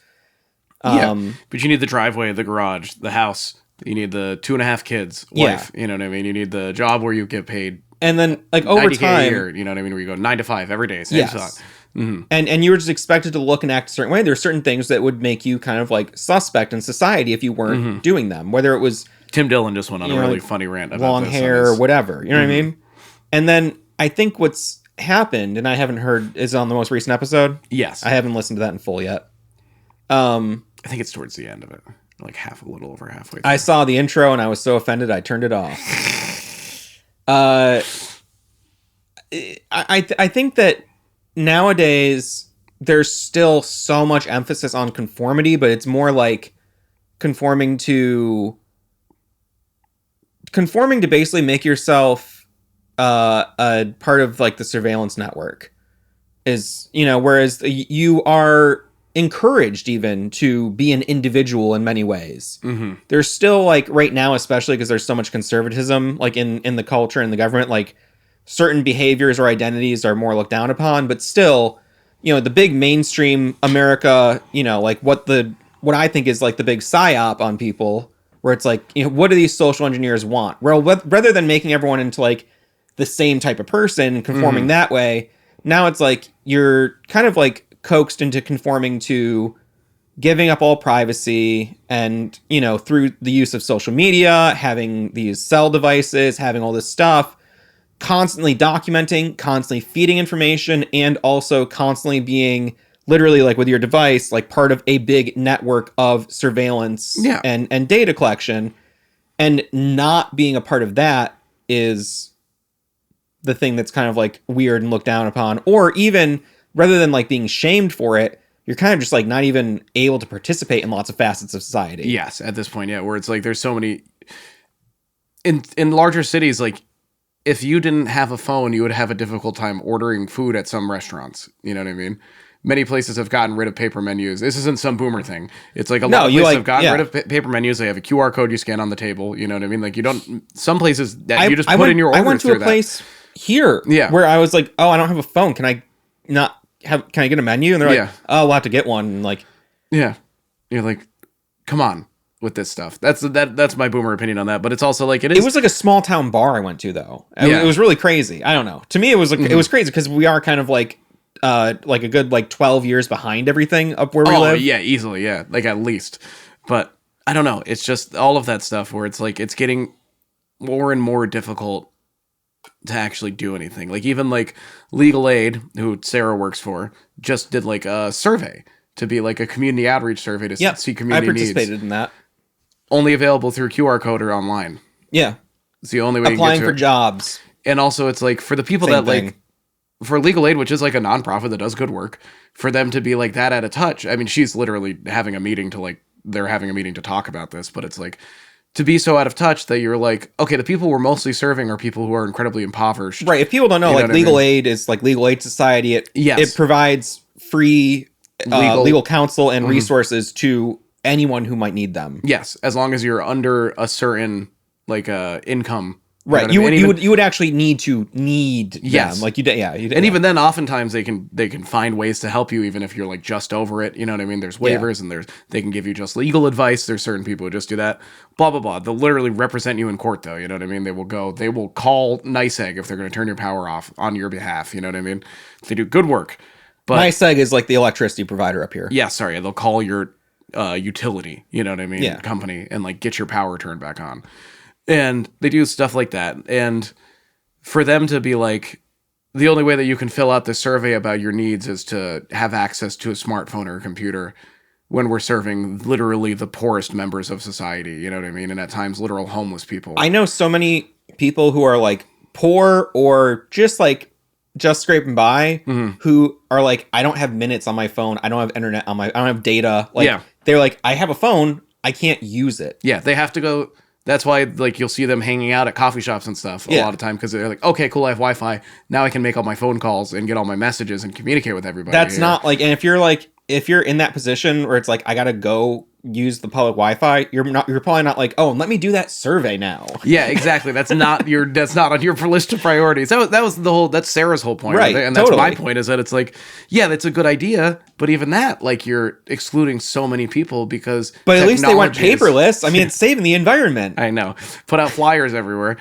But you need the driveway, the garage, the house. You need the 2.5 kids, wife. You know what I mean? You need the job where you get paid. And then like over time, year, you know what I mean? Where you go 9 to 5 every day. Same stuff. And you were just expected to look and act a certain way. There are certain things that would make you kind of like suspect in society if you weren't doing them. Whether it was Tim Dillon just went on a really funny rant about long hair or whatever. You know what I mean? And then I think what's happened, and I haven't heard, is on the most recent episode. Yes, I haven't listened to that in full yet. I think it's towards the end of it, like a little over halfway through. I saw the intro and I was so offended I turned it off. I think that nowadays there's still so much emphasis on conformity, but it's more like conforming to basically make yourself a part of like the surveillance network, is, you know, whereas you are encouraged even to be an individual in many ways. There's still like right now, especially because there's so much conservatism like in the culture and the government, like certain behaviors or identities are more looked down upon, but still, you know, the big mainstream America, you know, like what I think is like the big psyop on people, where it's like, you know, what do these social engineers want? Well, rather than making everyone into like the same type of person and conforming that way, now it's like you're kind of like coaxed into conforming to giving up all privacy, and, you know, through the use of social media, having these cell devices, having all this stuff, constantly documenting, constantly feeding information, and also constantly being literally like with your device, like part of a big network of surveillance and data collection. And not being a part of that is the thing that's kind of like weird and looked down upon, or even rather than like being shamed for it, you're kind of just like not even able to participate in lots of facets of society. Yes, at this point, yeah, where it's like there's so many in larger cities, like if you didn't have a phone, you would have a difficult time ordering food at some restaurants. You know what I mean? Many places have gotten rid of paper menus. This isn't some boomer thing. It's like a lot of places have gotten rid of paper menus. They have a QR code you scan on the table. You know what I mean? Like you don't. Some places that you just put in your order. I went to a place here where I was like, oh, I don't have a phone. Can I not have? Can I get a menu? And they're like, oh, we'll have to get one. And like, yeah, you're like, come on with this stuff. That's my boomer opinion on that. But it's also like it was like a small town bar I went to though. It was really crazy. I don't know. To me, it was like it was crazy because we are kind of like a good like 12 years behind everything up where we live. Yeah, easily, yeah, like at least. But I don't know. It's just all of that stuff where it's like it's getting more and more difficult to actually do anything. Like even like Legal Aid, who Sarah works for, just did like a survey to be like a community outreach survey to see community needs. I participated in that. Only available through QR code or online. Yeah, it's the only way applying you get to for jobs. And also, it's like for the people that like. For Legal Aid, which is like a nonprofit that does good work, for them to be like that out of touch. I mean, she's literally having a meeting they're having a meeting to talk about this, but it's like to be so out of touch that you're like, okay, the people we're mostly serving are people who are incredibly impoverished. Right. If people don't know, like Legal Aid is like Legal Aid Society. It provides free legal counsel and resources to anyone who might need them. Yes. As long as you're under a certain like income. Right, you would actually need them. Like and even then, oftentimes they can find ways to help you, even if you're like just over it. You know what I mean? There's waivers and they can give you just legal advice. There's certain people who just do that. Blah blah blah. They'll literally represent you in court, though. You know what I mean? They will call NYSEG if they're going to turn your power off on your behalf. You know what I mean? They do good work. But NYSEG is like the electricity provider up here. Yeah, sorry, they'll call your utility. You know what I mean? Company and like get your power turned back on. And they do stuff like that. And for them to be like, the only way that you can fill out the survey about your needs is to have access to a smartphone or a computer when we're serving literally the poorest members of society. You know what I mean? And at times, literal homeless people. I know so many people who are like poor or just scraping by who are like, I don't have minutes on my phone. I don't have internet I don't have data. Like, they're like, I have a phone. I can't use it. Yeah, they have to go. That's why, like, you'll see them hanging out at coffee shops and stuff a lot of time because they're like, okay, cool, I have Wi-Fi. Now I can make all my phone calls and get all my messages and communicate with everybody. That's not like, and if you're in that position where it's like, I gotta go use the public Wi-Fi, you're probably not like, oh, let me do that survey now. Yeah, exactly. That's not on your list of priorities. That's Sarah's whole point, right? And that's my point, is that it's like, yeah, that's a good idea, but even that, like, you're excluding so many people because. But at least they went paperless. I mean, it's saving the environment. I know. Put out flyers everywhere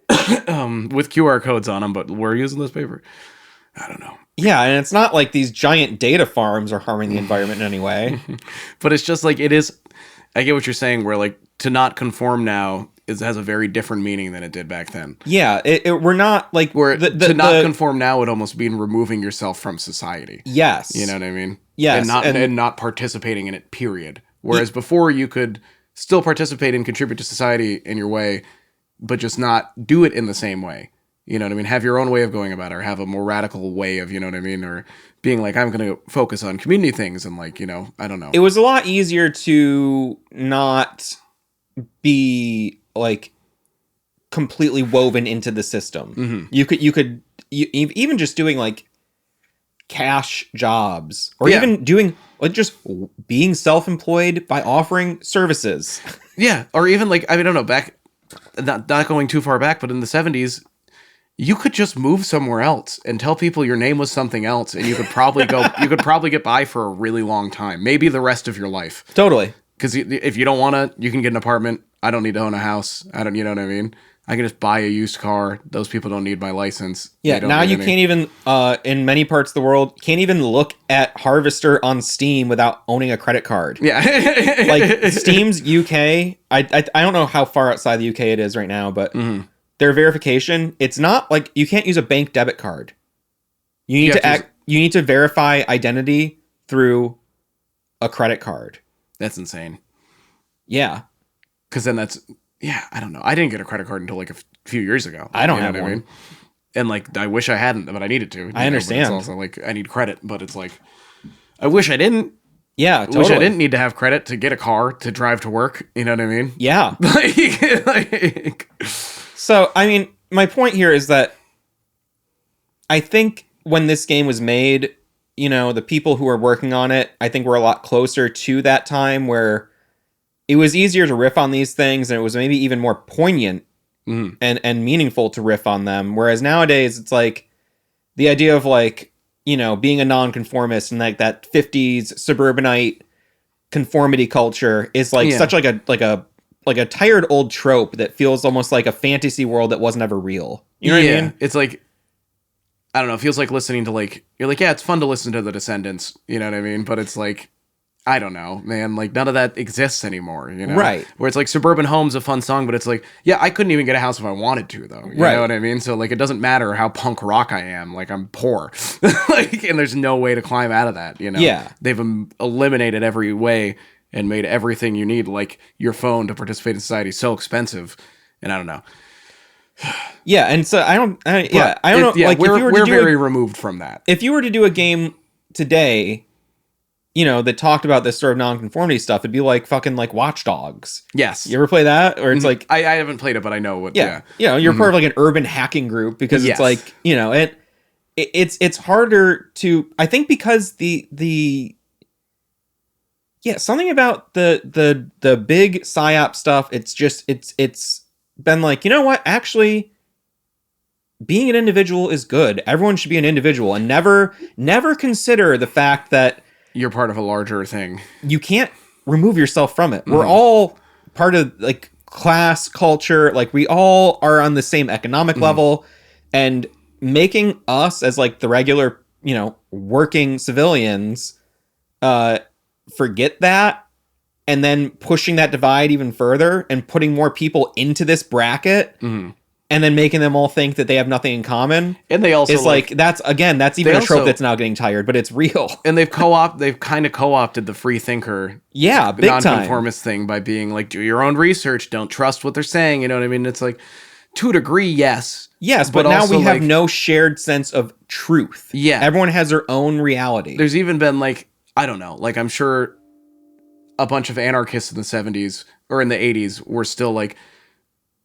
with QR codes on them, but we're using this paper. I don't know. Yeah, and it's not like these giant data farms are harming the environment in any way. But it's just like, it is. I get what you're saying, where like to not conform now has a very different meaning than it did back then. Yeah, we're not like where to not conform now would almost mean removing yourself from society. Yes, you know what I mean. Yes, and not participating in it. Period. Whereas before you could still participate and contribute to society in your way, but just not do it in the same way. You know what I mean? Have your own way of going about it, or have a more radical way of, you know what I mean? Or being like, I'm going to focus on community things and like, you know, I don't know. It was a lot easier to not be like completely woven into the system. Mm-hmm. You could even just doing like cash jobs or even doing like just being self-employed by offering services. Yeah. Or even like, I mean, I don't know, back, not going too far back, but in the 70s, you could just move somewhere else and tell people your name was something else, and you could probably get by for a really long time, maybe the rest of your life. Totally. Because if you don't want to, you can get an apartment. I don't need to own a house. You know what I mean? I can just buy a used car. Those people don't need my license. Yeah, now you can't even, in many parts of the world, can't even look at Harvester on Steam without owning a credit card. Yeah. Like, Steam's UK, I don't know how far outside the UK it is right now, but their verification, it's not like, you can't use a bank debit card. You need to verify identity through a credit card. That's insane. Yeah. Because then I don't know. I didn't get a credit card until like a few years ago. I don't have one. I mean? And like, I wish I hadn't, but I needed to. I understand. But it's also like, I need credit, but it's like, I wish I didn't. Yeah, I totally. wish I didn't need to have credit to get a car to drive to work. You know what I mean? Yeah. like, So, I mean, my point here is that I think when this game was made, you know, the people who were working on it, I think were a lot closer to that time where it was easier to riff on these things, and it was maybe even more poignant and meaningful to riff on them. Whereas nowadays, it's like the idea of like, you know, being a nonconformist and like that 50s suburbanite conformity culture is like such like a tired old trope that feels almost like a fantasy world that wasn't ever real. You know what I mean? It's like, I don't know, it feels like listening to like, you're like, yeah, it's fun to listen to the Descendants, you know what I mean? But it's like, I don't know, man, like none of that exists anymore, you know? Right. Where it's like Suburban Home's a fun song, but it's like, yeah, I couldn't even get a house if I wanted to, though. You know what I mean? So like, it doesn't matter how punk rock I am, like I'm poor. Like, and there's no way to climb out of that, you know? Yeah. They've eliminated every way and made everything you need, like your phone to participate in society, so expensive. And I don't know. Yeah, and so I don't know. Yeah, like we're very removed from that. If you were to do a game today, you know, that talked about this sort of nonconformity stuff, it'd be like fucking like Watch Dogs. Yes. You ever play that? Or it's like I haven't played it, but I know what. Yeah. You know, you're part of like an urban hacking group because it's like, you know, it's harder to, I think, because something about the big psyop stuff, it's been like, you know what, actually being an individual is good. Everyone should be an individual, and never consider the fact that you're part of a larger thing. You can't remove yourself from it. We're all part of like class culture. Like we all are on the same economic level, and making us as like the regular, you know, working civilians, forget that, and then pushing that divide even further and putting more people into this bracket. And then making them all think that they have nothing in common. And they also is like that's even a trope that's now getting tired, but it's real. And they've kind of co-opted the free thinker, big nonconformist thing by being like, do your own research, don't trust what they're saying. You know what I mean? It's like, to a degree, yes, but now we have no shared sense of truth. Yeah, everyone has their own reality. There's even been like, I don't know, like I'm sure a bunch of anarchists in the 70s or in the 80s were still like,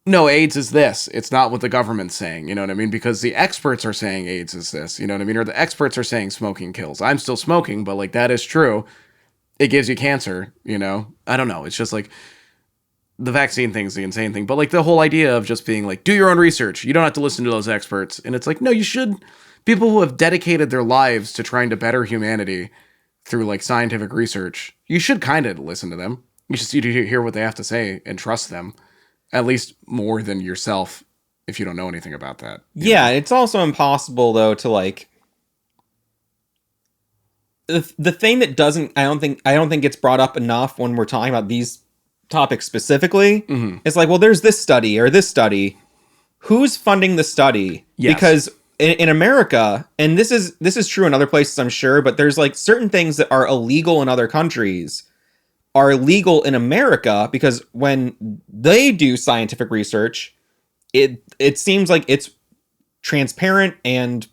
no, AIDS is this. It's not what the government's saying. You know what I mean? Because the experts are saying AIDS is this. You know what I mean? Or the experts are saying smoking kills. I'm still smoking, but like that is true. It gives you cancer, you know? I don't know. It's just like the vaccine thing's the insane thing. But like the whole idea of just being like, do your own research. You don't have to listen to those experts. And it's like, no, you should. People who have dedicated their lives to trying to better humanity through like scientific research, you should kind of listen to them. You just need to hear what they have to say and trust them. At least more than yourself if you don't know anything about that. Yeah, it's also impossible though to like the thing that I don't think gets brought up enough when we're talking about these topics specifically. It's like, well, there's this study or this study. Who's funding the study? Yes. Because in America, and this is true in other places, I'm sure, but there's like certain things that are illegal in other countries are legal in America because when they do scientific research, it seems like it's transparent and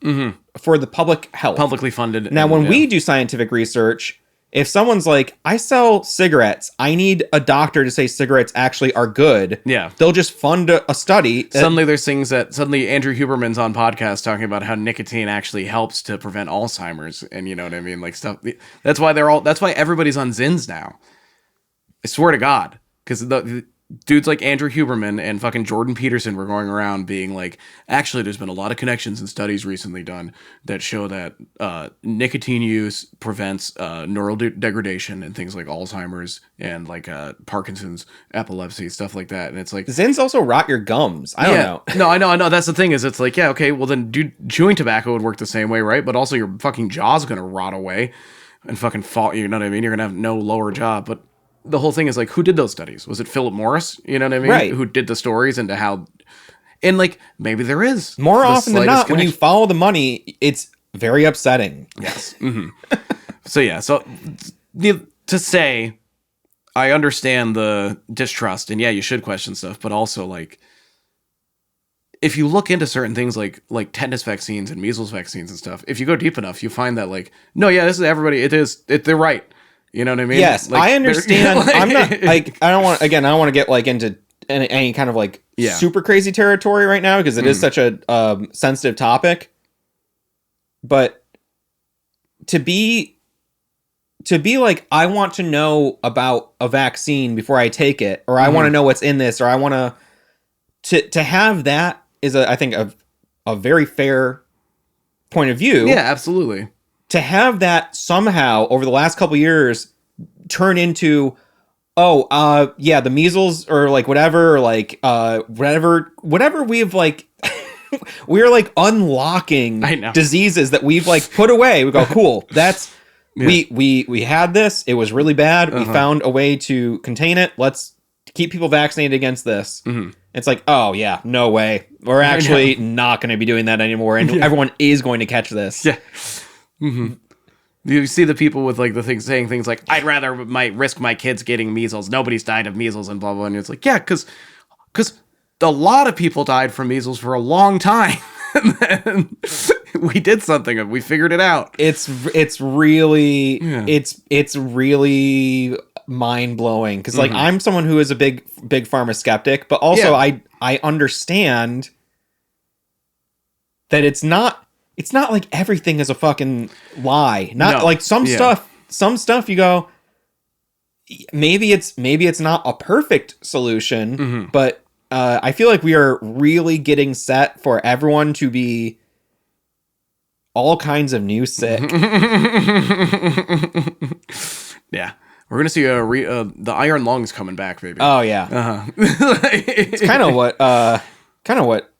for the public health. Publicly funded. Now, when we do scientific research, if someone's like, I sell cigarettes, I need a doctor to say cigarettes actually are good. Yeah. They'll just fund a study. Suddenly there's things suddenly Andrew Huberman's on podcast talking about how nicotine actually helps to prevent Alzheimer's. And you know what I mean? Like stuff. That's why everybody's on Zins now. I swear to God, because the dudes like Andrew Huberman and fucking Jordan Peterson were going around being like, actually, there's been a lot of connections and studies recently done that show that nicotine use prevents neural degradation and things like Alzheimer's and like Parkinson's, epilepsy, stuff like that. And it's like, Zins also rot your gums. I don't know. No, I know. That's the thing is, it's like, yeah, okay, well then, chewing tobacco would work the same way, right? But also your fucking jaw's gonna rot away and fucking fall. You know what I mean? You're gonna have no lower jaw, but. The whole thing is like, who did those studies? Was it Philip Morris? You know what I mean? Right. Who did the stories into how, and like, maybe there is. More often than not, when you follow the money, it's very upsetting. Yes. So yeah, to say, I understand the distrust and yeah, you should question stuff, but also like, if you look into certain things like tetanus vaccines and measles vaccines and stuff, if you go deep enough, you find that like, no, yeah, this is everybody. They're right. You know what I mean? Yes, like, I understand. I'm not like, I don't want to get like into any kind of like super crazy territory right now because it is such a sensitive topic. But to be like, I want to know about a vaccine before I take it, or I want to know what's in this, or I want to have that is I think a very fair point of view. Yeah, absolutely. To have that somehow over the last couple years turn into, the measles or like whatever, or like whatever we've like, we're like unlocking diseases that we've like put away. We go, cool. That's we had this. It was really bad. We found a way to contain it. Let's keep people vaccinated against this. It's like, oh yeah, no way. We're actually not going to be doing that anymore, and everyone is going to catch this. Yeah. You see the people with like the things saying things like, I'd rather risk my kids getting measles. Nobody's died of measles and blah blah. And it's like, yeah, because a lot of people died from measles for a long time. And then we did something. We figured it out. It's really it's really mind blowing because like I'm someone who is a big pharma skeptic, but also I understand that it's not like everything is a fucking lie. Like some stuff you go, maybe it's not a perfect solution, but I feel like we are really getting set for everyone to be all kinds of new sick. Yeah. We're going to see the iron lungs coming back, baby. Oh yeah. It's kind of what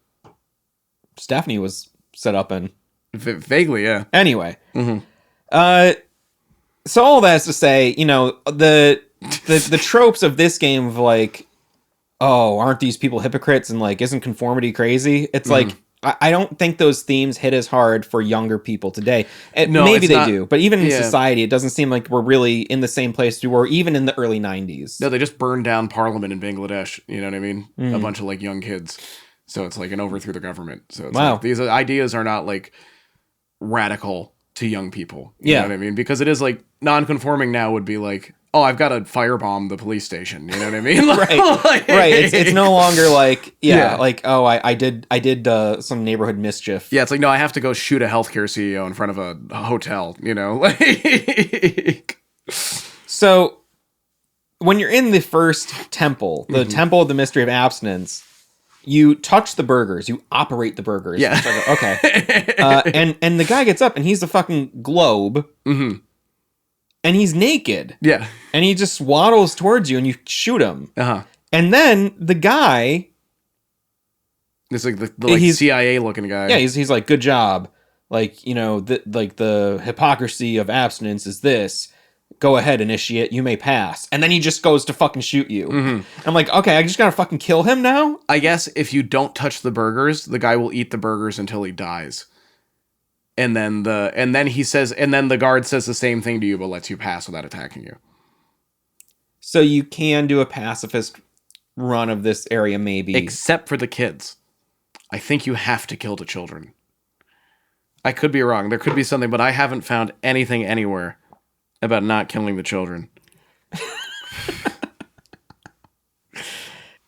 Stephanie was set up in. Vaguely, yeah. Anyway. So all that is to say, you know, the tropes of this game of like, oh, aren't these people hypocrites and like, isn't conformity crazy? It's like, I don't think those themes hit as hard for younger people today. Maybe they do, but even in society, it doesn't seem like we're really in the same place we were even in the early 90s. No, they just burned down parliament in Bangladesh. You know what I mean? A bunch of like young kids. So it's like an overthrew the government. So it's like, these ideas are not like radical to young people. You know what I mean? Because it is like non-conforming now would be like, oh, I've got to firebomb the police station. You know what I mean? Right. It's no longer like, like, oh, I did some neighborhood mischief. Yeah, it's like, no, I have to go shoot a healthcare CEO in front of a hotel, you know? Like, so when you're in the first temple, the temple of the mystery of abstinence, you touch the burgers, you operate the burgers. Yeah. Like, okay. And the guy gets up and he's a fucking globe. And he's naked. Yeah. And he just waddles towards you and you shoot him. And then the guy... It's like the CIA looking guy. Yeah, he's like, good job. Like, you know, the hypocrisy of abstinence is this. Go ahead, initiate. You may pass. And then he just goes to fucking shoot you. I'm like, okay, I just gotta fucking kill him now? I guess if you don't touch the burgers, the guy will eat the burgers until he dies. And then the guard says the same thing to you, but lets you pass without attacking you. So you can do a pacifist run of this area, maybe. Except for the kids. I think you have to kill the children. I could be wrong. There could be something, but I haven't found anything anywhere about not killing the children.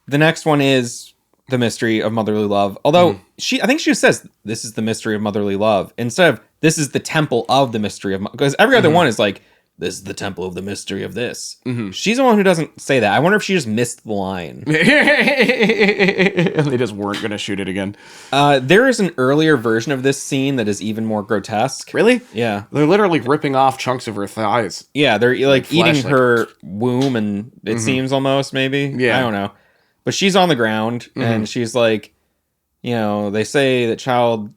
The next one is the mystery of motherly love. Although I think she says this is the mystery of motherly love instead of this is the temple of the mystery of, because every other one is like, this is the temple of the mystery of this. She's the one who doesn't say that. I wonder if she just missed the line. And they just weren't going to shoot it again. There is an earlier version of this scene that is even more grotesque. Really? Yeah. They're literally ripping off chunks of her thighs. Yeah, they're like eating her womb, and it seems almost maybe. Yeah. I don't know. But she's on the ground and she's like, you know, they say that childbirth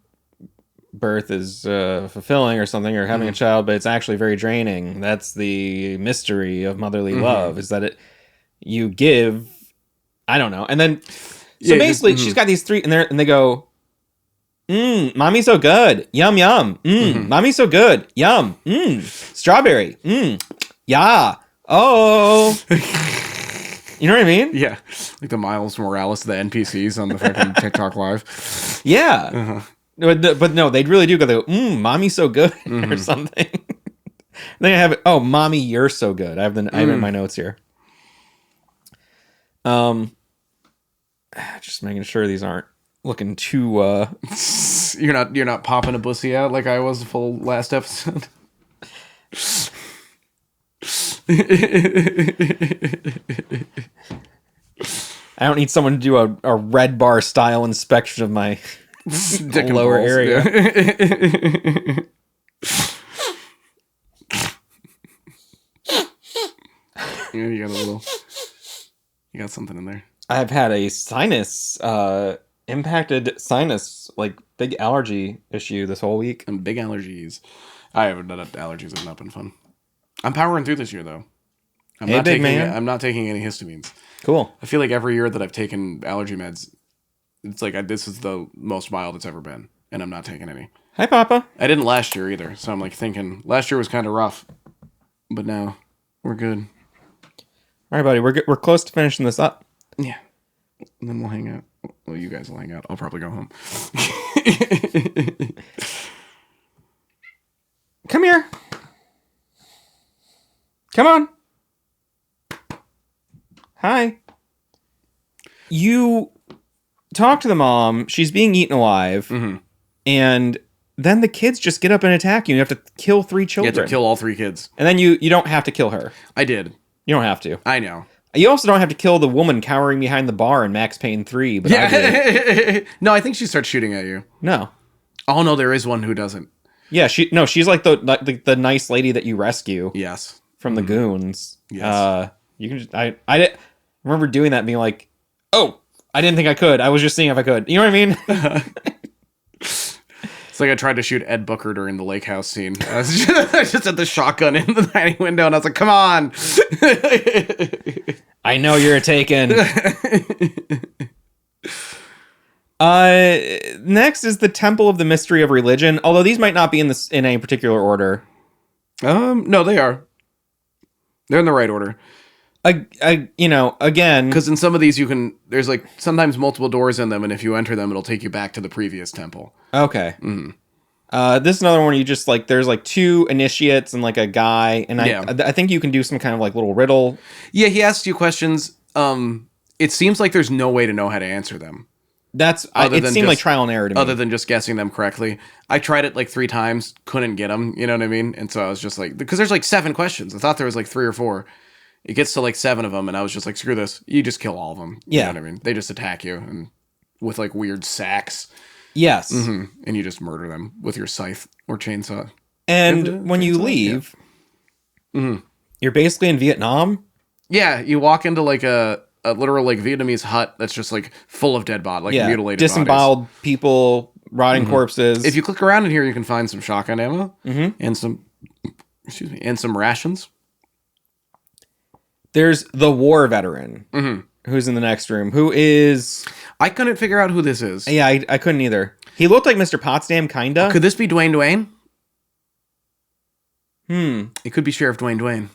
is fulfilling or something, or having a child, but it's actually very draining. That's the mystery of motherly love, is that you give, I don't know. And then, so basically she's got these three and they go, mommy's so good. Yum, yum. Mommy's so good. Yum. Strawberry. Yeah. Oh. You know what I mean? Yeah, like the Miles Morales, the NPCs on the fucking TikTok live. Yeah. But no, they really do go, mommy's so good or something. Then I have it. Oh, mommy, you're so good. I have it in my notes here. Just making sure these aren't looking too. You're not popping a pussy out like I was the full last episode. I don't need someone to do a red bar style inspection of my lower area. Yeah, you got something in there. I've had a sinus, impacted sinus, like big allergy issue this whole week. And big allergies. I haven't done allergies have not been fun. I'm powering through this year though. I'm not taking any histamines. Cool. I feel like every year that I've taken allergy meds, it's like this is the most mild it's ever been, and I'm not taking any. Hi, Papa. I didn't last year either, so I'm like thinking last year was kind of rough, but now we're good. All right, buddy. We're close to finishing this up. Yeah. And then we'll hang out. Well, you guys will hang out. I'll probably go home. Come here. Come on. Hi. You talk to the mom. She's being eaten alive. Mm-hmm. And then the kids just get up and attack you. You have to kill 3 children. You have to kill all 3 kids. And then you don't have to kill her. I did. You don't have to. I know. You also don't have to kill the woman cowering behind the bar in Max Payne 3. But yeah. No, I think she starts shooting at you. No. Oh, no, there is one who doesn't. Yeah, she's like the nice lady that you rescue. Yes. From the goons. Yes. You can just, I remember doing that and being like, oh, I didn't think I could. I was just seeing if I could. You know what I mean? It's like I tried to shoot Ed Booker during the lake house scene. I was just at the shotgun in the dining window, and I was like, come on. I know you're a Taken. Next is the Temple of the Mystery of Religion. Although these might not be in any particular order. No, they are. They're in the right order. Again, because in some of these there's like sometimes multiple doors in them, and if you enter them, it'll take you back to the previous temple. Okay. This is another one where you just like there's like 2 initiates and like a guy, and I think you can do some kind of like little riddle. Yeah, he asks you questions. It seems like there's no way to know how to answer them. It seemed like trial and error to me. Other than just guessing them correctly. I tried it like 3 times, couldn't get them, you know what I mean? And so I was just like, because there's like 7 questions. I thought there was like 3 or 4. It gets to like 7 of them, and I was just like, screw this. You just kill all of them. You know what I mean? They just attack you and with like weird sacks. Yes. Mm-hmm. And you just murder them with your scythe or chainsaw. And when you leave, you're basically in Vietnam. Yeah, you walk into like a literal like Vietnamese hut that's just like full of dead bodies, like mutilated disemboweled people, rotting corpses. If you click around in here, you can find some shotgun ammo and some rations. There's the war veteran who's in the next room, who is... I couldn't figure out who this is. Yeah, I couldn't either. He looked like Mr. Potsdam, kinda. Could this be Dwayne? It could be Sheriff Dwayne.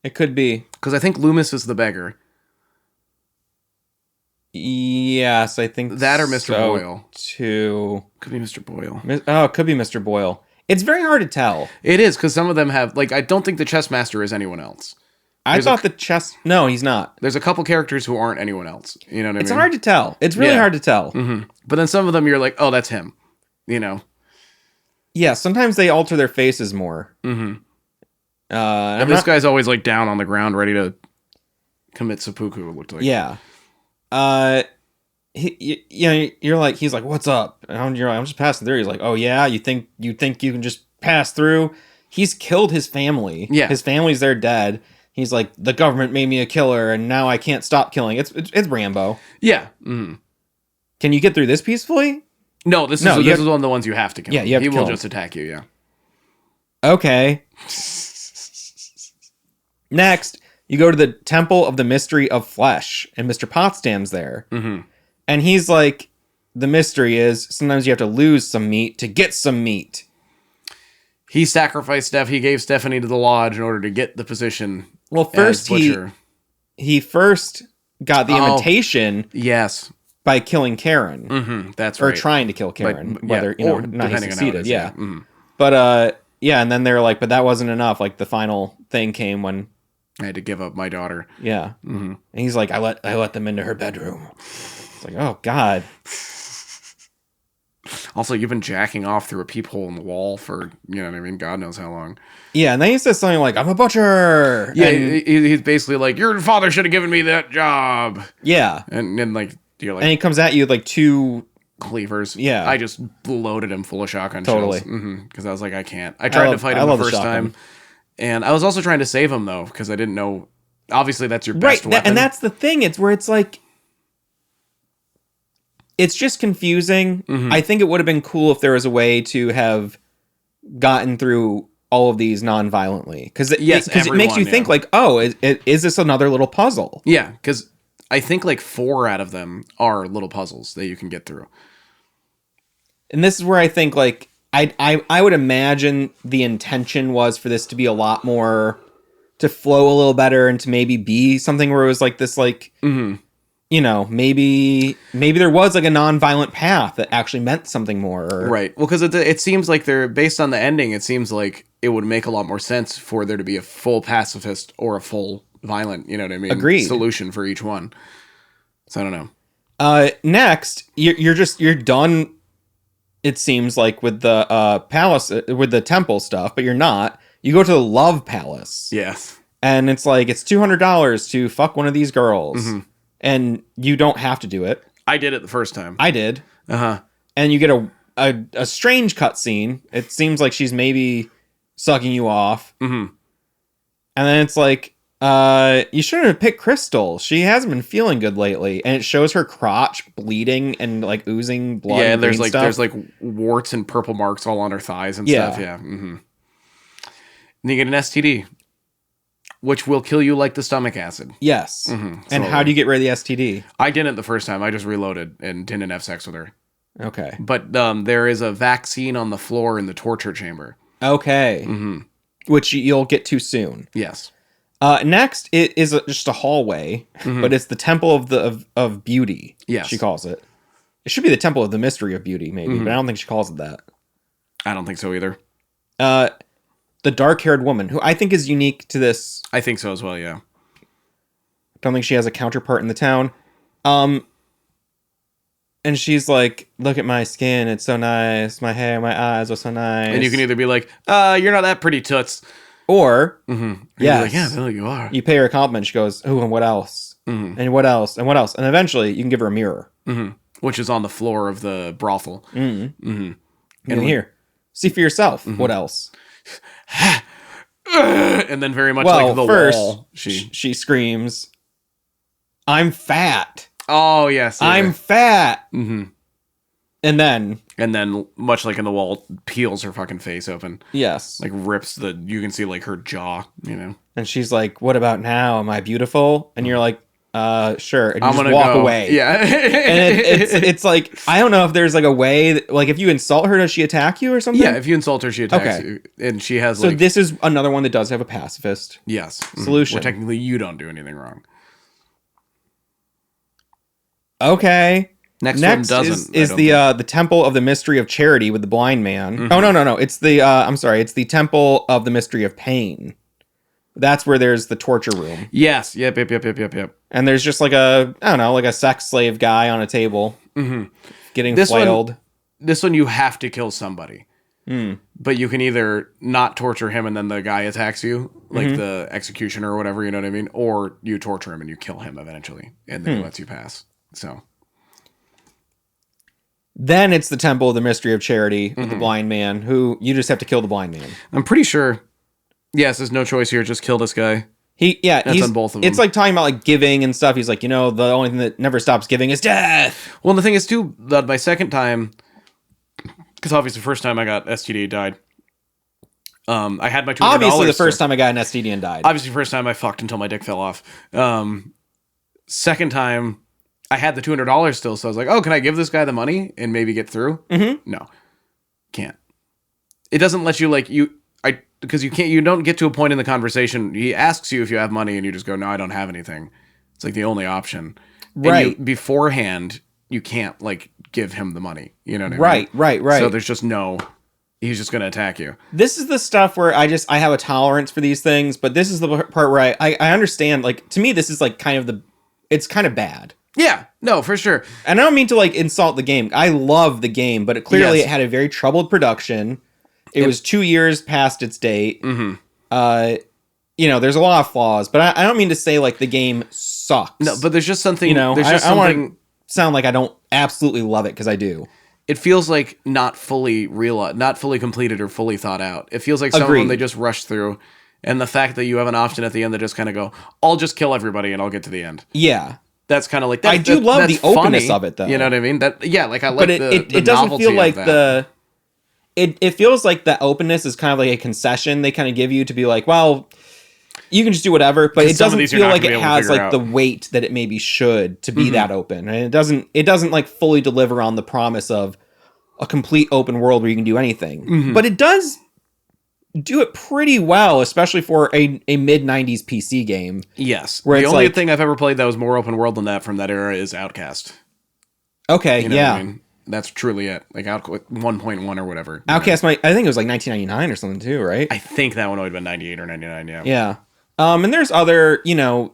It could be. Because I think Loomis is the beggar. Yes, I think that or Mr. Boyle. Too. Could be Mr. Boyle. Oh, it could be Mr. Boyle. It's very hard to tell. It is, because some of them have... Like, I don't think the chess master is anyone else. I thought the chess... No, he's not. There's a couple characters who aren't anyone else. You know what I mean? It's hard to tell. It's really hard to tell. Mm-hmm. But then some of them, you're like, oh, that's him. You know? Yeah, sometimes they alter their faces more. Mm-hmm. And this guy's always, like, down on the ground, ready to commit seppuku, it looked like. Yeah. You're like, he's like, what's up? And you're like, I'm just passing through. He's like, oh, yeah? You think you can just pass through? He's killed his family. Yeah. His family's there dead. He's like, the government made me a killer, and now I can't stop killing. It's Rambo. Yeah. Mm-hmm. Can you get through this peacefully? No, this is one of the ones you have to kill. Yeah, you have to kill him. He will just attack you, yeah. Okay. Next, you go to the Temple of the Mystery of Flesh, and Mr. Potsdam's there. Mm-hmm. And he's like, the mystery is sometimes you have to lose some meat to get some meat. He sacrificed He gave Stephanie to the lodge in order to get the position. Well, first he first got the invitation Yes. by killing Karen. That's or right. trying to kill Karen, But, whether or not he depending on how it succeeded. is, Yeah. Mhm. But and then they're like, but that wasn't enough. Like the final thing came when I had to give up my daughter. yeah. And he's like, I let them into her bedroom. It's like, oh God. Also, you've been jacking off through a peephole in the wall for, you know what I mean, God knows how long. Yeah, and then he says something like, I'm a butcher. Yeah, and, he's basically like, your father should have given me that job. yeah. And like, you're like, And he comes at you with like two cleavers. Yeah. I just loaded him full of shotgun Totally. shells. Because I was like, I can't. I tried to fight him love the the first shotgun. time. And I was also trying to save him, though, because I didn't know. Obviously, that's your Right. best weapon. And that's the thing. It's where it's like, it's just confusing. I think it would have been cool if there was a way to have gotten through all of these non-violently. Because Yes, it makes you everyone, think yeah. like, oh, is this another little puzzle? Yeah, because I think like 4 out of them are little puzzles that you can get through. And this is where I think like I would imagine the intention was for this to be a lot more, to flow a little better and to maybe be something where it was like this like you know, maybe there was like a non-violent path that actually meant something more. Or, Right. Well, because it seems like they're based on the ending. It seems like it would make a lot more sense for there to be a full pacifist or a full violent. You know what I mean? Agreed. Solution for each one. So I don't know. Next, you're done. It seems like with the palace, with the temple stuff, but you're not. You go to the Love Palace. Yes. And it's like it's $200 to fuck one of these girls, and you don't have to do it. I did it the first time. I did. Uh-huh. And you get a strange cutscene. It seems like she's maybe sucking you off. And then it's like, you shouldn't have picked Crystal. She hasn't been feeling good lately. And it shows her crotch bleeding and like oozing blood. Yeah, and there's green like stuff. there's like warts and purple marks all on her thighs and Yeah. stuff. Yeah. And you get an STD, which will kill you like the stomach acid. Yes. And So- how do you get rid of the STD? I didn't the first time. I just reloaded and didn't have sex with her. Okay. But there is a vaccine on the floor in the torture chamber. Okay. Which you'll get to soon. Yes. Next, it is just a hallway, but it's the Temple of Beauty. Yes. She calls it. It should be the Temple of the Mystery of Beauty, maybe, but I don't think she calls it that. I don't think so either. The dark-haired woman, who I think is unique to this. I think so as well, yeah. Don't think she has a counterpart in the town. And she's like, look at my skin, it's so nice. My hair, my eyes are so nice. And you can either be like, you're not that pretty, toots. Or, Yes. yes, Yeah, no, you are. you pay her a compliment. She goes, ooh, and what else? And what else? And what else? And eventually, you can give her a mirror. Which is on the floor of the brothel. And here, see for yourself. What else? And then very much Well, like the first, wall. she screams, I'm fat. Oh, yes. Yeah. I'm fat. And then, And then, much like in the wall, peels her fucking face open. yes. Like, rips you can see, like, her jaw, you know? And she's like, what about now? Am I beautiful? And you're like, sure. And you I'm just gonna walk go. away. Yeah. And it's like, I don't know if there's like a way, like if you insult her, does she attack you or something? Yeah, if you insult her, she attacks Okay. you. And she has, So like... this is another one that does have a pacifist. Yes. Solution. Where technically you don't do anything wrong. Okay. Next Next one doesn't. is the Temple of the Mystery of Charity with the blind man. Oh, no. It's the, I'm sorry. It's the Temple of the Mystery of Pain. That's where there's the torture room. Yes. Yep. And there's just like I don't know, like a sex slave guy on a table getting This one- flailed. This one, you have to kill somebody. But you can either not torture him and then the guy attacks you, like the executioner or whatever, you know what I mean? Or you torture him and you kill him eventually, and then he lets you pass. So... Then it's the Temple of the Mystery of Charity with the blind man, who you just have to kill the blind man. I'm pretty sure. Yes, there's no choice here. Just kill this guy. He's on both of them. It's like talking about like giving and stuff. He's like, the only thing that never stops giving is death. Well, the thing is too that my second time, because obviously the first time I got STD died. I had my $200. Obviously, the first time I got an STD and died. Obviously, the first time I fucked until my dick fell off. Second time, I had the $200 still, so I was like, "Oh, can I give this guy the money and maybe get through?" No, can't. It doesn't let you because you can't. You don't get to a point in the conversation. He asks you if you have money, and you just go, "No, I don't have anything." It's like the only option. Right. And beforehand, you can't like give him the money. You know what I mean? Right. So there's just he's just going to attack you. This is the stuff where I have a tolerance for these things, but this is the part where I understand, like, to me, this is like it's kind of bad. Yeah, no, for sure. And I don't mean to like insult the game. I love the game, but it had a very troubled production. It was 2 years past its date. Mm-hmm. There's a lot of flaws, but I don't mean to say like the game sucks. No, but there's just something. I don't want to sound like I don't absolutely love it, because I do. It feels like not fully completed or fully thought out. It feels like some of them they just rushed through, and the fact that you have an option at the end that just kind of go, "I'll just kill everybody and I'll get to the end." Yeah. That's kind of like that. I do love the openness of it, though. You know what I mean? Like I like, but it doesn't feel like it feels like the openness is kind of like a concession they kind of give you to be like, well, you can just do whatever, but it doesn't feel like it has like the weight that it maybe should to be that open, and it doesn't like fully deliver on the promise of a complete open world where you can do anything. But it does do it pretty well, especially for a mid-90s PC game. Yes. Where the only thing I've ever played that was more open world than that from that era is Outcast. Okay, you know what I mean? That's truly it. Like 1.1 or whatever. Outcast, I think it was like 1999 or something too, right? I think that one would have been 98 or 99, yeah. Yeah. And there's other,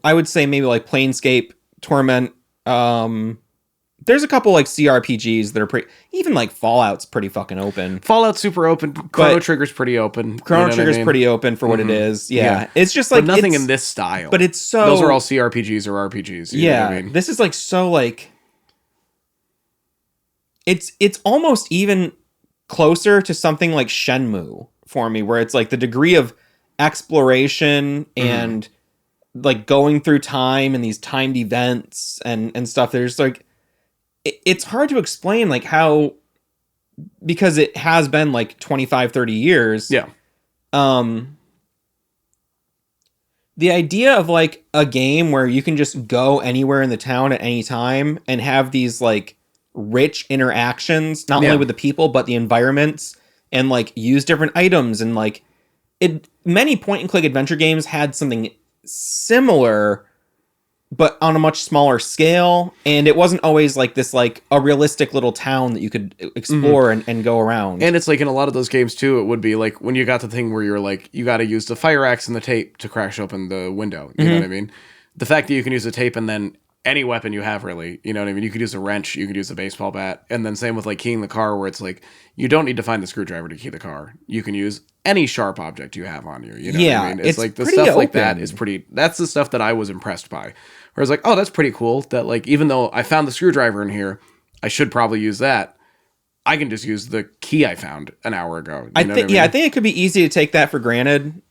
I would say maybe like Planescape, Torment, there's a couple like CRPGs that are pretty, even like Fallout's pretty fucking open. Fallout's super open. Chrono Trigger's pretty open. Chrono Trigger's pretty open for what it is. Yeah. It's just like, but nothing in this style. But it's so, those are all CRPGs or RPGs. You know what I mean? This is like so like, it's almost even closer to something like Shenmue for me, where it's like the degree of exploration and like going through time and these timed events and stuff. There's like, it's hard to explain like how, because it has been like 25, 30 years. Yeah. The idea of like a game where you can just go anywhere in the town at any time and have these like rich interactions, not only with the people, but the environments, and like use different items, and like many point and click adventure games had something similar, but on a much smaller scale, and it wasn't always like this, like a realistic little town that you could explore and go around. And it's like in a lot of those games too, it would be like when you got the thing where you're like, you got to use the fire axe and the tape to crash open the window. You know what I mean? The fact that you can use the tape and then any weapon you have, really, you know what I mean? You could use a wrench, you could use a baseball bat, and then same with like keying the car, where it's like, you don't need to find the screwdriver to key the car. You can use any sharp object you have on you. You know what I mean? It's like the stuff like that is that's the stuff that I was impressed by. Where it's like, oh, that's pretty cool. That like, even though I found the screwdriver in here, I should probably use that. I can just use the key I found an hour ago. I think it could be easy to take that for granted.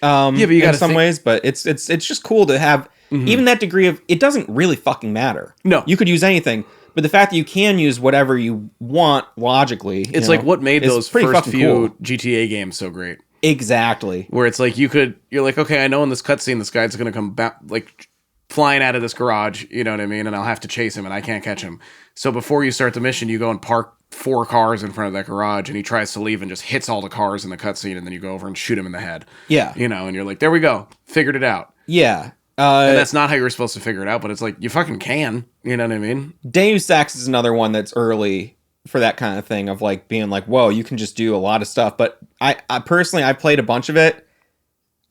But you got in some ways, but it's just cool to have even that degree of, it doesn't really fucking matter. No, you could use anything, but the fact that you can use whatever you want logically, it's like what made those first few cool GTA games so great. Exactly. Where it's like you're like, okay, I know in this cutscene this guy's gonna come back like flying out of this garage, you know what I mean, and I'll have to chase him and I can't catch him. So before you start the mission, you go and park 4 cars in front of that garage, and he tries to leave and just hits all the cars in the cutscene, and then you go over and shoot him in the head. Yeah. You know, and you're like, there we go. Figured it out. Yeah. And that's not how you were supposed to figure it out, but it's like, you fucking can. You know what I mean? Deus Ex is another one that's early for that kind of thing of like being like, whoa, you can just do a lot of stuff. But I personally, I played a bunch of it.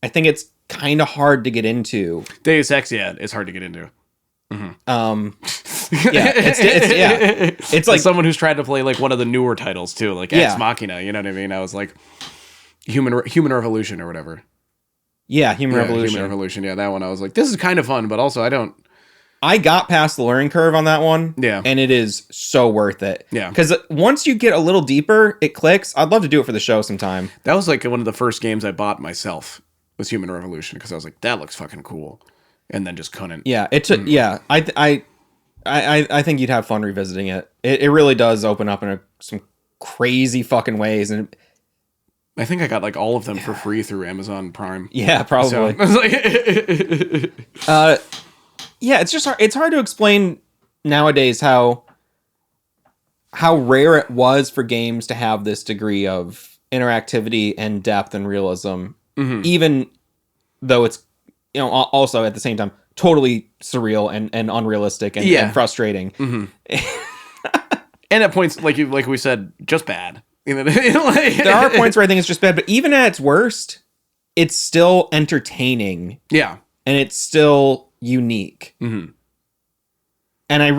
I think it's kind of hard to get into. Deus Ex, yeah, it's hard to get into. It's like someone who's tried to play like one of the newer titles too, like Ex Machina. You know what I mean? I was like, Human Revolution or whatever. Yeah, Human Revolution. Human Revolution. Yeah, that one. I was like, this is kind of fun, but also I got past the learning curve on that one. Yeah, and it is so worth it. Yeah, because once you get a little deeper, it clicks. I'd love to do it for the show sometime. That was like one of the first games I bought myself was Human Revolution, because I was like, that looks fucking cool. And then just couldn't. Yeah, it took. Yeah, I think you'd have fun revisiting it. It really does open up in some crazy fucking ways, and I think I got like all of them for free through Amazon Prime. Yeah, probably. So, I was like yeah, it's just hard. It's hard to explain nowadays how rare it was for games to have this degree of interactivity and depth and realism, even though it's, also at the same time totally surreal and unrealistic and frustrating. And at points, like we said, just bad. You know, there are points where I think it's just bad, but even at its worst, it's still entertaining. Yeah. And it's still unique. Mm-hmm. And I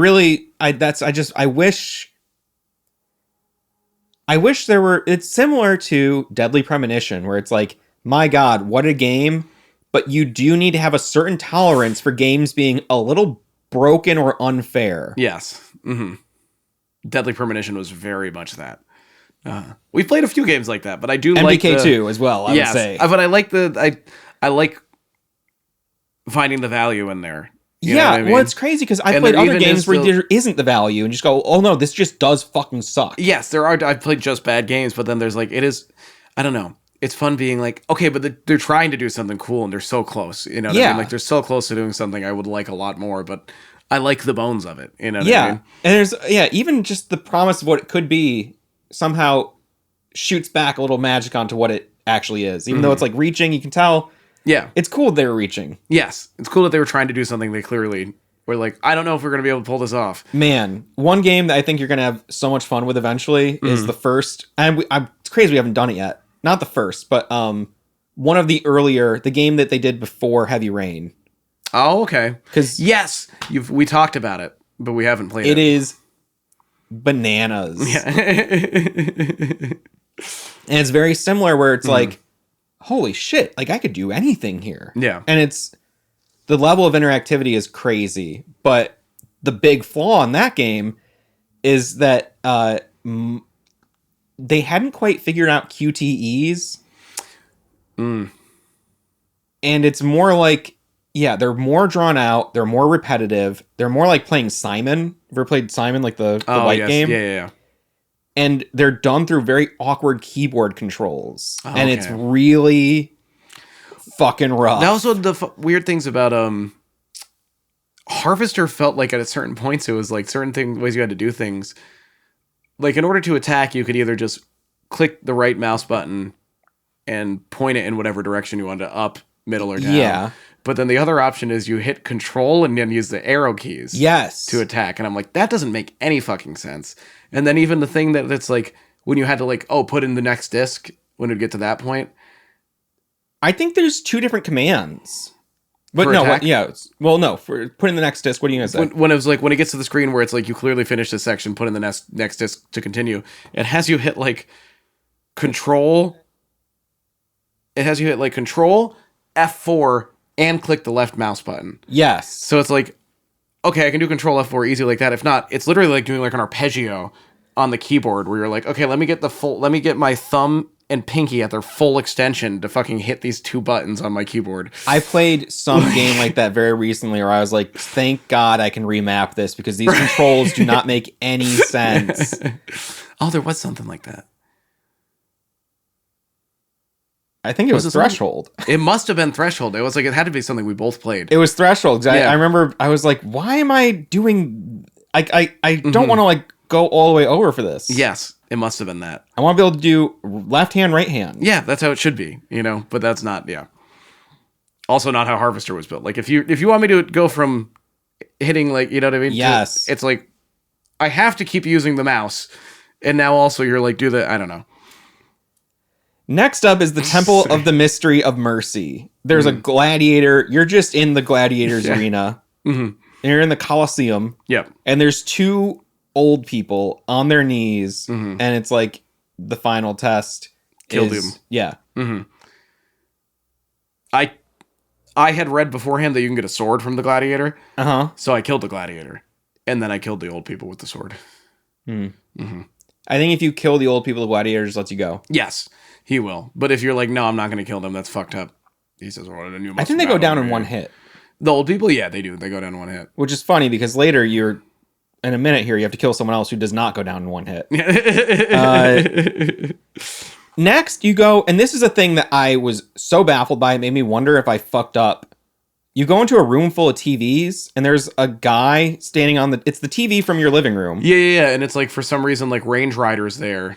wish there were, it's similar to Deadly Premonition, where it's like, my God, what a game. But you do need to have a certain tolerance for games being a little broken or unfair. Yes. Mm-hmm. Deadly Premonition was very much that. We've played a few games like that, but I do like MDK2 as well, I would say. But I like I like finding the value in there. Yeah, I mean? Well, it's crazy because I played other games where there isn't the value and just go, oh no, this just does fucking suck. Yes, there are. I've played just bad games, but then there's like, it is, I don't know. It's fun being like, okay, but they're trying to do something cool and they're so close. You know what I mean? Like, they're so close to doing something I would like a lot more, but I like the bones of it. You know what I mean? And there's, even just the promise of what it could be somehow shoots back a little magic onto what it actually is. Even though it's like reaching, you can tell. Yeah. It's cool that they were reaching. Yes. It's cool that they were trying to do something they clearly were like, I don't know if we're going to be able to pull this off. Man, one game that I think you're going to have so much fun with eventually is the first, and it's crazy we haven't done it yet. Not the first, but one of the earlier, the game that they did before Heavy Rain. Oh, okay. Because yes, we talked about it, but we haven't played it. It is bananas. Yeah. And it's very similar where it's like, holy shit, like I could do anything here. Yeah. And it's, the level of interactivity is crazy, but the big flaw in that game is that they hadn't quite figured out QTEs. And it's more like, they're more drawn out, they're more repetitive, they're more like playing Simon. Ever played Simon, like the white game? Yeah. And they're done through very awkward keyboard controls. And it's really fucking rough. That was one of the weird things about Harvester. Felt like at a certain points it was like certain ways you had to do things. Like in order to attack, you could either just click the right mouse button and point it in whatever direction you wanted to, up, middle, or down. Yeah. But then the other option is you hit control and then use the arrow keys. Yes. To attack. And I'm like, that doesn't make any fucking sense. And then even the thing that's like, when you had to like, put in the next disc, when it get to that point. I think there's two different commands. But no, for put in the next disc, what are you going to say? When it was like, when it gets to the screen where it's like, you clearly finished this section, put in the next disc to continue. It has you hit like control. It has you hit like control, F4, and click the left mouse button. Yes. So it's like, okay, I can do control F4 easy like that. If not, it's literally like doing like an arpeggio on the keyboard where you're like, okay, let me get my thumb and pinky at their full extension to fucking hit these two buttons on my keyboard. I played some game like that very recently where I was like, thank God I can remap this because these controls do not make any sense. Oh, there was something like that. I think it was Threshold. It must have been Threshold. It was like, it had to be something we both played. It was Threshold. I remember I was like, why am I doing... I don't want to like go all the way over for this. Yes, it must have been that. I want to be able to do left hand, right hand. Yeah, that's how it should be, but that's not, Also not how Harvester was built. Like if you want me to go from hitting like, you know what I mean? Yes. It's like, I have to keep using the mouse. And now also you're like, I don't know. Next up is the Temple of the Mystery of Mercy. There's a gladiator. You're just in the gladiator's arena. And you're in the Colosseum. Yep. And there's two old people on their knees. And it's like the final test. Kill them. Yeah. I had read beforehand that you can get a sword from the gladiator. So I killed the gladiator. And then I killed the old people with the sword. I think if you kill the old people, the gladiator just lets you go. Yes. He will. But if you're like, no, I'm not going to kill them, that's fucked up. He says, well, then you must. I think they go down in one hit. The old people, yeah, they do. They go down in one hit. Which is funny because later in a minute here, you have to kill someone else who does not go down in one hit. Next, you go, and this is a thing that I was so baffled by, it made me wonder if I fucked up. You go into a room full of TVs, and there's a guy standing it's the TV from your living room. Yeah. And it's like, for some reason, like Range Rider's there.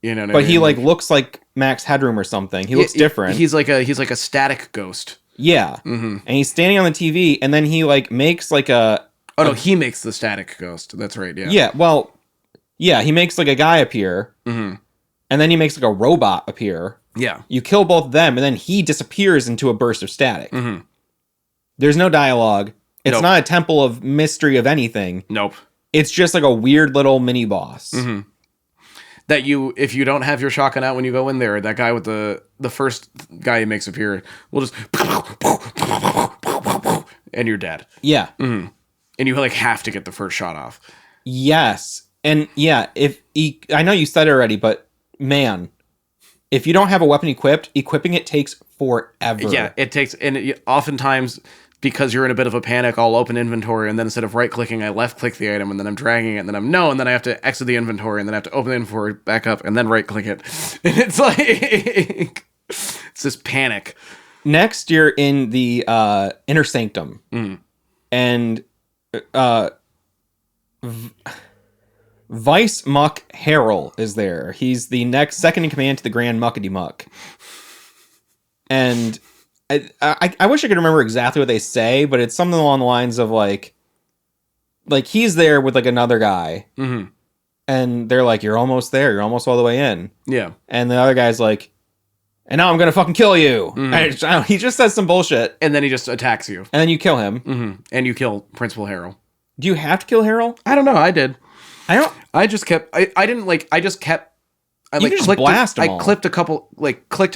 You know what I mean? He like looks like Max Headroom or something. He looks different. He's like a static ghost. Yeah. Mm-hmm. And he's standing on the TV, and then he like makes like a Oh no, he makes the static ghost. That's right. Yeah. yeah. Well, yeah, he makes like a guy appear, Mm-hmm. and then he makes like a robot appear. Yeah. You kill both of them, and then he disappears into a burst of static. Mm-hmm. There's no dialogue. It's Nope. not a temple of mystery of anything. Nope. It's just like a weird little mini boss. Mm-hmm. That if you don't have your shotgun out when you go in there, that guy with the first guy he makes appear will just and you're dead. Yeah. Mm-hmm. And you like have to get the first shot off. Yes. And yeah, I know you said it already, but man, if you don't have a weapon equipped, equipping it takes forever. Yeah, it takes, and oftentimes because you're in a bit of a panic, I'll open inventory, and then instead of right-clicking, I left-click the item, and then I'm dragging it, and then and then I have to exit the inventory, and then I have to open the inventory back up, and then right-click it. And it's like, it's this panic. Next, you're in the inner sanctum, and Vice Muck Harrell is there. He's the next second in command to the Grand Muckety Muck. And I wish I could remember exactly what they say, but it's something along the lines of like he's there with like another guy, and they're like, "You're almost there. You're almost all the way in." Yeah, and the other guy's like, "And now I'm gonna fucking kill you." He just says some bullshit, and then he just attacks you, and then you kill him, and you kill Principal Harrell. Do you have to kill Harrell? I don't know. I did. I don't. I just kept. I didn't like. I just kept. I You like can just clicked. blast 'em I all. clicked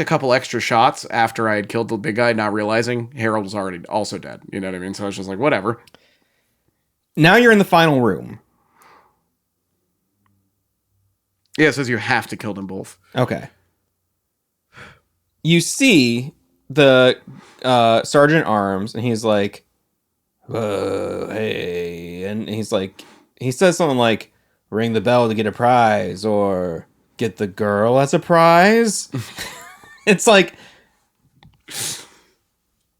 a couple extra shots after I had killed the big guy, not realizing Harold was already also dead. You know what I mean? So I was just like, whatever. Now you're in the final room. Yeah, it says you have to kill them both. Okay. You see the Sergeant Arms, and he's like, hey. And he's like, he says something like, ring the bell to get a prize, or get the girl as a prize. It's like,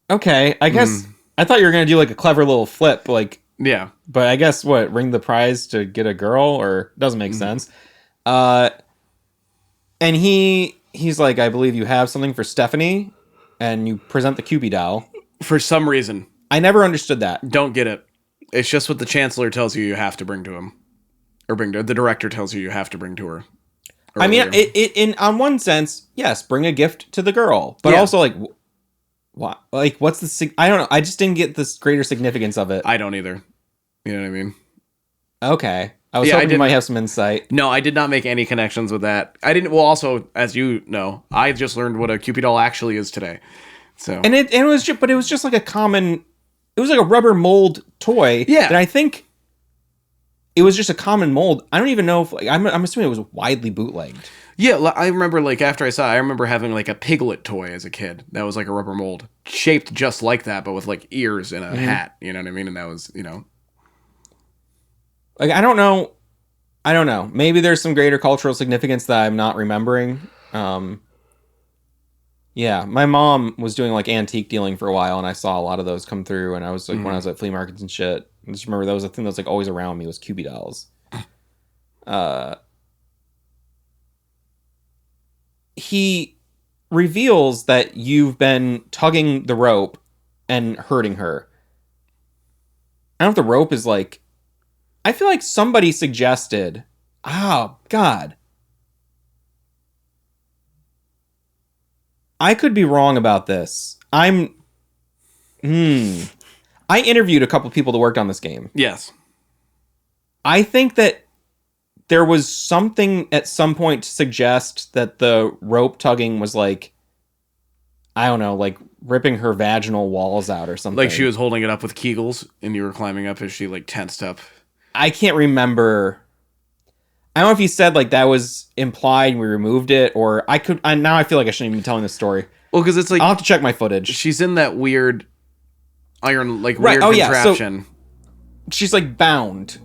okay, I guess I thought you were going to do like a clever little flip, like, Yeah. but I guess what, ring the prize to get a girl, or doesn't make sense. And he's like, I believe you have something for Stephanie, and you present the Cupid doll. For some reason. I never understood that. Don't get it. It's just what the Chancellor tells you have to bring to him. Or bring to the director tells you have to bring to her. I mean, Earlier. in on one sense, yes, bring a gift to the girl, but Yeah. also like, what? Like, what's the? I don't know. I just didn't get this greater significance of it. I don't either. You know what I mean? Okay, I was Yeah, I hoping you didn't- might have some insight. No, I did not make any connections with that. I didn't. Well, also, as you know, I just learned what a Cupid doll actually is today. So And it was just, but it was just like a common. It was like a rubber mold toy. Yeah. That I think it was just a common mold. I don't even know if like I'm assuming it was widely bootlegged. yeah, I remember like after I saw it, I remember having like a Piglet toy as a kid. That was like a rubber mold, shaped just like that, but with like ears and a hat. You know what I mean? And that was, you know, Like, I don't know. Maybe there's some greater cultural significance that I'm not remembering. Yeah, my mom was doing like antique dealing for a while, and I saw a lot of those come through. And I was like, when I was at flea markets and shit, I just remember that was a thing that was like always around me was Cupid dolls. He reveals that you've been tugging the rope and hurting her. I don't know if the rope is like. I feel like somebody suggested. Oh, God. I could be wrong about this. I interviewed a couple people that worked on this game. yes. I think that there was something at some point to suggest that the rope tugging was like, I don't know, like ripping her vaginal walls out or something. Like she was holding it up with Kegels, and you were climbing up as she like tensed up. I can't remember. I don't know if he said like that was implied and we removed it, or now I feel like I shouldn't even be telling this story. Well, because it's like I'll have to check my footage. she's in that weird iron, like Right, weird oh, yeah, so- contraption. She's like bound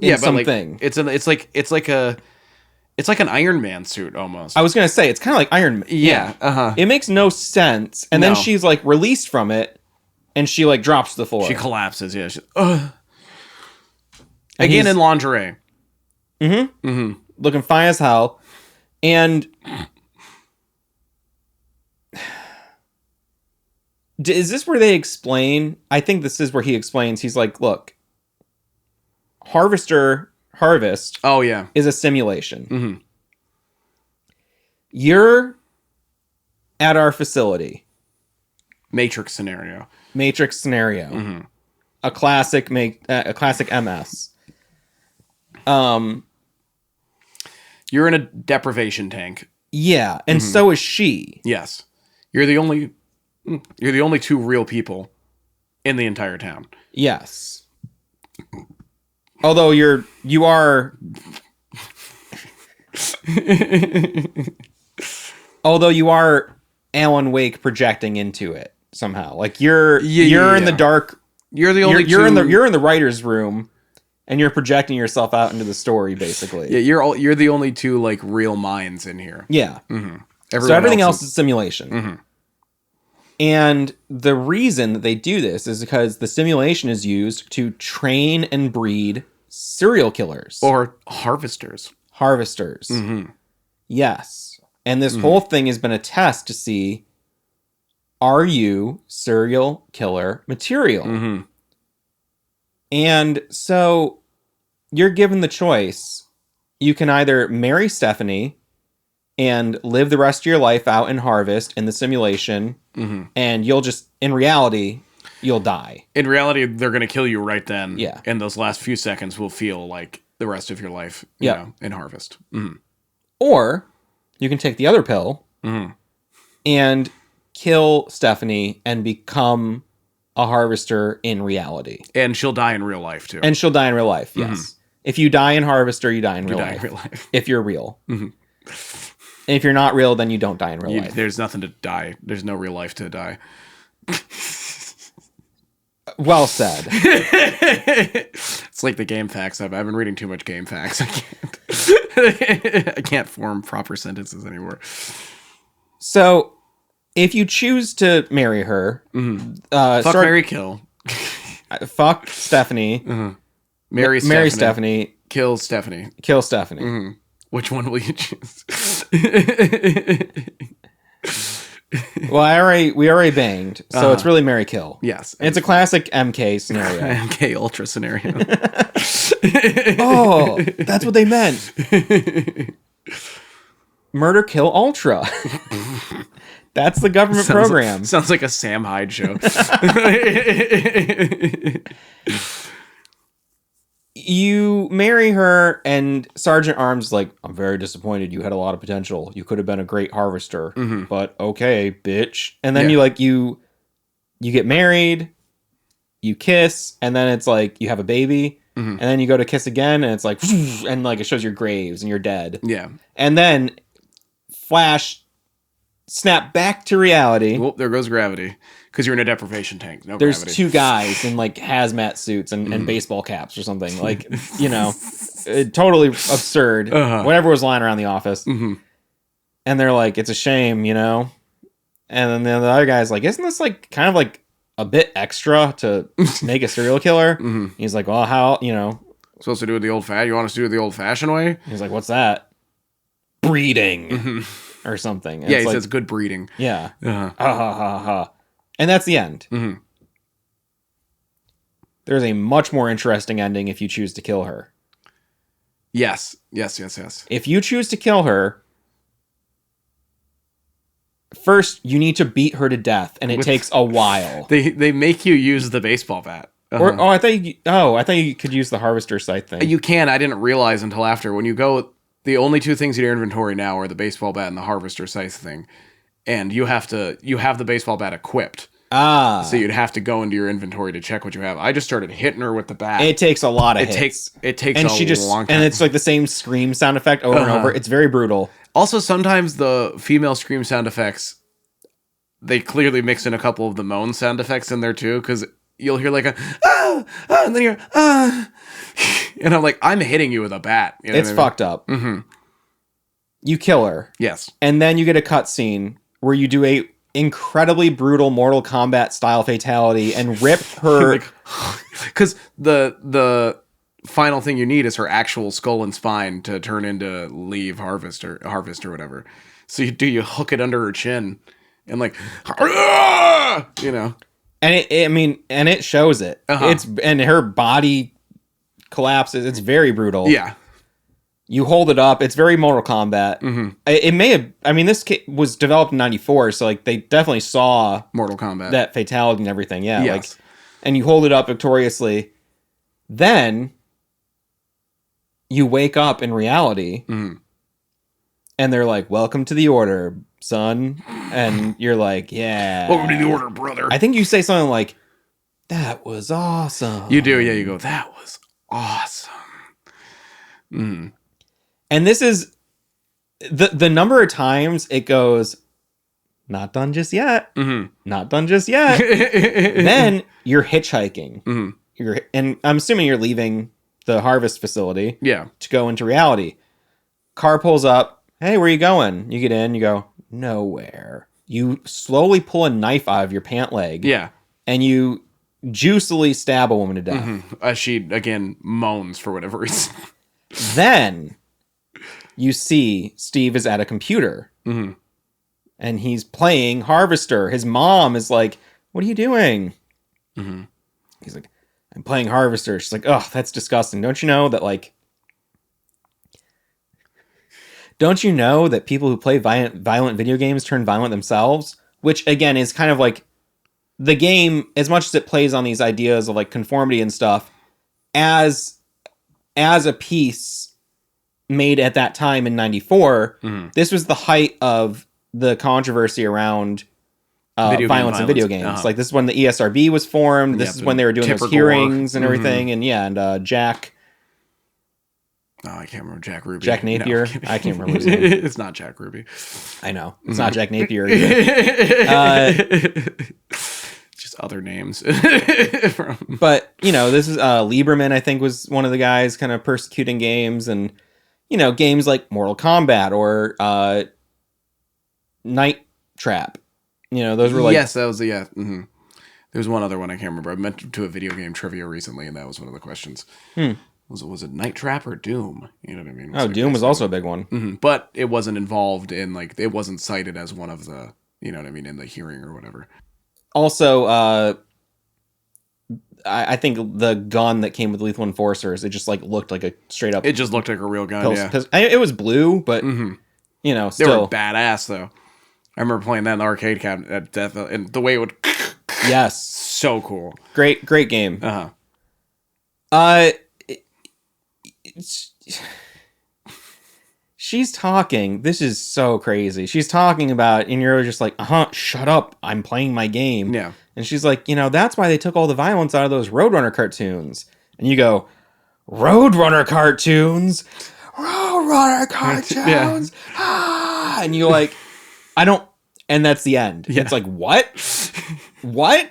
in But something. like it's like an Iron Man suit almost. I was gonna say it's kind of like Iron Man. yeah. Uh-huh. It makes no sense, and then No. she's like released from it, and she like drops to the floor. She collapses, yeah. And Again he's in lingerie. looking fine as hell, and Is this where they explain? I think this is where he explains. He's like, look, Harvest Oh yeah. is a simulation. Mm-hmm. You're at our facility. Matrix scenario. Mm-hmm. A classic MS. You're in a deprivation tank. Yeah, and so is she. Yes. You're the only two real people in the entire town. Yes. Although you are Alan Wake projecting into it somehow. Like you're in the dark. You're the only you're in the writer's room and you're projecting yourself out into the story basically. Yeah, you're the only two like real minds in here. Yeah. Mm-hmm. So everything else is simulation. Mm-hmm. And the reason that they do this is because the simulation is used to train and breed serial killers. Or harvesters. Mm-hmm. Yes. And this whole thing has been a test to see, are you serial killer material? Mm-hmm. And so you're given the choice. You can either marry Stephanie and live the rest of your life out in Harvest in the simulation, and in reality, you'll die. In reality, they're going to kill you right then. Yeah. And those last few seconds will feel like the rest of your life, you know, in Harvest. Mm-hmm. Or you can take the other pill and kill Stephanie and become a Harvester in reality. And she'll die in real life, too. And she'll die in real life, yes. If you die in Harvester, you die in real life. If you're real. And if you're not real, then you don't die in real life. There's nothing to die. There's no real life to die. Well said. It's like the game facts. I've been reading too much game facts. I can't form proper sentences anymore. So, if you choose to marry her, fuck, marry, kill. Fuck Stephanie. Marry Stephanie. Kill Stephanie. Kill Stephanie. Which one will you choose? Well, we already banged, so it's really marry kill. Yes, it's a classic MK scenario. MK Ultra scenario. Oh, that's what they meant. Murder Kill Ultra. That's the government program. Sounds like a Sam Hyde show. You marry her, and Sergeant Arms is like, I'm very disappointed. You had a lot of potential. You could have been a great harvester, but okay, bitch. And then you get married, you kiss, and then it's like you have a baby, and then you go to kiss again, and it's like, and like it shows your graves and you're dead. Yeah. And then flash, snap back to reality. Well, there goes gravity. Because you're in a deprivation tank. There's gravity. Two guys in like hazmat suits and baseball caps or something. Like, you know, totally absurd. Whatever was lying around the office. And they're like, it's a shame, you know? And then the other guy's like, isn't this like kind of like a bit extra to make a serial killer? He's like, well, how, you know? Supposed to do it the old fashioned? You want us to do it the old fashioned way? He's like, what's that? Breeding. Or something. And yeah, he says good breeding. Yeah. Ha ha ha ha. And that's the end. There's a much more interesting ending if you choose to kill her. Yes. If you choose to kill her, first you need to beat her to death, and it takes a while. They make you use the baseball bat. I thought you could use the harvester sight thing. You can. I didn't realize until after. When you go, the only two things in your inventory now are the baseball bat and the harvester scythe thing. And you have the baseball bat equipped. So you'd have to go into your inventory to check what you have. I just started hitting her with the bat. It takes a lot of hits. It takes a long time. And it's like the same scream sound effect over and over. It's very brutal. Also, sometimes the female scream sound effects, they clearly mix in a couple of the moan sound effects in there too, because you'll hear like a and then you're and I'm like, I'm hitting you with a bat. You know it's fucked up. You kill her. Yes. And then you get a cutscene where you do a incredibly brutal Mortal Kombat style fatality and rip her. Because the final thing you need is her actual skull and spine to turn into Leave Harvest or whatever. So you hook it under her chin and like, you know, and it shows it. And her body collapses. It's very brutal. Yeah. You hold it up. It's very Mortal Kombat. Mm-hmm. It may have. I mean, this was developed in '94, so like they definitely saw Mortal Kombat, that fatality and everything. Yeah, yes. like, and you hold it up victoriously. Then you wake up in reality, and they're like, "Welcome to the Order, son," and you're like, "Yeah, welcome to the Order, brother." I think you say something like, "That was awesome." You do, yeah. You go, "That was awesome." And this is the number of times it goes, not done just yet. Not done just yet. Then you're hitchhiking. And I'm assuming you're leaving the harvest facility to go into reality. Car pulls up. Hey, where you going? You get in. You go, nowhere. You slowly pull a knife out of your pant leg. Yeah. And you juicily stab a woman to death. As she, again, moans for whatever reason. Then you see Steve is at a computer and he's playing Harvester. His mom is like, what are you doing? He's like, I'm playing Harvester. She's like, oh, that's disgusting. Don't you know that people who play violent video games turn violent themselves? Which, again, is kind of like the game, as much as it plays on these ideas of like conformity and stuff, as a piece made at that time in 94, this was the height of the controversy around violence in video games. Like, this is when the ESRB was formed. This is when they were doing those hearings and everything. And and Jack... Oh, I can't remember Jack Ruby. Jack Napier? No, I can't remember his name. It's not Jack Ruby. I know. It's not Jack Napier either. Just other names. But, this is Lieberman, I think, was one of the guys kind of persecuting games. And, games like Mortal Kombat or Night Trap. Those were like... Yes, that was There was one other one I can't remember. I went to a video game trivia recently, and that was one of the questions. Was it Night Trap or Doom? You know what I mean? Oh, Doom was also a big one. But it wasn't involved in, like, it wasn't cited as one of the, you know what I mean, in the hearing or whatever. Also, I think the gun that came with Lethal Enforcers, it just, like, looked like a straight up... It just looked like a real gun, It was blue, but, still... They were badass, though. I remember playing that in the arcade cabinet at Death, and the way it would... Yes. So cool. Great game. She's talking. This is so crazy. She's talking about, and you're just like, shut up. I'm playing my game. Yeah. And she's like, that's why they took all the violence out of those Roadrunner cartoons. And you go, Roadrunner cartoons? Roadrunner cartoons? Yeah. And you're like, I don't, and that's the end. Yeah. It's like, what? What?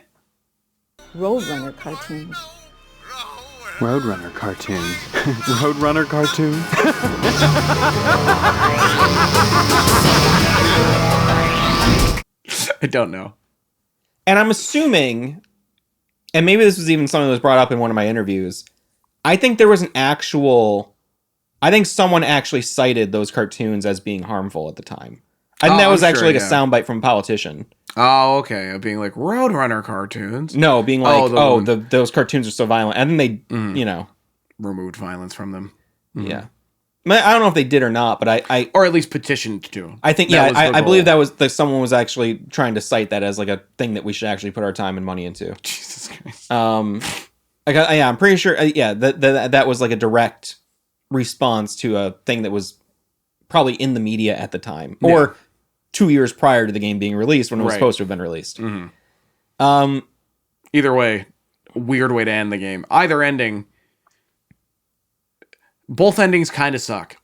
Roadrunner cartoons. Roadrunner cartoons. Roadrunner cartoons? I don't know. And I'm assuming, and maybe this was even something that was brought up in one of my interviews, I think there was I think someone actually cited those cartoons as being harmful at the time. I think that was actually a soundbite from a politician. Oh, okay. Being like, Roadrunner cartoons? No, being like, those cartoons are so violent. And then they, removed violence from them. Yeah. I don't know if they did or not, but I or at least petitioned to. I think, I believe that someone was actually trying to cite that as like a thing that we should actually put our time and money into. Jesus Christ. I'm pretty sure, that was like a direct response to a thing that was probably in the media at the time. Or 2 years prior to the game being released when it was supposed to have been released. Either way, weird way to end the game. Either ending... Both endings kind of suck.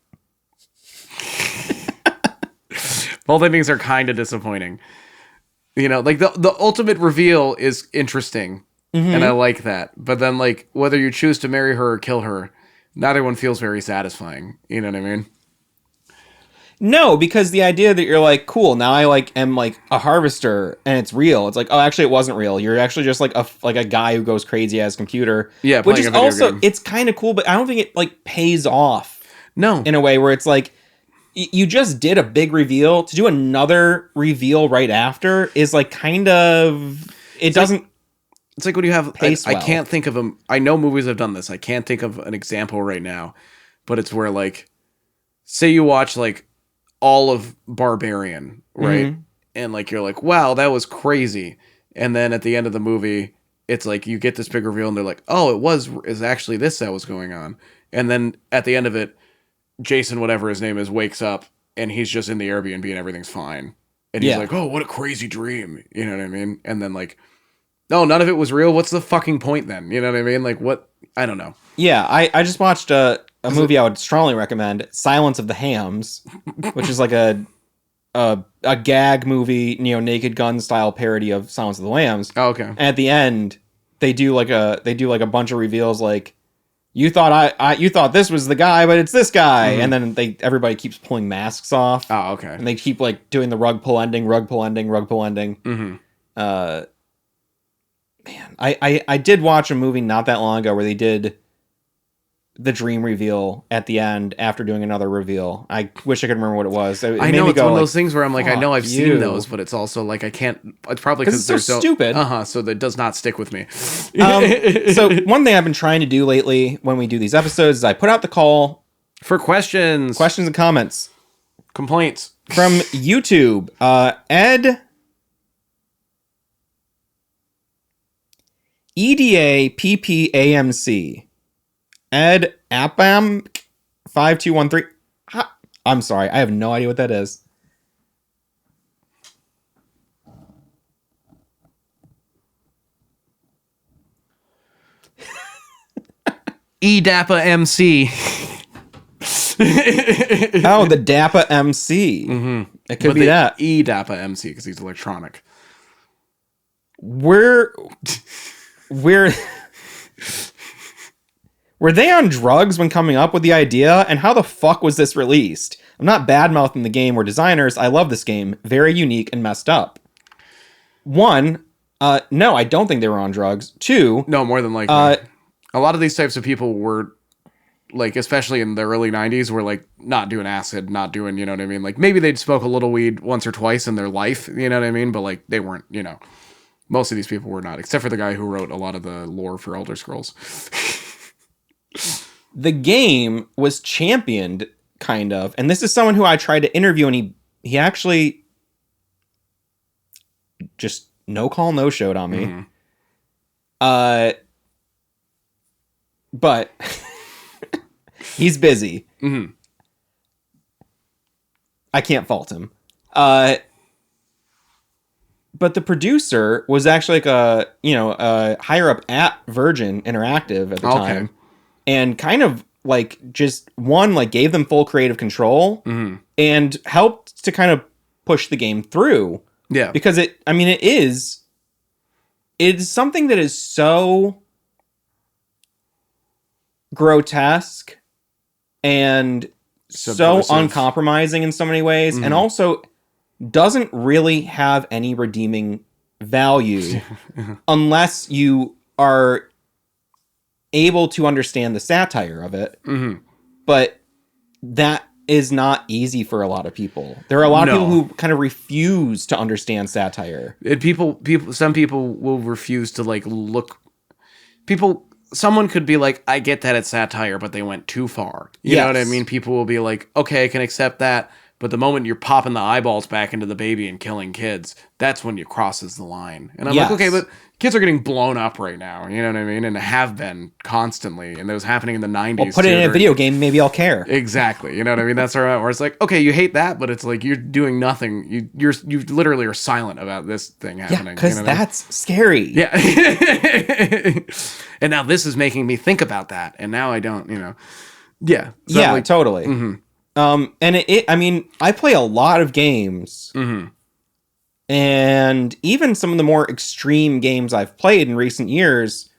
Both endings are kind of disappointing. Like the ultimate reveal is interesting, and I like that. But then, like, whether you choose to marry her or kill her, neither one feels very satisfying. You know what I mean? No, because the idea that you're like, cool, now I am a harvester and it's real. It's like, oh, actually it wasn't real. You're actually just like a guy who goes crazy as a computer. Yeah, which is also game. It's kind of cool, but I don't think it pays off. No, in a way where it's like, you just did a big reveal. To do another reveal right after is like kind of it doesn't. It's like when you have. Pace I well. can't think of them. I know movies have done this. I can't think of an example right now, but it's where like, say you watch like all of Barbarian, right? And like you're like, wow, that was crazy. And then at the end of the movie, it's like you get this big reveal, and they're like, oh, is actually this that was going on. And then at the end of it, Jason, whatever his name is, wakes up and he's just in the Airbnb and everything's fine. And he's like, oh, what a crazy dream. You know what I mean? And then like, no, none of it was real. What's the fucking point then? You know what I mean? Like what? I don't know. Yeah, I just watched a movie I would strongly recommend, Silence of the Hams, which is like a gag movie, Naked Gun style parody of Silence of the Lambs. Oh, okay. And at the end, they do like a bunch of reveals like, you thought you thought this was the guy, but it's this guy. And then everybody keeps pulling masks off. Oh, okay. And they keep like doing the rug pull ending. Man, I did watch a movie not that long ago where they did the dream reveal at the end after doing another reveal. I wish I could remember what it was. I know it's one of those things where I'm like, I know I've seen those, but it's also like I can't. It's probably because they're so stupid. So that does not stick with me. So one thing I've been trying to do lately when we do these episodes is I put out the call for questions and comments, complaints from YouTube. Ed EDAPPAMC. Ed Appam 5213. I'm sorry, I have no idea what that is. EDAPA MC. Oh, the DAPA MC. It could be that. EDAPA MC because he's electronic. Were they on drugs when coming up with the idea? And how the fuck was this released? I'm not bad-mouthing the game or designers. I love this game. Very unique and messed up. One, no, I don't think they were on drugs. Two, no, more than likely. A lot of these types of people were, like, especially in the early 90s, were, like, not doing acid, not doing, you know what I mean? Like, maybe they'd smoke a little weed once or twice in their life, you know what I mean? But, like, they weren't, most of these people were not, except for the guy who wrote a lot of the lore for Elder Scrolls. The game was championed, kind of, and this is someone who I tried to interview, and he actually just no call, no showed on me. But he's busy. I can't fault him. But the producer was actually like a higher up at Virgin Interactive at the time. And kind of like just gave them full creative control and helped to kind of push the game through. Yeah. Because it is something that is so grotesque and subversive. So uncompromising in so many ways, and also doesn't really have any redeeming value unless you are able to understand the satire of it. But that is not easy for a lot of people. There are a lot of people who kind of refuse to understand satire. Some people will refuse to look. Someone could be like, I get that it's satire, but they went too far. You know what I mean? People will be like, okay, I can accept that. But the moment you're popping the eyeballs back into the baby and killing kids, that's when you crosses the line. And I'm like, okay, but kids are getting blown up right now. You know what I mean? And have been constantly. And that was happening in the 90s. Well, put it in a video game, maybe I'll care. Exactly. You know what I mean? That's where it's like, okay, you hate that, but it's like you're doing nothing. You literally are silent about this thing happening. Yeah, because that's scary. Yeah. And now this is making me think about that. And now I don't, Yeah. So yeah, totally. And I play a lot of games. And even some of the more extreme games I've played in recent years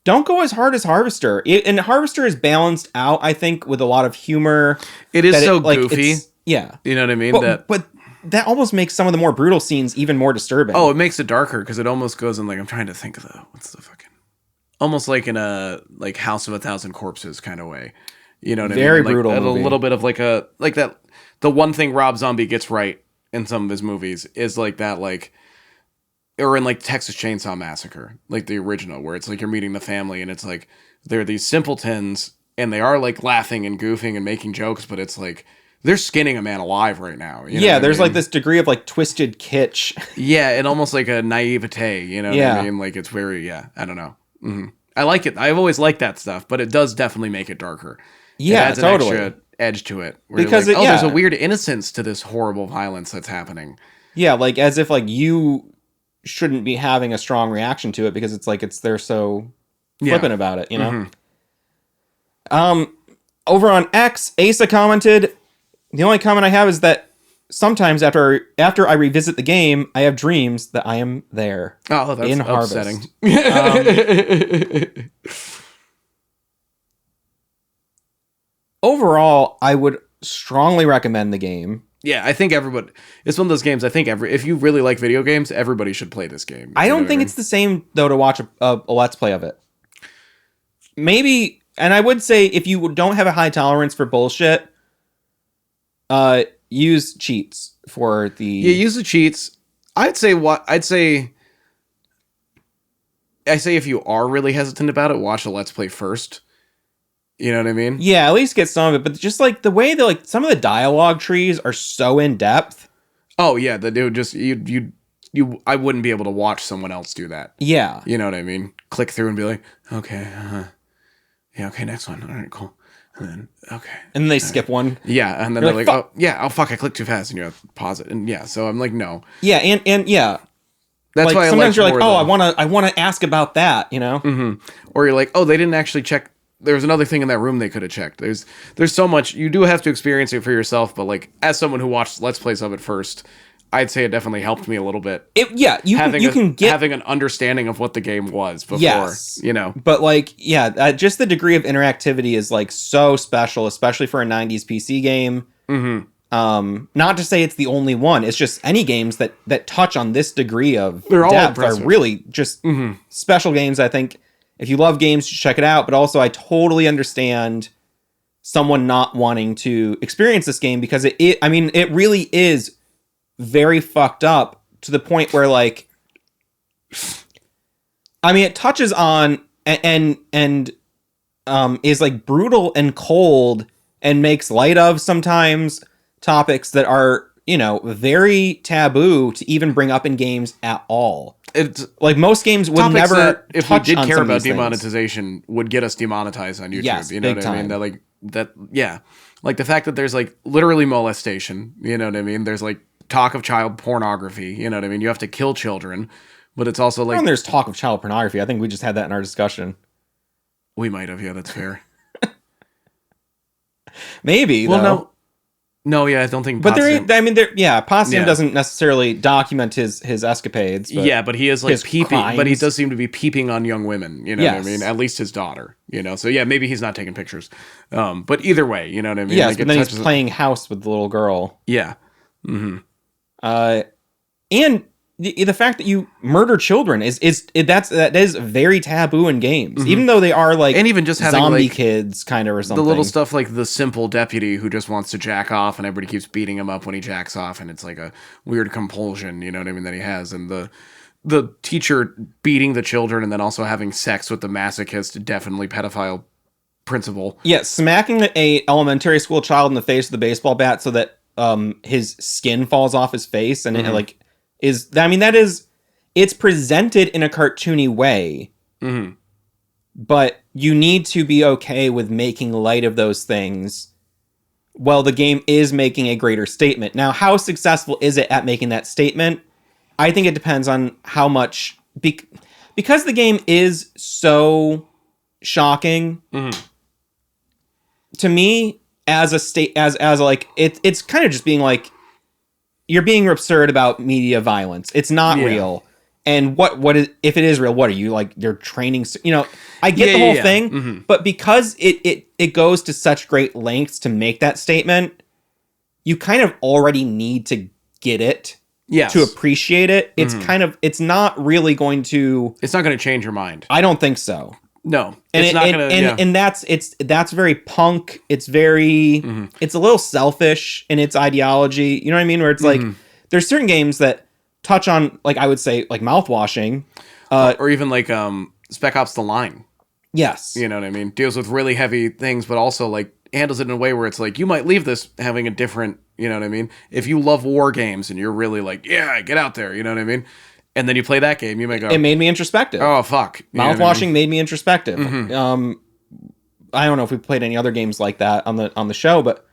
don't go as hard as Harvester. And Harvester is balanced out, I think, with a lot of humor. It is so goofy. Yeah. You know what I mean? But that almost makes some of the more brutal scenes even more disturbing. Oh, it makes it darker because it almost goes in I'm trying to think of what's the fucking... Almost like in a House of a Thousand Corpses kind of way. You know what Very I mean? brutal A movie. little bit of like that. The one thing Rob Zombie gets right in some of his movies is like that, like, or in like Texas Chainsaw Massacre, like the original, where it's like you're meeting the family and it's like they're these simpletons and they are like laughing and goofing and making jokes, but it's like they're skinning a man alive right now. You know Yeah, what I there's mean? like this degree of like twisted kitsch. Yeah, and almost like a naivete, you know what Yeah. I mean? Like it's very, I don't know. I like it. I've always liked that stuff, but it does definitely make it darker. Yeah, it adds totally. an extra edge to it. Where you're Because like, it- there's yeah. a weird innocence to this horrible violence that's happening. Yeah, like as if like you shouldn't be having a strong reaction to it because it's like they're so flippant about it, you know? Over on X, Asa commented, the only comment I have is that sometimes after I revisit the game, I have dreams that I am there. Oh, that's In Harvest. upsetting. Overall, I would strongly recommend the game. Yeah, I think everybody. It's one of those games. I think if you really like video games, everybody should play this game. I You know don't what think mean? it's the same though to watch a let's play of it. Maybe, and I would say if you don't have a high tolerance for bullshit, use cheats for the. Yeah, use the cheats. I say if you are really hesitant about it, watch a let's play first. You know what I mean? Yeah, at least get some of it, but just like the way that like some of the dialogue trees are so in depth. Oh yeah, that dude just you. I wouldn't be able to watch someone else do that. Yeah. You know what I mean? Click through and be like, okay, yeah, okay, next one. All right, cool. And then okay, And then they skip one. yeah, and then You're they're like, like, "Fuck." oh yeah, oh fuck, I clicked too fast, and you have to pause it, and yeah, so I'm like, no. Yeah, and yeah. That's Like why sometimes I you're like, like, oh, I wanna ask about that, you know? or you're like, oh, they didn't actually check. There's another thing in that room they could have checked. There's so much. You do have to experience it for yourself, but like as someone who watched Let's Plays of it first, I'd say it definitely helped me a little bit. You can get having an understanding of what the game was before, Yes. you know. But like, yeah, just the degree of interactivity is like so special, especially for a '90s PC game. Not to say it's the only one. It's just any games that touch on this degree of They're all depth impressive. are really just special games. I think if you love games, check it out. But also, I totally understand someone not wanting to experience this game because it really is very fucked up to the point where like, I mean, it touches on and is like brutal and cold and makes light of sometimes topics that are, you know, very taboo to even bring up in games at all. It's Like most games would topics never that, if we touch did on care some of about these things. demonetization, would get us demonetized on YouTube. Yes, you know big what I mean? time. That like that, yeah. Like the fact that there's like literally molestation. You know what I mean? There's like talk of child pornography. You know what I mean? You have to kill children, but it's also like And there's talk of child pornography. I think we just had that in our discussion. we might have. Yeah, that's fair. Maybe, Well, though. no, yeah, I don't think. But Potsdam- Potsdam Yeah. doesn't necessarily document his escapades. But yeah, but he is like his peeping. But he crimes. does seem to be peeping on young women. You know what I Yes. mean? At least his daughter. You know, so yeah, maybe he's not taking pictures. But either way, you know what I mean? yes, Like, but it then he's touches- playing house with the little girl. Yeah, And the fact that you murder children that is very taboo in games, even though they are like And even just having, zombie like, kids kind of or the something. little stuff like the simple deputy who just wants to jack off, and everybody keeps beating him up when he jacks off, and it's like a weird compulsion. You know what I mean? That he has, and the teacher beating the children, and then also having sex with the masochist, definitely pedophile principal. Yeah, smacking a elementary school child in the face with a baseball bat so that his skin falls off his face and it like it's presented in a cartoony way. But you need to be okay with making light of those things. Well, the game is making a greater statement. Now, how successful is it at making that statement? I think it depends on how much because the game is so shocking. To me, as like it's kind of just being like you're being absurd about media violence. It's not Yeah. real. And what is if it is real? What are you like? You're training. You know, I get the whole thing, but because it goes to such great lengths to make that statement, you kind of already need to get it Yes. to appreciate it. It's kind of it's not really going to. It's not going to change your mind. I don't think so. No, And it's not gonna. and that's very punk. It's very it's a little selfish in its ideology. You know what I mean? Where it's like there's certain games that touch on, like, I would say, like mouthwashing. Or even like Spec Ops: The Line. Yes. You know what I mean? Deals with really heavy things, but also like handles it in a way where it's like you might leave this having a different. You know what I mean? If you love war games and you're really like, yeah, get out there. You know what I mean? And then you play that game, you may go, It made me introspective. oh fuck, you know what I Mouthwashing mean? made me introspective. I don't know if we played any other games like that on the show, but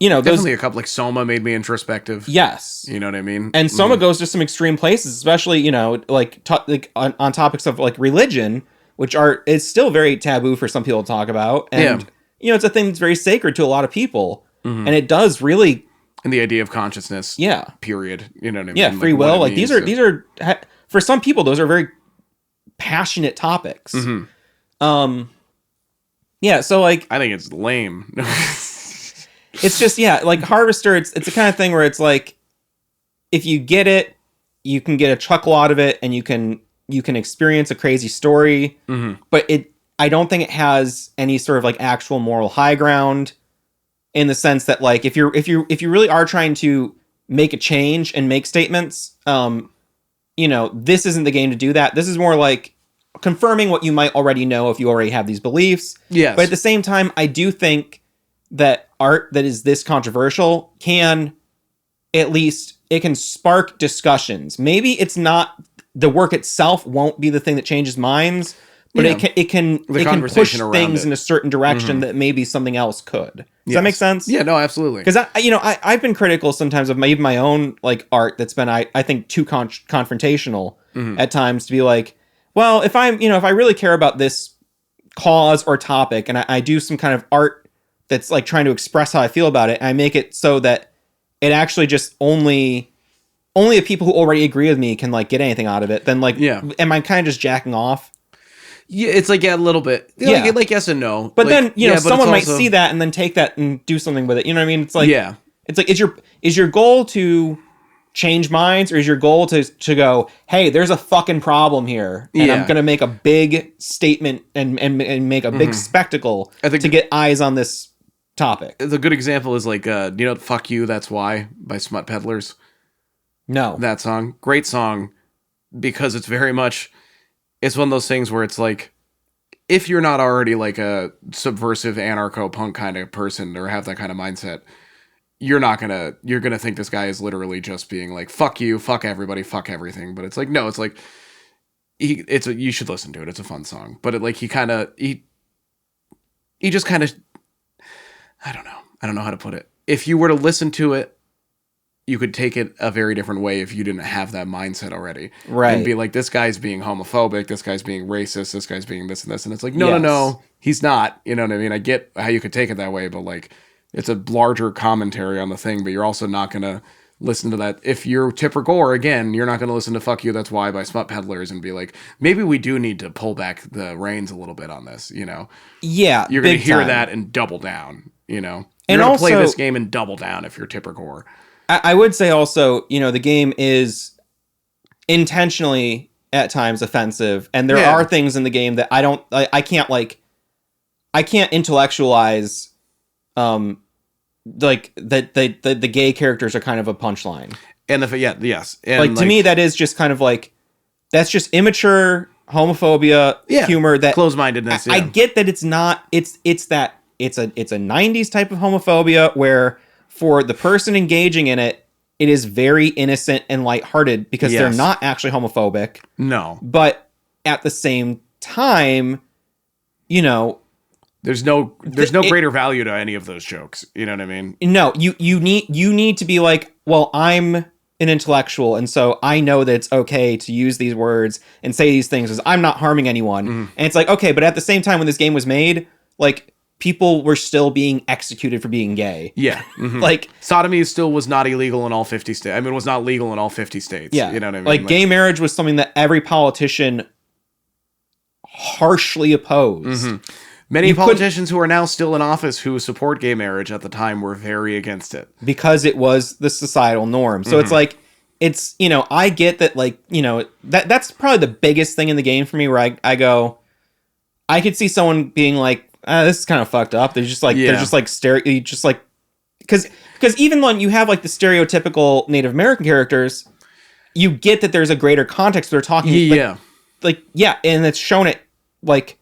you know, those Definitely a couple like Soma made me introspective. yes. You know what I mean? And Soma goes to some extreme places, especially, you know, like on topics of like religion, which is still very taboo for some people to talk about. And you know, it's a thing that's very sacred to a lot of people. And it does really, And the idea of consciousness. yeah. Period. You know what I mean? Yeah, Like, free what will. it Like these means are for some people, those are very passionate topics. Yeah, so like I think it's lame. it's just, yeah, like Harvester, it's the kind of thing where it's like, if you get it, you can get a chuckle out of it, and you can experience a crazy story. But I don't think it has any sort of like actual moral high ground, in the sense that, like, if you really are trying to make a change and make statements, you know, this isn't the game to do that. This is more like confirming what you might already know if you already have these beliefs. Yes. But at the same time, I do think that art that is this controversial can, at least, it can spark discussions. Maybe it's not, the work itself won't be the thing that changes minds, but Yeah. it can push conversation around things it. in a certain direction that maybe something else could. Does that make sense? Yeah, no, absolutely. Because I've been critical sometimes of even my own like art that's been I think too confrontational at times, to be like, well, if I really care about this cause or topic, and I do some kind of art that's like trying to express how I feel about it, and I make it so that it actually just only the people who already agree with me can like get anything out of it, then like, am I kind of just jacking off? Yeah, it's like, yeah, a little bit. Yeah. Like yes and no. But like, then, you know, but someone it's might also- see that and then take that and do something with it. You know what I mean? It's like, Yeah. it's like, is your goal to change minds, or is your goal to go, hey, there's a fucking problem here, and I'm gonna make a big statement and make a big spectacle I think to get eyes on this topic? The good example is like, you know, "Fuck You, That's Why" by Smut Peddlers. No. That song, great song, because it's very much, it's one of those things where it's like, if you're not already like a subversive anarcho-punk kind of person or have that kind of mindset, you're gonna think this guy is literally just being like, fuck you, fuck everybody, fuck everything. But it's like, no, it's like, you should listen to it. It's a fun song. But he just kind of, I don't know how to put it. If you were to listen to it, you could take it a very different way if you didn't have that mindset already. Right. And be like, this guy's being homophobic, this guy's being racist, this guy's being this and this. And it's like, no, he's not. You know what I mean? I get how you could take it that way, but like, it's a larger commentary on the thing, but you're also not going to listen to that. If you're Tipper Gore, again, you're not going to listen to "Fuck You, That's Why" by Smut Peddlers and be like, maybe we do need to pull back the reins a little bit on this, you know? Yeah. You're going to big hear time. that and double down, you know? And You're going to play also- this game and double down if you're Tipper Gore. I would say also, you know, the game is intentionally at times offensive, and there are things in the game that I can't intellectualize, like that the gay characters are kind of a punchline. And yes. And Like, to me, that is just kind of like, that's just immature homophobia humor that close-mindedness. I get that it's not, it's a 90s type of homophobia where, for the person engaging in it, it is very innocent and lighthearted because they're not actually homophobic. No. But at the same time, you know, There's no greater value to any of those jokes. You know what I mean? no, you need to be like, well, I'm an intellectual, and so I know that it's okay to use these words and say these things because I'm not harming anyone. And it's like, okay, but at the same time, when this game was made, like, people were still being executed for being gay. Yeah. Mhm. Like, sodomy still was not illegal in all 50 states. I mean, it was not legal in all 50 states. yeah. You know what I mean? Like, gay marriage was something that every politician harshly opposed. Many you politicians who are now still in office who support gay marriage at the time were very against it. Because it was the societal norm. So it's like, you know, I get that, like, you know, that's probably the biggest thing in the game for me, where I go, I could see someone being like, this is kind of fucked up. They're just like, because even when you have like the stereotypical Native American characters, you get that there's a greater context. They're talking, and it's shown it like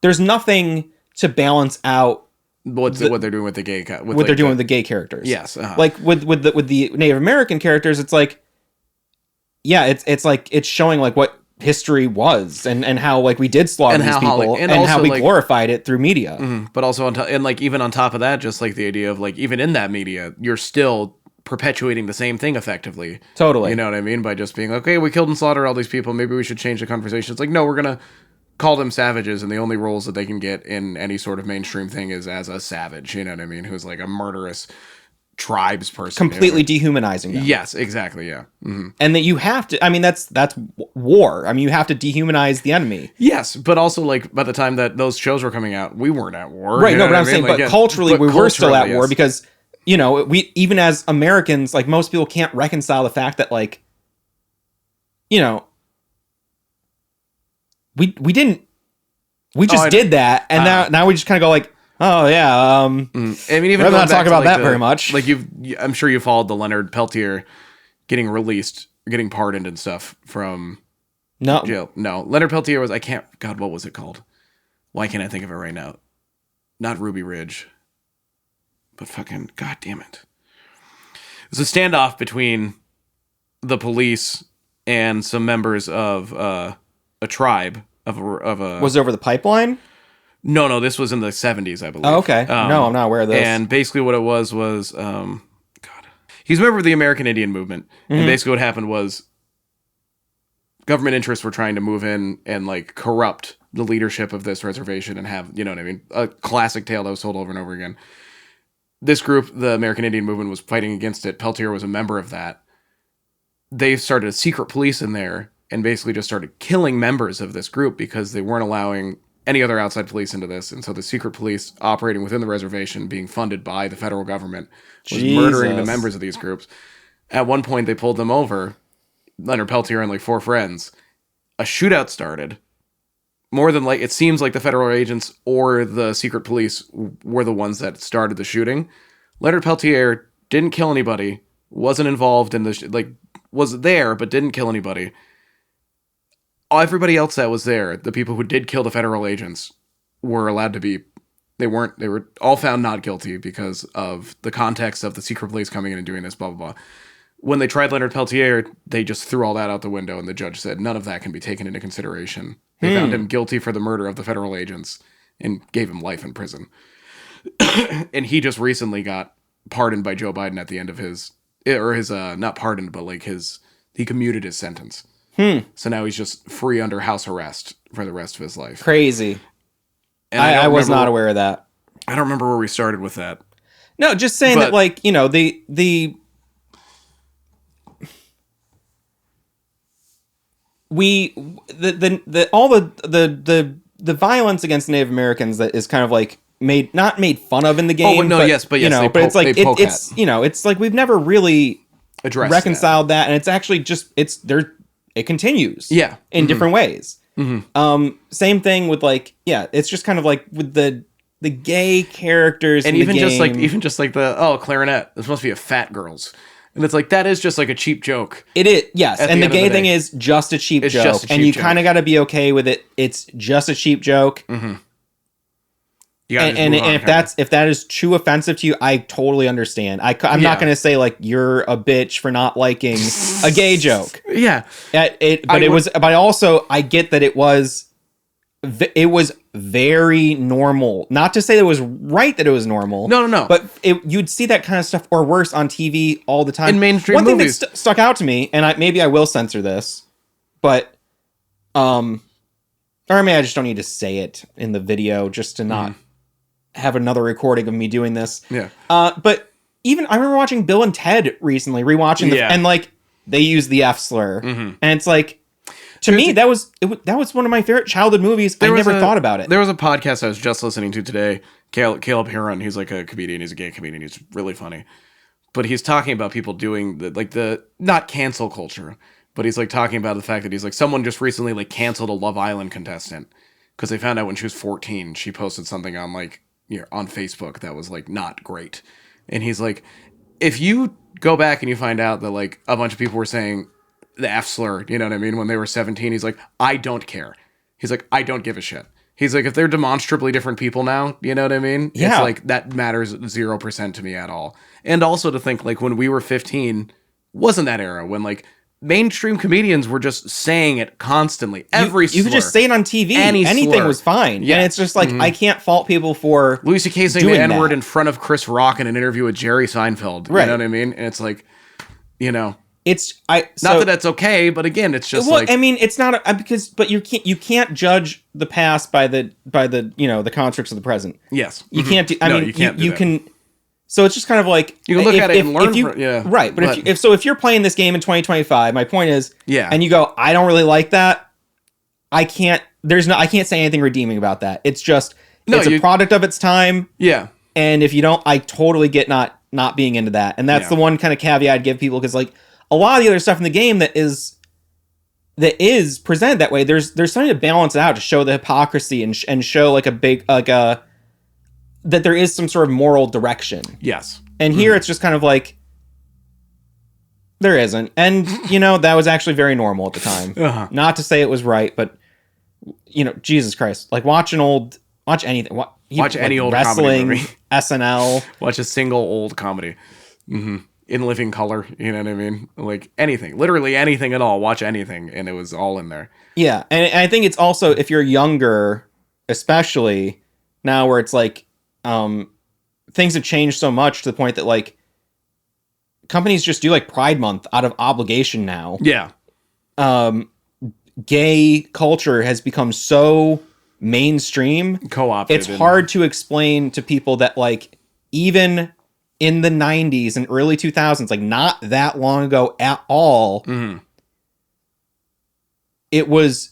there's nothing to balance out what they're doing with the gay doing with the gay characters. Yes, like with the Native American characters, it's like, it's like it's showing like what history was and how like we did slaughter these people and how we glorified it through media. But also even on top of that, just like the idea of like even in that media, you're still perpetuating the same thing effectively. Totally. You know what I mean? By just being like, okay, we killed and slaughtered all these people. Maybe we should change the conversation. It's like, no, we're going to call them savages. And the only roles that they can get in any sort of mainstream thing is as a savage. You know what I mean? Who's like a murderous tribes person. Completely dehumanizing them. Yes, exactly. Yeah. Mm-hmm. And that you have to, I mean, that's war. I mean, you have to dehumanize the enemy. Yes. But also like by the time that those shows were coming out, we weren't at war. Right. No, but I'm saying, like, but culturally, we were still at war because, you know, we, even as Americans, like most people can't reconcile the fact that like, you know, we just did that. And now we just kind of go like, oh yeah. I mean, even we're not talking about that very much. Like I'm sure you followed the Leonard Peltier getting released, getting pardoned and stuff from jail. No, Leonard Peltier was what was it called? Why can't I think of it right now? Not Ruby Ridge, but fucking god damn it! It was a standoff between the police and some members of a tribe of a. Was it over the pipeline? No, this was in the 70s, I believe. Oh, okay. No, I'm not aware of this. And basically what it was, he's a member of the American Indian movement. Mm-hmm. And basically what happened was government interests were trying to move in and like corrupt the leadership of this reservation and have, you know what I mean? A classic tale that was told over and over again. This group, the American Indian movement, was fighting against it. Peltier was a member of that. They started a secret police in there and basically just started killing members of this group because they weren't allowing any other outside police into this. And so the secret police operating within the reservation, being funded by the federal government, was murdering the members of these groups. At one point, they pulled them over, Leonard Peltier and like 4 friends. A shootout started. More than like, it seems like the federal agents or the secret police were the ones that started the shooting. Leonard Peltier didn't kill anybody, wasn't involved in the, was there, but didn't kill anybody. Everybody else that was there, the people who did kill the federal agents, were allowed to be, they were all found not guilty because of the context of the secret police coming in and doing this, blah, blah, blah. When they tried Leonard Peltier, they just threw all that out the window and the judge said none of that can be taken into consideration. They found him guilty for the murder of the federal agents and gave him life in prison. And he just recently got pardoned by Joe Biden at the end of not pardoned, but like he commuted his sentence. So now he's just free under house arrest for the rest of his life. Crazy. And I was not aware of that. I don't remember where we started with that. No, just saying that, like, you know, all the violence against Native Americans that is kind of like not made fun of in the game. Oh no, but, yes, you know, but it's like it's you know, it's like we've never really reconciled that, and it's actually just it continues, in different ways. Mm-hmm. Same thing with like, it's just kind of like with the gay characters, and in even the game. just like the clarinet. This must be a fat girls. And it's like, that is just like a cheap joke. It is, yes. And the gay thing is just a cheap joke. And you kind of got to be okay with it. It's just a cheap joke. Mm-hmm. And if that is too offensive to you, I totally understand. I'm not going to say like you're a bitch for not liking a gay joke. Yeah. But also I get that it was very normal. Not to say that it was right that it was normal. No. But you'd see that kind of stuff or worse on TV all the time. In mainstream movies. One movies. thing that stuck out to me, and maybe I will censor this, but or maybe I just don't need to say it in the video just to not have another recording of me doing this. Yeah. But even I remember watching Bill and Ted recently, rewatching and like they use the F slur, and it's like. To me, that was one of my favorite childhood movies. I never thought about it. There was a podcast I was just listening to today. Caleb Huron, he's like a comedian. He's a gay comedian. He's really funny. But he's talking about people doing the not cancel culture, but he's like talking about the fact that he's like someone just recently like canceled a Love Island contestant because they found out when she was 14, she posted something on like, on Facebook that was like not great. And he's like, if you go back and you find out that like a bunch of people were saying the F slur, you know what I mean, when they were 17, he's like, I don't care. He's like, I don't give a shit. He's like, if they're demonstrably different people now, you know what I mean? Yeah. It's like, that matters 0% to me at all. And also to think, like, when we were 15, wasn't that era when, like, mainstream comedians were just saying it constantly. Every you could just say it on TV. Anything slur. was fine. Yeah. And it's just like, I can't fault people for Louis C.K. saying the doing N-word that. in front of Chris Rock in an interview with Jerry Seinfeld. Right. You know what I mean? And it's like, It's not that that's okay, but again, it's just well, like, I mean, it's not but you can't judge the past by the the constructs of the present. yes. You Mhm. can't do. No, You can't do you that. can. So it's just kind of like You can look at it and learn you, from- yeah, right. But but- if you're playing this game in 2025, my point is, Yeah. and you go, I don't really like that. I can't say anything redeeming about that. It's just No, it's a product of its time. Yeah. And if you don't, I totally get not being into that. And that's Yeah. the one kind of caveat I'd give people, because like a lot of the other stuff in the game that is presented that way, there's something to balance it out, to show the hypocrisy and show like a big that there is some sort of moral direction. Yes. And here it's just kind of like there isn't. And that was actually very normal at the time. Uh-huh. Not to say it was right, but Jesus Christ, like watch anything. Watch any old comedy wrestling, movie. SNL. Watch a single old comedy. Mm-hmm. In living color, you know what I mean? Like anything, literally anything at all. Watch anything, and it was all in there. Yeah, and I think it's also, if you're younger, especially now, where it's like things have changed so much to the point that like companies just do like Pride Month out of obligation now. Yeah. Gay culture has become so mainstream. Co-opted. It's hard to explain to people that like even in the 90s and early 2000s, like not that long ago at all, it was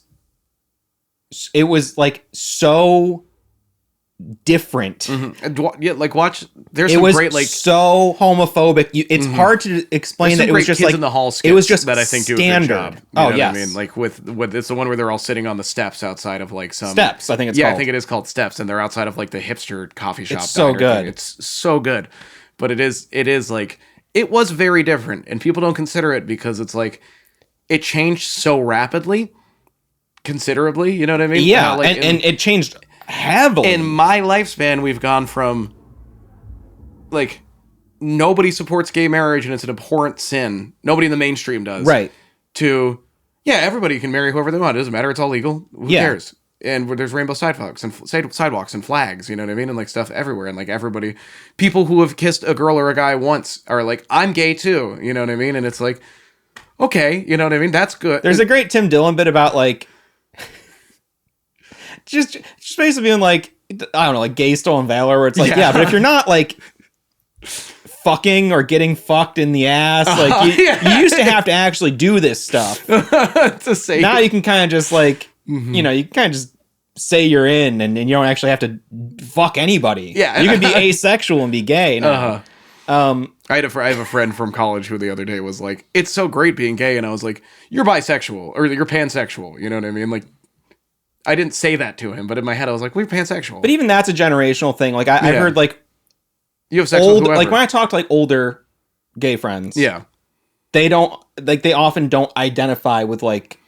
like so different. Mm-hmm. Yeah, like watch. There's It some was great like so homophobic. It's hard to explain there's some that it was great just Kids like in the Hall skits it was just that I think do a standard. good job. You Oh know yes, what I mean, like with it's the one where they're all sitting on the steps outside of like some Steps. I think it's yeah, called. I think it is called Steps, and they're outside of like the hipster coffee shop. It's so diner good. thing. It's so good, but it is like it was very different, and people don't consider it because it's like it changed so rapidly, considerably. You know what I mean? Yeah, How, like, and it changed heavily. in my lifespan, we've gone from like nobody supports gay marriage and it's an abhorrent sin. Nobody in the mainstream does. Right. To yeah, everybody can marry whoever they want. It doesn't matter. It's all legal. Who Yeah. cares? And there's rainbow sidewalks and flags. You know what I mean? And like stuff everywhere. And like everybody, people who have kissed a girl or a guy once are like, I'm gay too. You know what I mean? And it's like, okay, you know what I mean? That's good. There's a great Tim Dillon bit about like just basically being like, I don't know, like gay stolen valor, where it's like, yeah, but if you're not like fucking or getting fucked in the ass, like you used to have to actually do this stuff. to say Now you can kind of just like, you can kind of just say you're in, and you don't actually have to fuck anybody. Yeah. You can be asexual and be gay now. I have a friend from college who the other day was like, it's so great being gay. And I was like, you're bisexual or you're pansexual. You know what I mean? Like, I didn't say that to him, but in my head I was like, we're pansexual. But even that's a generational thing. Like I've heard like you have sex with old, whoever. like when I talk to like older gay friends, yeah. they often don't identify with like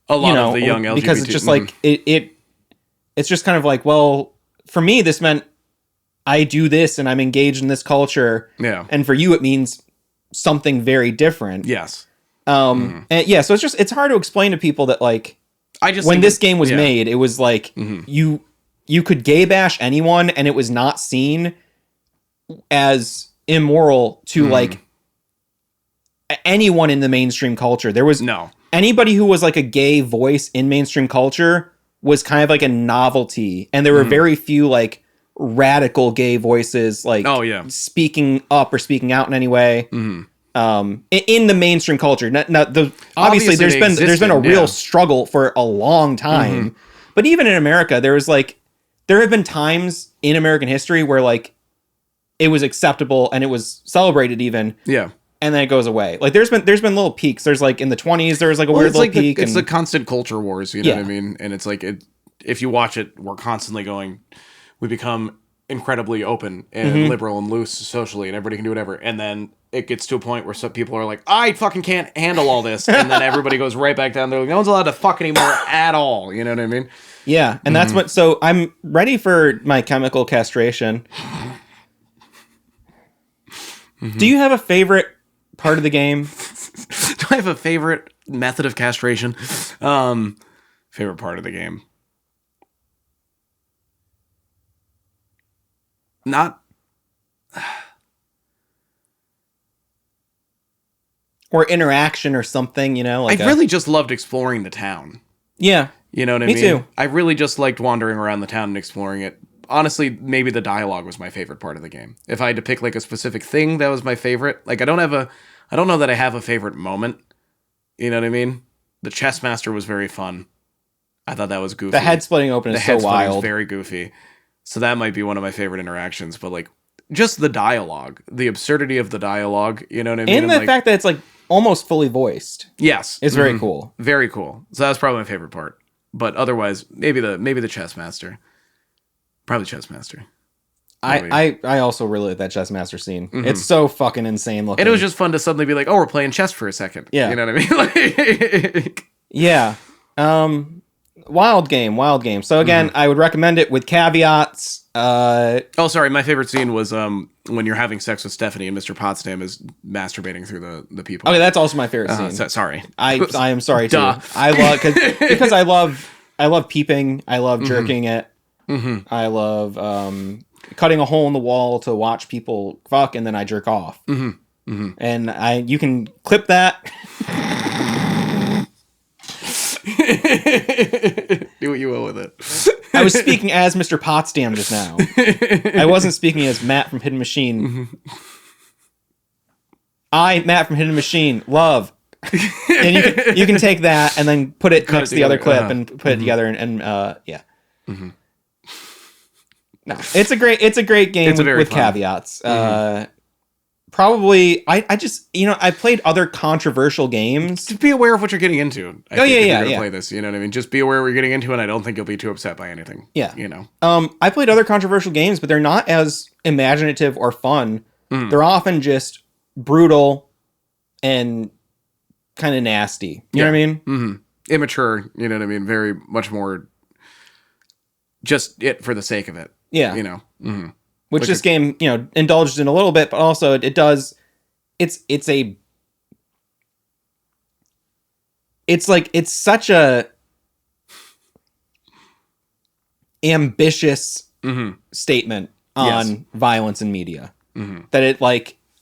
A lot of the young LGBT. because it's just like it's just kind of like, well, for me this meant I do this and I'm engaged in this culture. Yeah. And for you it means something very different. Yes. And yeah, so it's hard to explain to people that like I just when think this that- game was yeah. made, it was like you could gay bash anyone and it was not seen as immoral to like anyone in the mainstream culture. There was No. anybody who was like a gay voice in mainstream culture was kind of like a novelty, and there were very few like radical gay voices like Oh, yeah. speaking up or speaking out in any way. In the mainstream culture. Obviously Obviously there's they been a existed, real yeah. struggle for a long time. But even in America, there have been times in American history where like it was acceptable and it was celebrated even, Yeah. and then it goes away. Like there's been little peaks. There's like in the 20s there was like a weird it's little like peak. it's and the constant culture wars, you know Yeah. what I mean? And it's like if you watch it, we're constantly going, we become incredibly open and liberal and loose socially, and everybody can do whatever. And then it gets to a point where some people are like, I fucking can't handle all this. And then everybody goes right back down. They're like, no one's allowed to fuck anymore at all. You know what I mean? Yeah. And that's what, so I'm ready for my chemical castration. Do you have a favorite part of the game? Do I have a favorite method of castration? Favorite part of the game? Not... Or interaction or something, you know? Like I really just loved exploring the town. Yeah. You know what I Me mean? too. I really just liked wandering around the town and exploring it. Honestly, maybe the dialogue was my favorite part of the game. If I had to pick like a specific thing that was my favorite, like I don't know that I have a favorite moment. You know what I mean? The chess master was very fun. I thought that was goofy. The head splitting open is so wild. Was very goofy. So that might be one of my favorite interactions, but like just the dialogue, the absurdity of the dialogue, you know what I mean? And the fact that it's like almost fully voiced. Yes. It's very cool. Very cool. So that's probably my favorite part. But otherwise, maybe the chess master. Probably chess master. I also really like that chess master scene. It's so fucking insane looking. And it was just fun to suddenly be like, oh, we're playing chess for a second. Yeah. You know what I mean? Like, yeah. Wild game. So again, I would recommend it with caveats. oh, sorry. My favorite scene was when you're having sex with Stephanie and Mr. Potsdam is masturbating through the people. Okay, that's also my favorite scene. Sorry. I am sorry too. Duh. I love because I love peeping. I love jerking it. I love cutting a hole in the wall to watch people fuck, and then I jerk off. And you can clip that. Do what you will with it. I was speaking as Mr. Potsdam just now. I wasn't speaking as Matt from Hidden Machine. Matt from Hidden Machine, love. And you can take that and then put it next to the other clip and put it together and yeah. No, it's a great game with caveats. Probably, I just, I played other controversial games. Just be aware of what you're getting into. Yeah. If you're gonna play this, you know what I mean? Just be aware of what you're getting into, and I don't think you'll be too upset by anything. Yeah. I played other controversial games, but they're not as imaginative or fun. They're often just brutal and kind of nasty. You know what I mean? Mm-hmm. Immature, you know what I mean? Very much more just it for the sake of it. Yeah. Mm-hmm. Which this game, indulged in a little bit, but also it does. It's such a ambitious statement on violence in media that it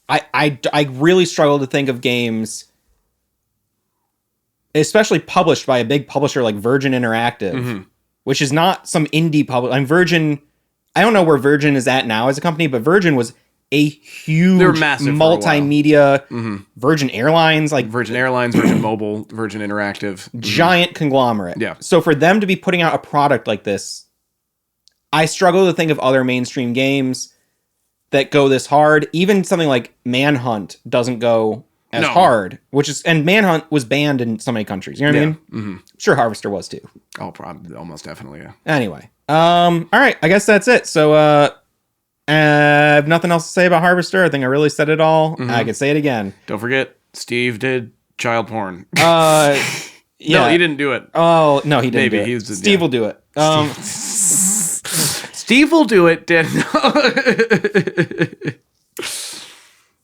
I really struggle to think of games, especially published by a big publisher like Virgin Interactive, which is not some indie publisher. I'm Virgin. I don't know where Virgin is at now as a company, but Virgin was a huge multimedia Virgin Airlines, Virgin Airlines, Virgin Mobile, Virgin Interactive, giant conglomerate. Yeah. So for them to be putting out a product like this, I struggle to think of other mainstream games that go this hard. Even something like Manhunt doesn't go as hard, and Manhunt was banned in so many countries. You know what I mean? I'm sure Harvester was too. Oh, probably, almost definitely, yeah. Anyway, all right, I guess that's it. So, I have nothing else to say about Harvester. I think I really said it all. I can say it again. Don't forget, Steve did child porn. Yeah. No, he didn't do it. Oh, no, he didn't. Maybe do it. Steve will do it. Steve will do it, Dan.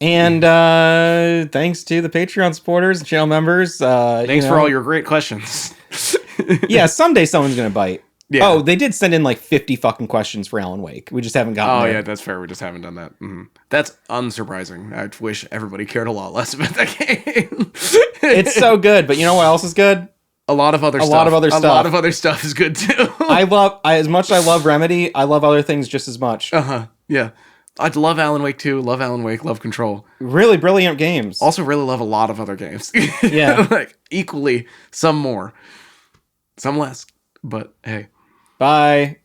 And thanks to the Patreon supporters and channel members. Thanks for all your great questions. Yeah, someday someone's gonna bite. Yeah. Oh, they did send in like 50 fucking questions for Alan Wake. We just haven't gotten there. Yeah, that's fair. We just haven't done that. That's unsurprising. I wish everybody cared a lot less about that game. It's so good, but you know what else is good? A lot of other stuff. A lot of other stuff is good too. As much as I love Remedy, I love other things just as much. Yeah. I'd love Alan Wake 2, love Alan Wake, love Control. Really brilliant games. Also really love a lot of other games. Yeah. Like equally, some more. Some less. But hey. Bye.